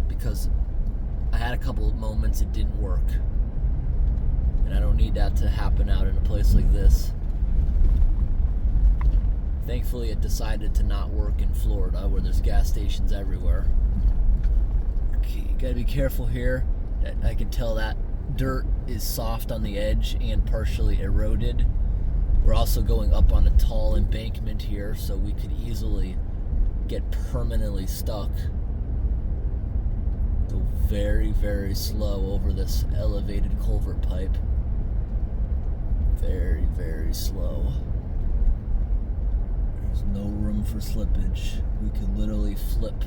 because I had a couple of moments it didn't work, and I don't need that to happen out in a place like this. Thankfully, it decided to not work in Florida, where there's gas stations everywhere. Okay, you gotta be careful here. I can tell that dirt is soft on the edge and partially eroded. We're also going up on a tall embankment here, so we could easily get permanently stuck. Go very, very slow over this elevated culvert pipe. Very, very slow. There's no room for slippage. We could literally flip.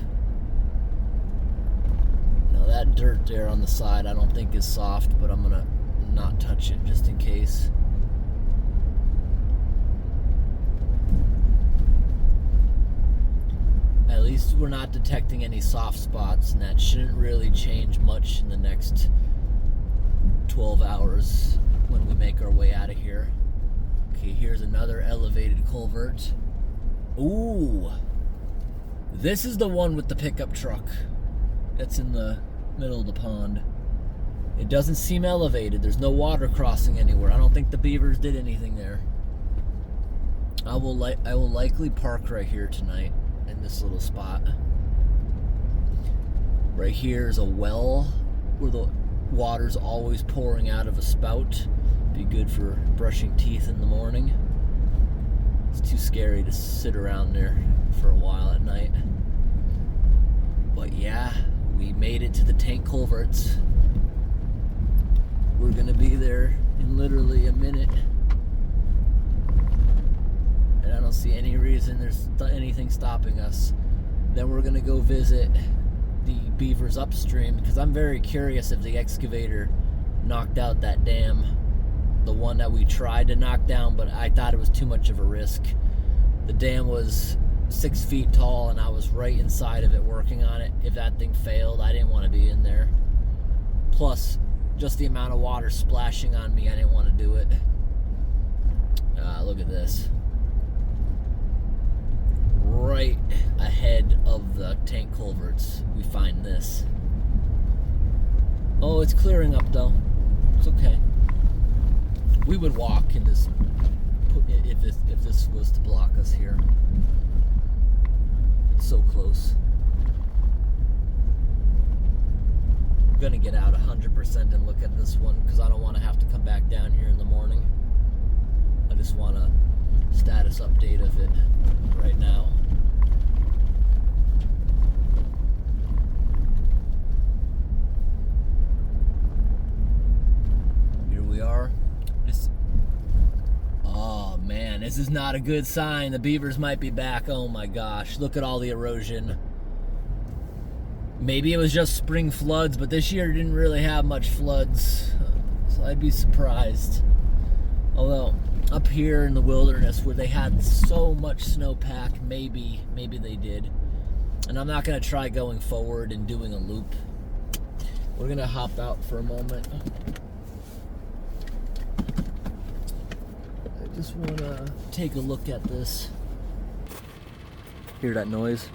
Now that dirt there on the side I don't think is soft, but I'm gonna not touch it just in case. At least we're not detecting any soft spots, and that shouldn't really change much in the next 12 hours when we make our way out of here. Okay, here's another elevated culvert. Ooh, this is the one with the pickup truck that's in the middle of the pond. It doesn't seem elevated. There's no water crossing anywhere. I don't think the beavers did anything there. I will likely park right here tonight in this little spot. Right here is a well where the water's always pouring out of a spout. Be good for brushing teeth in the morning. It's too scary to sit around there for a while at night. But yeah, we made it to the tank culverts. We're gonna be there in literally a minute. And I don't see any reason there's anything stopping us. Then we're gonna go visit the beavers upstream, because I'm very curious if the excavator knocked out that dam, the one that we tried to knock down, but I thought it was too much of a risk. The dam was 6 feet tall and I was right inside of it working on it. If that thing failed, I didn't want to be in there. Plus, just the amount of water splashing on me, I didn't want to do it. Look at this. Right ahead of the tank culverts, we find this. Oh, it's clearing up though. It's okay. We would walk in this if this was to block us here. It's so close. I'm gonna get out 100% and look at this one, because I don't want to have to come back down here in the morning. I just want a status update of it right now. Here we are. Oh man, this is not a good sign. The beavers might be back. Oh my gosh, look at all the erosion. Maybe it was just spring floods, but this year didn't really have much floods, so I'd be surprised. Although up here in the wilderness where they had so much snowpack, maybe they did. And I'm not gonna try going forward and doing a loop. We're gonna hop out for a moment. I just wanna take a look at this. Hear that noise?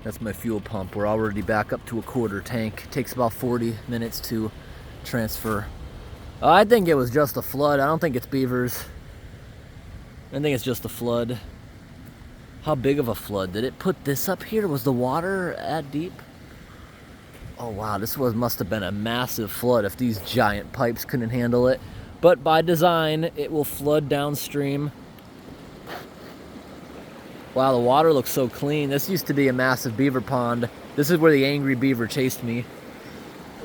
That's my fuel pump. We're already back up to a quarter tank. It takes about 40 minutes to transfer. I think it was just a flood. I don't think it's beavers. I think it's just a flood. How big of a flood? Did it put this up here? Was the water that deep? Oh wow, this must have been a massive flood if these giant pipes couldn't handle it. But by design, it will flood downstream. Wow, the water looks so clean. This used to be a massive beaver pond. This is where the angry beaver chased me.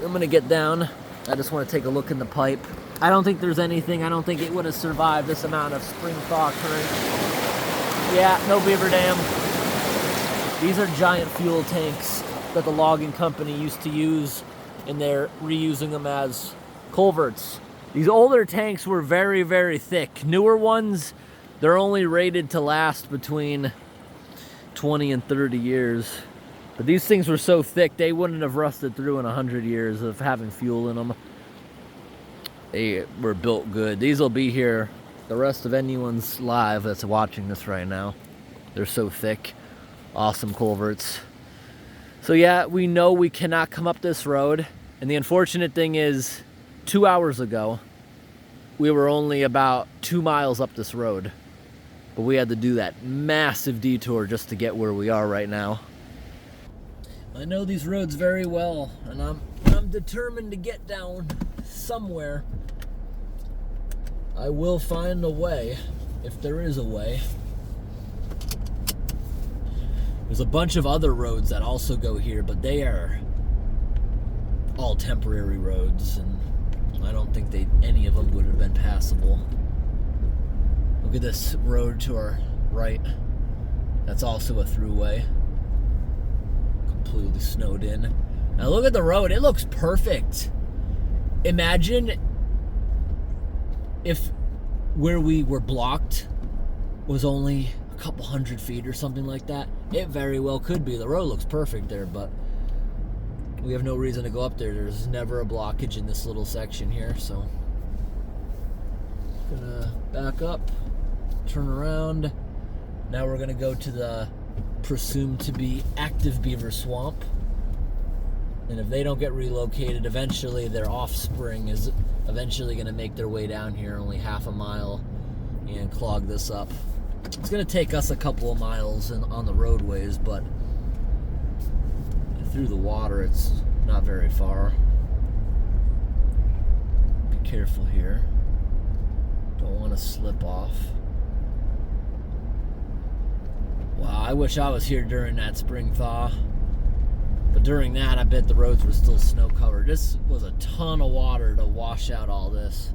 I'm gonna get down. I just want to take a look in the pipe. I don't think there's anything. I don't think it would have survived this amount of spring thaw current. Yeah, no beaver dam. These are giant fuel tanks that the logging company used to use, and they're reusing them as culverts. These older tanks were very, very thick. Newer ones, they're only rated to last between 20 and 30 years. But these things were so thick, they wouldn't have rusted through in 100 years of having fuel in them. They were built good. These will be here the rest of anyone's live that's watching this right now. They're so thick. Awesome culverts. So yeah, we know we cannot come up this road. And the unfortunate thing is, 2 hours ago, we were only about 2 miles up this road. But we had to do that massive detour just to get where we are right now. I know these roads very well, and I'm determined to get down somewhere. I will find a way, if there is a way. There's a bunch of other roads that also go here, but they are all temporary roads, and I don't think any of them would have been passable. Look at this road to our right. That's also a throughway. Completely snowed in. Now look at the road. It looks perfect. Imagine if where we were blocked was only a couple 100 feet or something like that. It very well could be. The road looks perfect there, but we have no reason to go up there. There's never a blockage in this little section here, so gonna back up, turn around. Now we're gonna go to the presumed to be active beaver swamp, and if they don't get relocated, eventually their offspring is eventually going to make their way down here only half a mile and clog this up. It's going to take us a couple of miles on the roadways, but through the water it's not very far. Be careful here, don't want to slip off. Wow, I wish I was here during that spring thaw. But during that, I bet the roads were still snow covered. This was a ton of water to wash out all this.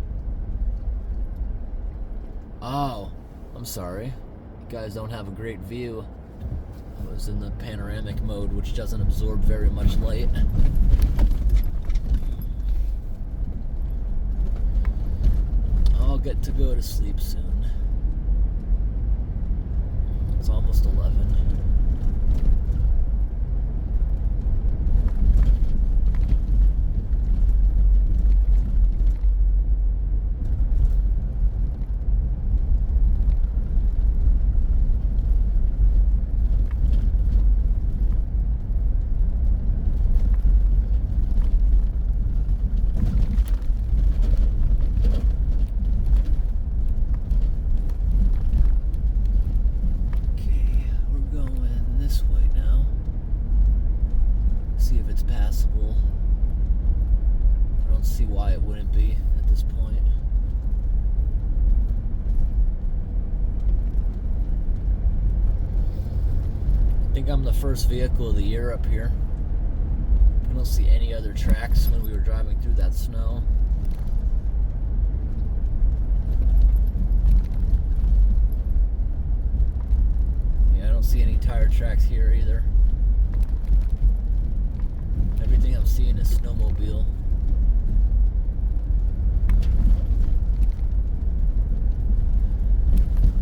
Oh, I'm sorry. You guys don't have a great view. I was in the panoramic mode, which doesn't absorb very much light. I'll get to go to sleep soon. It's almost 11. I think I'm the first vehicle of the year up here. I don't see any other tracks when we were driving through that snow. tracks here either. Everything I'm seeing is snowmobile.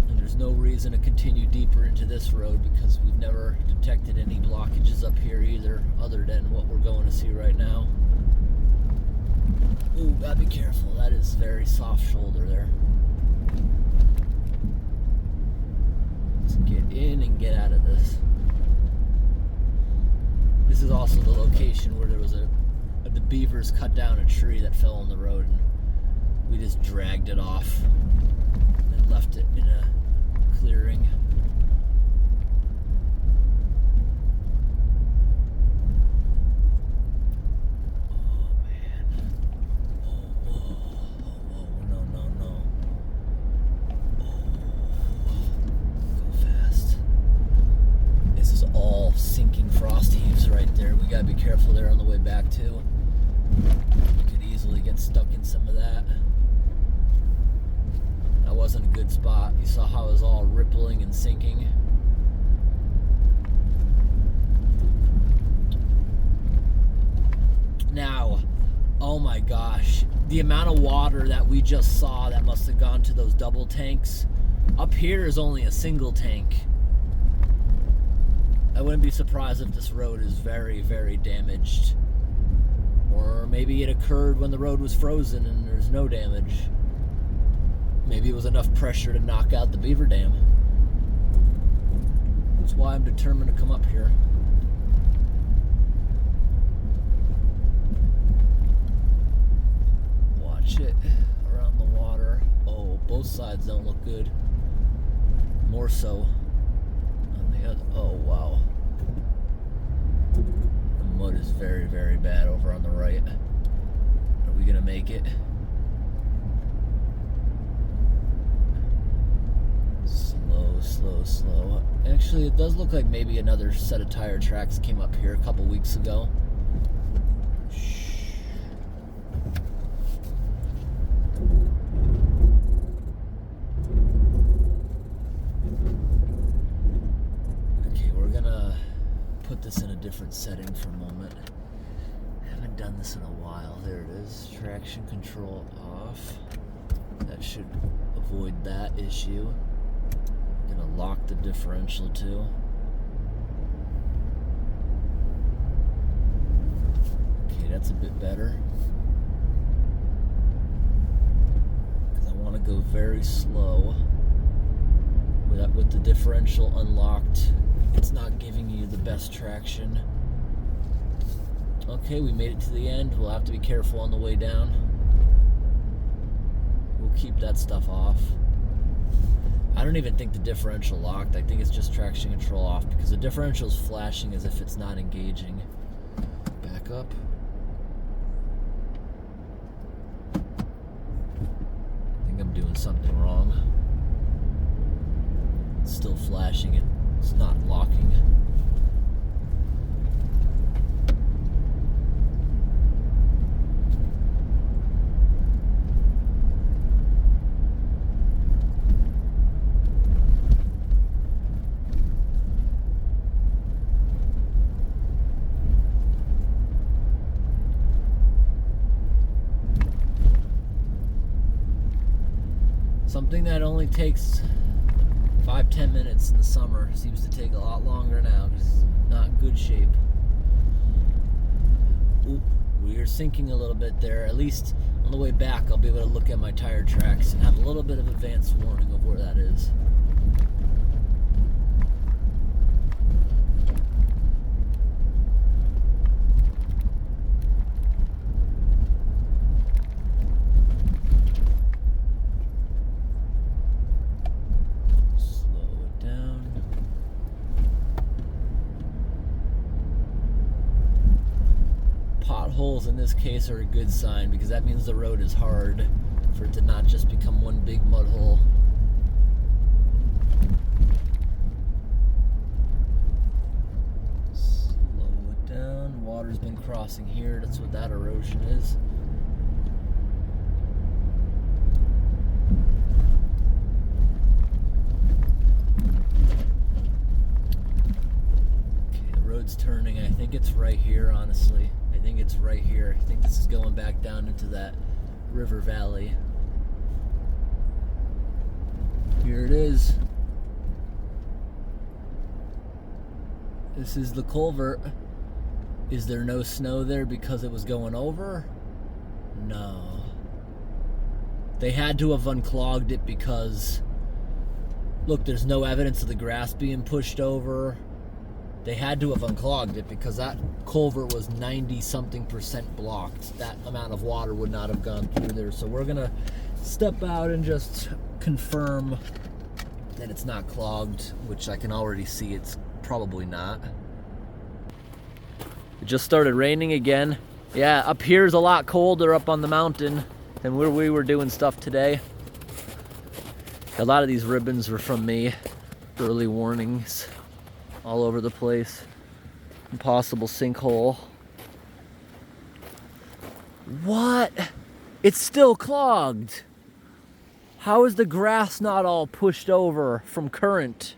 And there's no reason to continue deeper into this road because we've never detected any blockages up here either, other than what we're going to see right now. Ooh, gotta be careful. That is very soft shoulder there. Let's get in and get out of this. This is also the location where there was the beavers cut down a tree that fell on the road, and we just dragged it off and left it in a clearing. Gotta be careful there on the way back too. You could easily get stuck in some of that. That wasn't a good spot. You saw how it was all rippling and sinking. Now, oh my gosh, the amount of water that we just saw that must have gone to those double tanks. Up here is only a single tank. I wouldn't be surprised if this road is very, very damaged. Or maybe it occurred when the road was frozen and there's no damage. Maybe it was enough pressure to knock out the Beaver Dam. That's why I'm determined to come up here. Watch it around the water. Oh, both sides don't look good. More so. Oh wow, the mud is very, very bad over on the right. Are we gonna make it? Slow. Actually, it does look like maybe another set of tire tracks came up here a couple weeks ago. This in a different setting for a moment. I haven't done this in a while. There it is. Traction control off. That should avoid that issue. I'm gonna lock the differential too. Okay, that's a bit better. Because I want to go very slow. With the differential unlocked, it's not giving you the best traction. Okay, we made it to the end. We'll have to be careful on the way down. We'll keep that stuff off. I don't even think the differential locked. I think it's just traction control off because the differential is flashing as if it's not engaging. Back up. I think I'm doing something wrong. It's still flashing it. It's not locking. Something that only takes 5-10 minutes in the summer seems to take a lot longer now. Just not in good shape. Ooh, we are sinking a little bit there. At least on the way back, I'll be able to look at my tire tracks and have a little bit of advance warning of where that is. Potholes in this case are a good sign because that means the road is hard for it to not just become one big mud hole. Slow it down. Water's been crossing here. That's what that erosion is. think it's right here, honestly. I think it's right here. I think this is going back down into that river valley. Here it is. This is the culvert. Is there no snow there because it was going over? No. They had to have unclogged it because, look, there's no evidence of the grass being pushed over. They had to have unclogged it because that culvert was 90-something% blocked. That amount of water would not have gone through there. So we're gonna step out and just confirm that it's not clogged, which I can already see it's probably not. It just started raining again. Yeah, up here is a lot colder up on the mountain than where we were doing stuff today. A lot of these ribbons were from me. Early warnings all over the place. Impossible sinkhole. What? It's still clogged. How is the grass not all pushed over from current?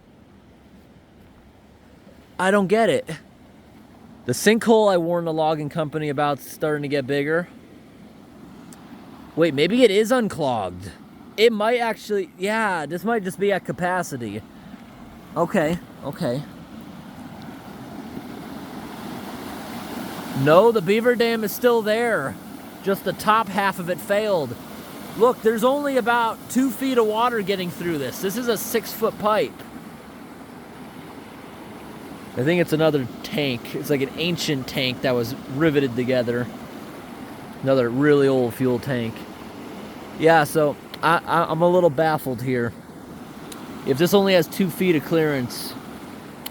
I don't get it. The sinkhole I warned the logging company about starting to get bigger. Wait, maybe it is unclogged. It might actually, yeah, this might just be at capacity. Okay. No, the Beaver Dam is still there. Just the top half of it failed. Look, there's only about 2 feet of water getting through this. This is a 6-foot pipe. I think it's another tank. It's like an ancient tank that was riveted together. Another really old fuel tank. Yeah, so I'm a little baffled here. If this only has 2 feet of clearance,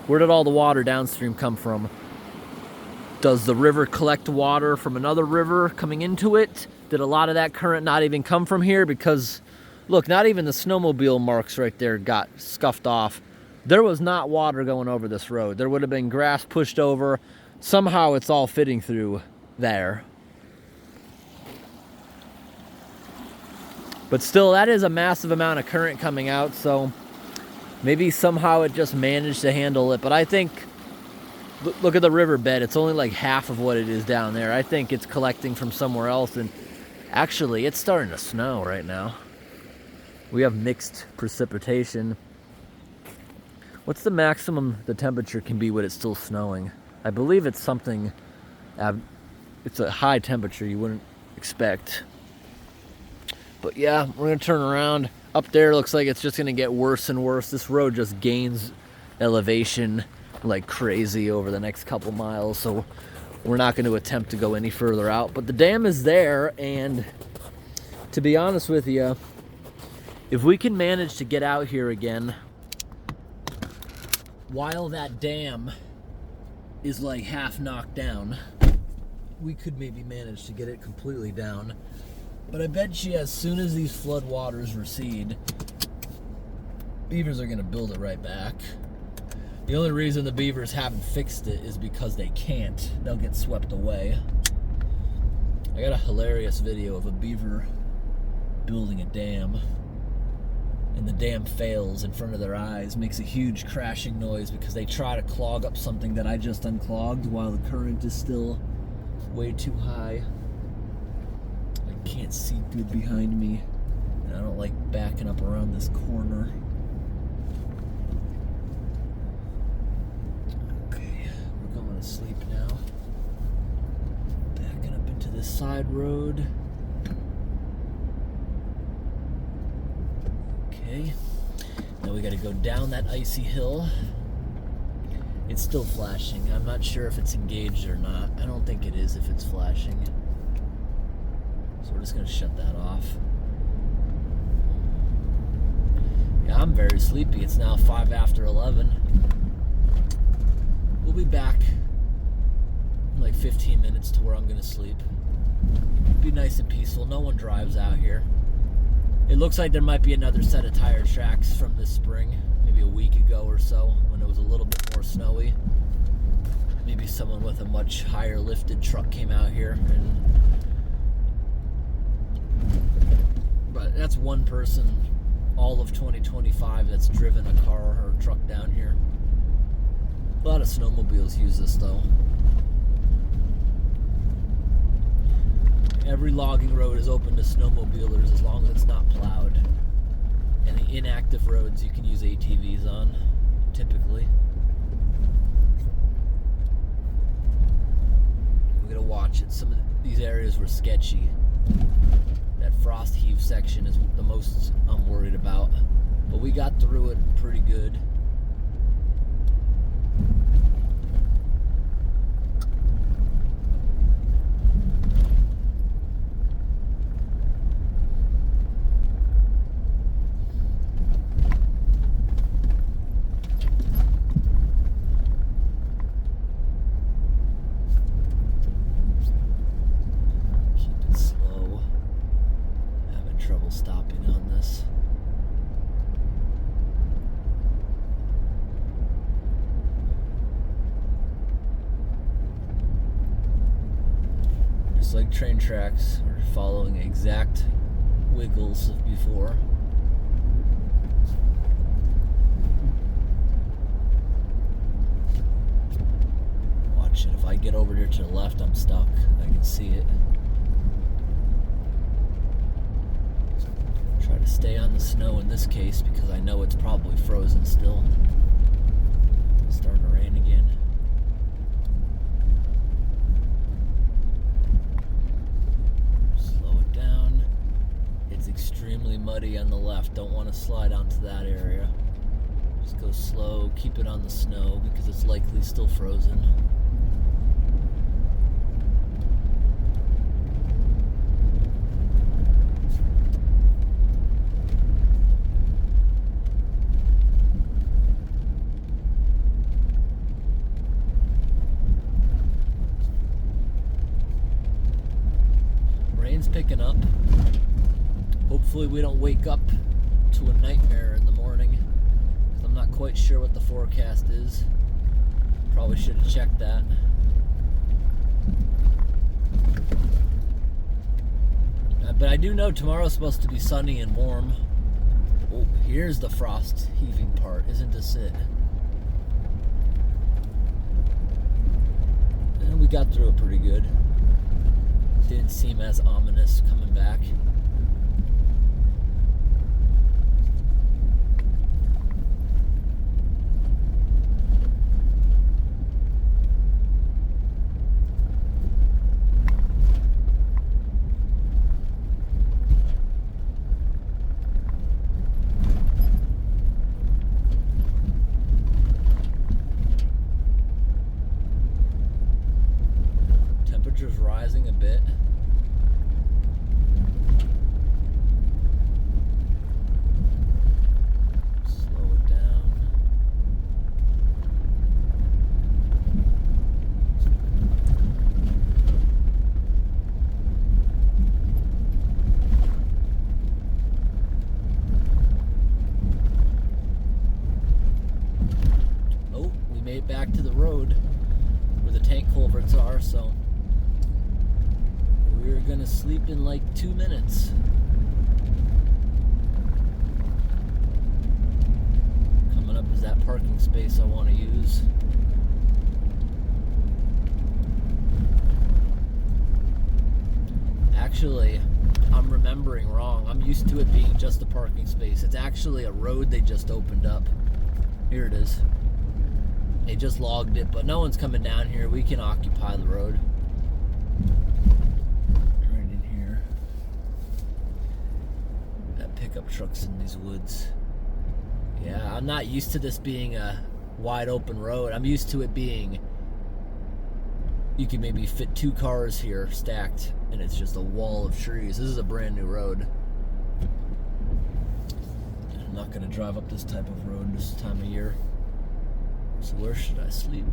where did all the water downstream come from? Does the river collect water from another river coming into it? Did a lot of that current not even come from here? Because, look, not even the snowmobile marks right there got scuffed off. There was not water going over this road. There would have been grass pushed over. Somehow it's all fitting through there. But still, that is a massive amount of current coming out, so maybe somehow it just managed to handle it. But I think, look at the riverbed. It's only like half of what it is down there. I think it's collecting from somewhere else. And actually, it's starting to snow right now. We have mixed precipitation. What's the maximum the temperature can be when it's still snowing? I believe it's something, it's a high temperature you wouldn't expect. But yeah, we're gonna turn around. Up there looks like it's just gonna get worse and worse. This road just gains elevation like crazy over the next couple miles, so we're not gonna attempt to go any further out. But the dam is there, and to be honest with you, if we can manage to get out here again while that dam is like half knocked down, we could maybe manage to get it completely down. But I bet you as soon as these flood waters recede, beavers are gonna build it right back. The only reason the beavers haven't fixed it is because they can't. They'll get swept away. I got a hilarious video of a beaver building a dam, and the dam fails in front of their eyes, makes a huge crashing noise because they try to clog up something that I just unclogged while the current is still way too high. I can't see good behind me, and I don't like backing up around this corner. Okay, we're going to sleep now. Backing up into this side road. Okay, now we got to go down that icy hill. It's still flashing. I'm not sure if it's engaged or not. I don't think it is if it's flashing. So we're just going to shut that off. Yeah, I'm very sleepy. It's now 5 after 11. We'll be back in like 15 minutes to where I'm going to sleep. Be nice and peaceful. No one drives out here. It looks like there might be another set of tire tracks from this spring, maybe a week ago or so, when it was a little bit more snowy. Maybe someone with a much higher lifted truck came out here. But that's one person all of 2025 that's driven a car or truck down here. A lot of snowmobiles use this though. Every logging road is open to snowmobilers as long as it's not plowed. And the inactive roads you can use ATVs on, typically. We gotta watch it. Some of these areas were sketchy. That frost heave section is the most I'm worried about. But we got through it pretty good. Stopping on this. Just like train tracks, we're following exact wiggles of before. Watch it. If I get over here to the left, I'm stuck. I can see it. Try to stay on the snow in this case because I know it's probably frozen still. It's starting to rain again. Slow it down. It's extremely muddy on the left. Don't want to slide onto that area. Just go slow, keep it on the snow because it's likely still frozen. Picking up. Hopefully we don't wake up to a nightmare in the morning. I'm not quite sure what the forecast is. Probably should have checked that. But I do know tomorrow's supposed to be sunny and warm. Oh, here's the frost heaving part. Isn't this it? And we got through it pretty good. Didn't seem as ominous coming back. Temperature's rising a bit. Back to the road where the tank culverts are, so we're gonna sleep in like 2 minutes. Coming up is that parking space I want to use. Actually, I'm remembering wrong. I'm used to it being just a parking space. It's actually a road they just opened up. Here it is. They just logged it, but no one's coming down here. We can occupy the road. Right in here. That pickup truck's in these woods. Yeah, I'm not used to this being a wide open road. I'm used to it being, you can maybe fit 2 cars here stacked, and it's just a wall of trees. This is a brand new road. I'm not gonna drive up this type of road this time of year. So where should I sleep?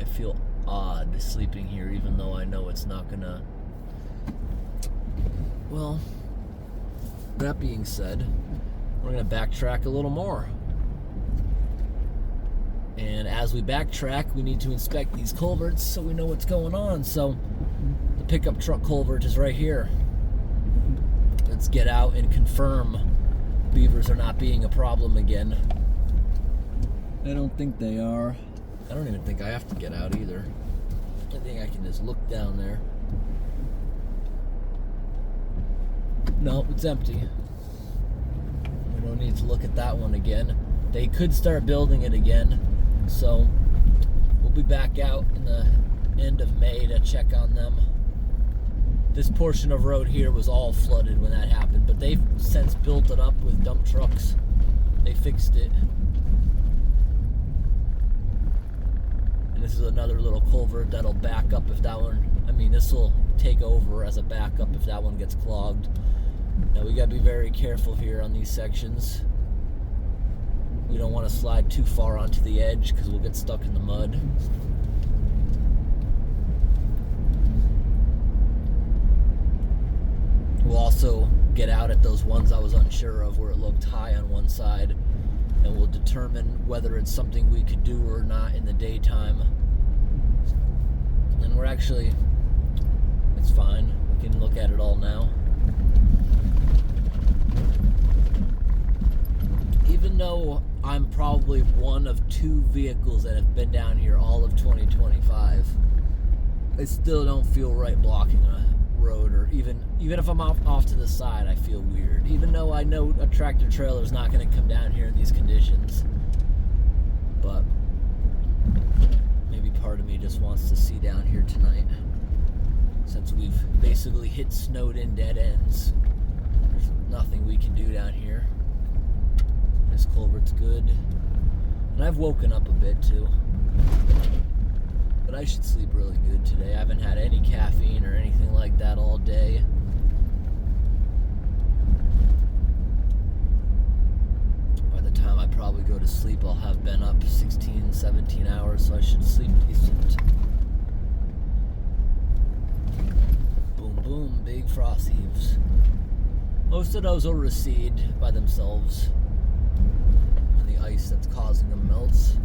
I feel odd sleeping here, even though I know it's not gonna... Well, that being said, we're gonna backtrack a little more. And as we backtrack, we need to inspect these culverts so we know what's going on. So the pickup truck culvert is right here. Let's get out and confirm beavers are not being a problem again. I don't think they are. I don't even think I have to get out either. I think I can just look down there. No, it's empty. We don't need to look at that one again. They could start building it again, so we'll be back out in the end of May to check on them. This portion of road here was all flooded when that happened, but they've since built it up with dump trucks. They fixed it. And this is another little culvert that'll back up if that one, this will take over as a backup if that one gets clogged. Now we gotta be very careful here on these sections. We don't want to slide too far onto the edge because we'll get stuck in the mud. We'll also get out at those ones I was unsure of where it looked high on one side, and we'll determine whether it's something we could do or not in the daytime. And we're actually, it's fine. We can look at it all now. Even though I'm probably one of 2 vehicles that have been down here all of 2025, I still don't feel right blocking a road, or even if I'm off to the side, I feel weird. Even though I know a tractor trailer is not going to come down here in these conditions, but maybe part of me just wants to see down here tonight. Since we've basically hit snowed in dead ends, there's nothing we can do down here. This culvert's good, and I've woken up a bit too, but I should sleep really good today. I haven't had any caffeine or anything like that all day. By the time I probably go to sleep, I'll have been up 16, 17 hours, so I should sleep decent. Boom, boom, big frost heaves. Most of those will recede by themselves when the ice that's causing them melts.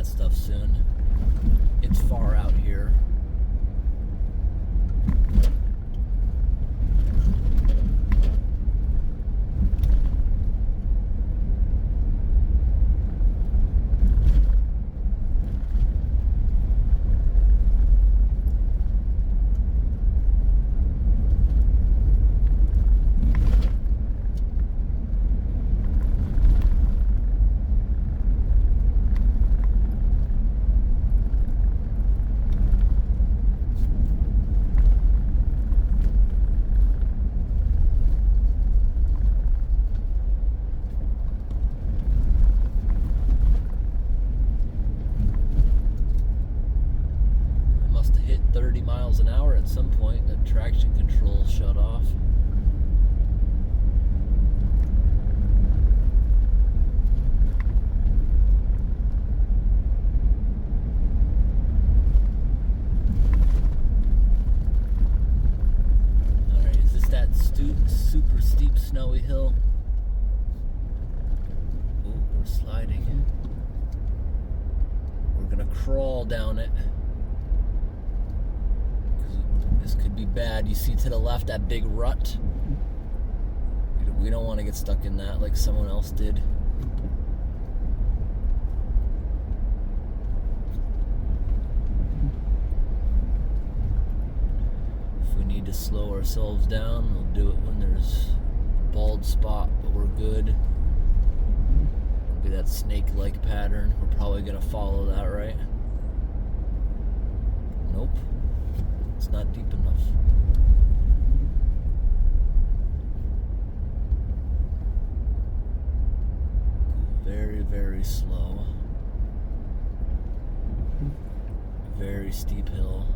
Stuff soon. It's far out here. An hour at some point. The traction control shut off. Alright, is this that super steep snowy hill? Oh, we're sliding. We're gonna crawl down it. This could be bad. You see to the left that big rut? We don't want to get stuck in that like someone else did. If we need to slow ourselves down, we'll do it when there's a bald spot, but we're good. It'll be that snake-like pattern. We're probably going to follow that, right? Nope. It's not deep enough. Very, very slow. Very steep hill.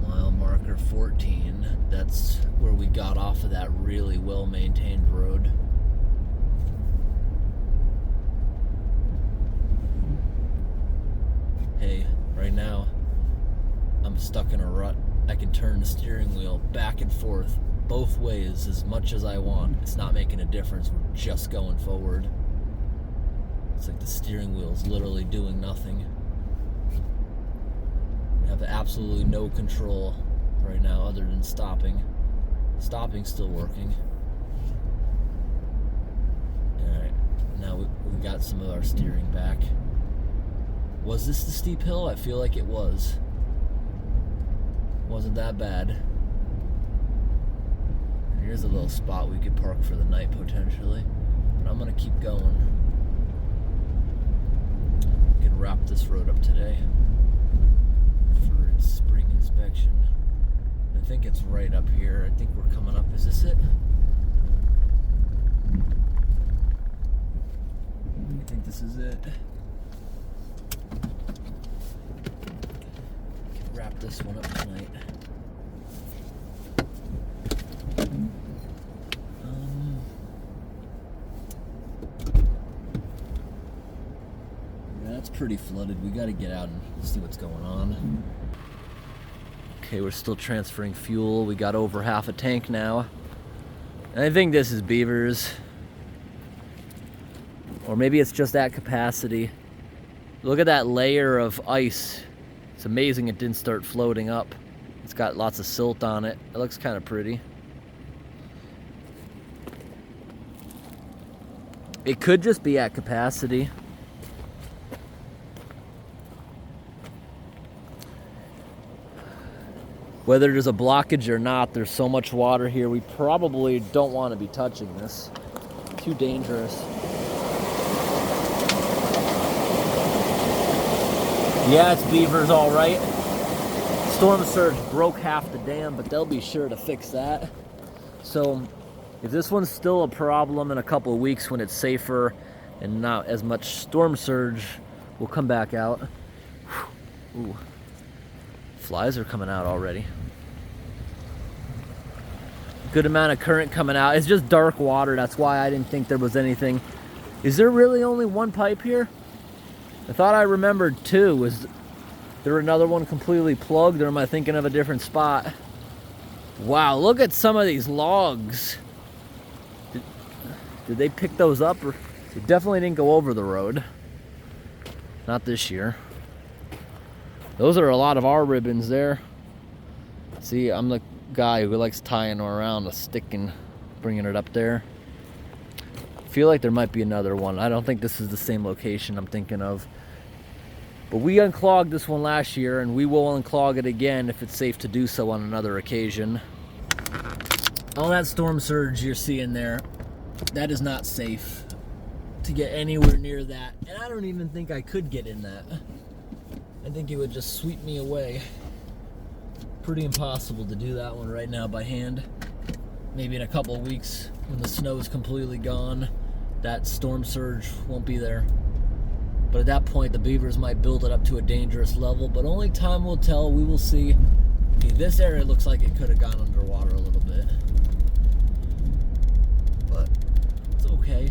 Mile marker 14. That's where we got off of that really well-maintained road. Hey, right now, I'm stuck in a rut. I can turn the steering wheel back and forth both ways as much as I want. It's not making a difference. We're just going forward. It's like the steering wheel is literally doing nothing. We have absolutely no control right now other than stopping. Stopping's still working. Alright, now we got some of our steering back. Was this the steep hill? I feel like it was. Wasn't that bad. Here's a little spot we could park for the night potentially, but I'm gonna keep going. We can wrap this road up today for its spring inspection. I think it's right up here. I think we're coming up. Is this it? I think this is it. Wrap this one up tonight. Yeah, that's pretty flooded. We got to get out and see what's going on. Okay, we're still transferring fuel. We got over half a tank now. And I think this is Beaver's. Or maybe it's just at capacity. Look at that layer of ice. It's amazing it didn't start floating up. It's got lots of silt on it. It looks kind of pretty. It could just be at capacity. Whether there's a blockage or not, there's so much water here, we probably don't want to be touching this. Too dangerous. Yeah, it's Beaver's all right. Storm surge broke half the dam, but they'll be sure to fix that. So if this one's still a problem in a couple of weeks when it's safer and not as much storm surge, we'll come back out. Ooh. Flies are coming out already. Good amount of current coming out. It's just dark water. That's why I didn't think there was anything. Is there really only one pipe here? I thought I remembered two. Was there another one completely plugged, or am I thinking of a different spot? Wow, look at some of these logs. Did they pick those up? Or they definitely didn't go over the road. Not this year. Those are a lot of our ribbons there. See, I'm the guy who likes tying around a stick and bringing it up there. I feel like there might be another one. I don't think this is the same location I'm thinking of. But we unclogged this one last year, and we will unclog it again if it's safe to do so on another occasion. All that storm surge you're seeing there, that is not safe to get anywhere near that. And I don't even think I could get in that. I think it would just sweep me away. Pretty impossible to do that one right now by hand. Maybe in a couple of weeks when the snow is completely gone, that storm surge won't be there. But at that point, the beavers might build it up to a dangerous level, but only time will tell. We will see. I mean, this area looks like it could have gone underwater a little bit. But it's okay.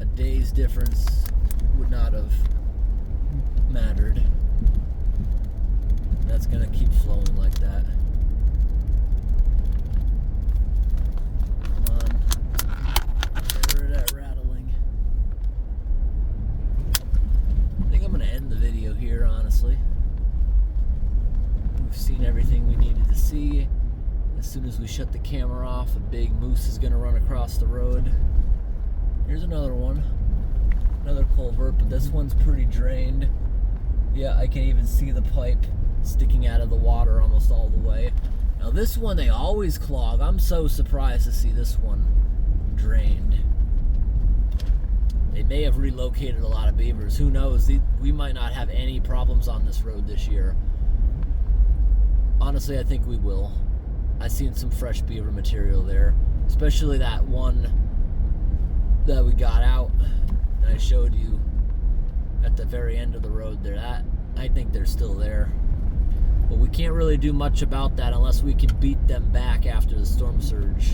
A day's difference would not have mattered. That's gonna keep flowing like that. Come on. Get rid of that rattling. see as soon as we shut the camera off, a big moose is gonna run across the road. Here's another one, another culvert, but this one's pretty drained. Yeah, I can even see the pipe sticking out of the water almost all the way. Now this one they always clog. I'm so surprised to see this one drained. They may have relocated a lot of beavers. Who knows? We might not have any problems on this road this year. Honestly, I think we will. I've seen some fresh beaver material there, especially that one that we got out that I showed you at the very end of the road there. That, I think they're still there. But we can't really do much about that unless we can beat them back after the storm surge.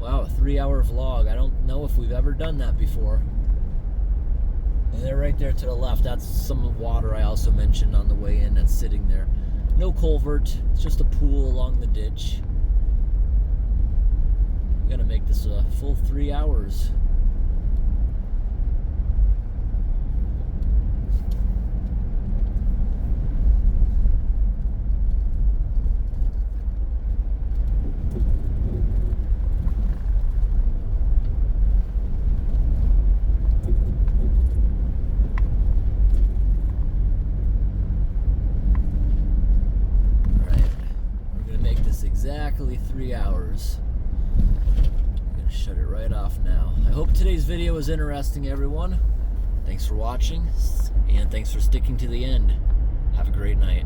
Wow, a 3-hour vlog. I don't know if we've ever done that before. And they're right there to the left. That's some of the water I also mentioned on the way in that's sitting there. No culvert. It's just a pool along the ditch. We're gonna make this a full 3 hours. Exactly 3 hours. I'm gonna shut it right off now. I hope today's video was interesting, everyone. Thanks for watching, and thanks for sticking to the end. Have a great night.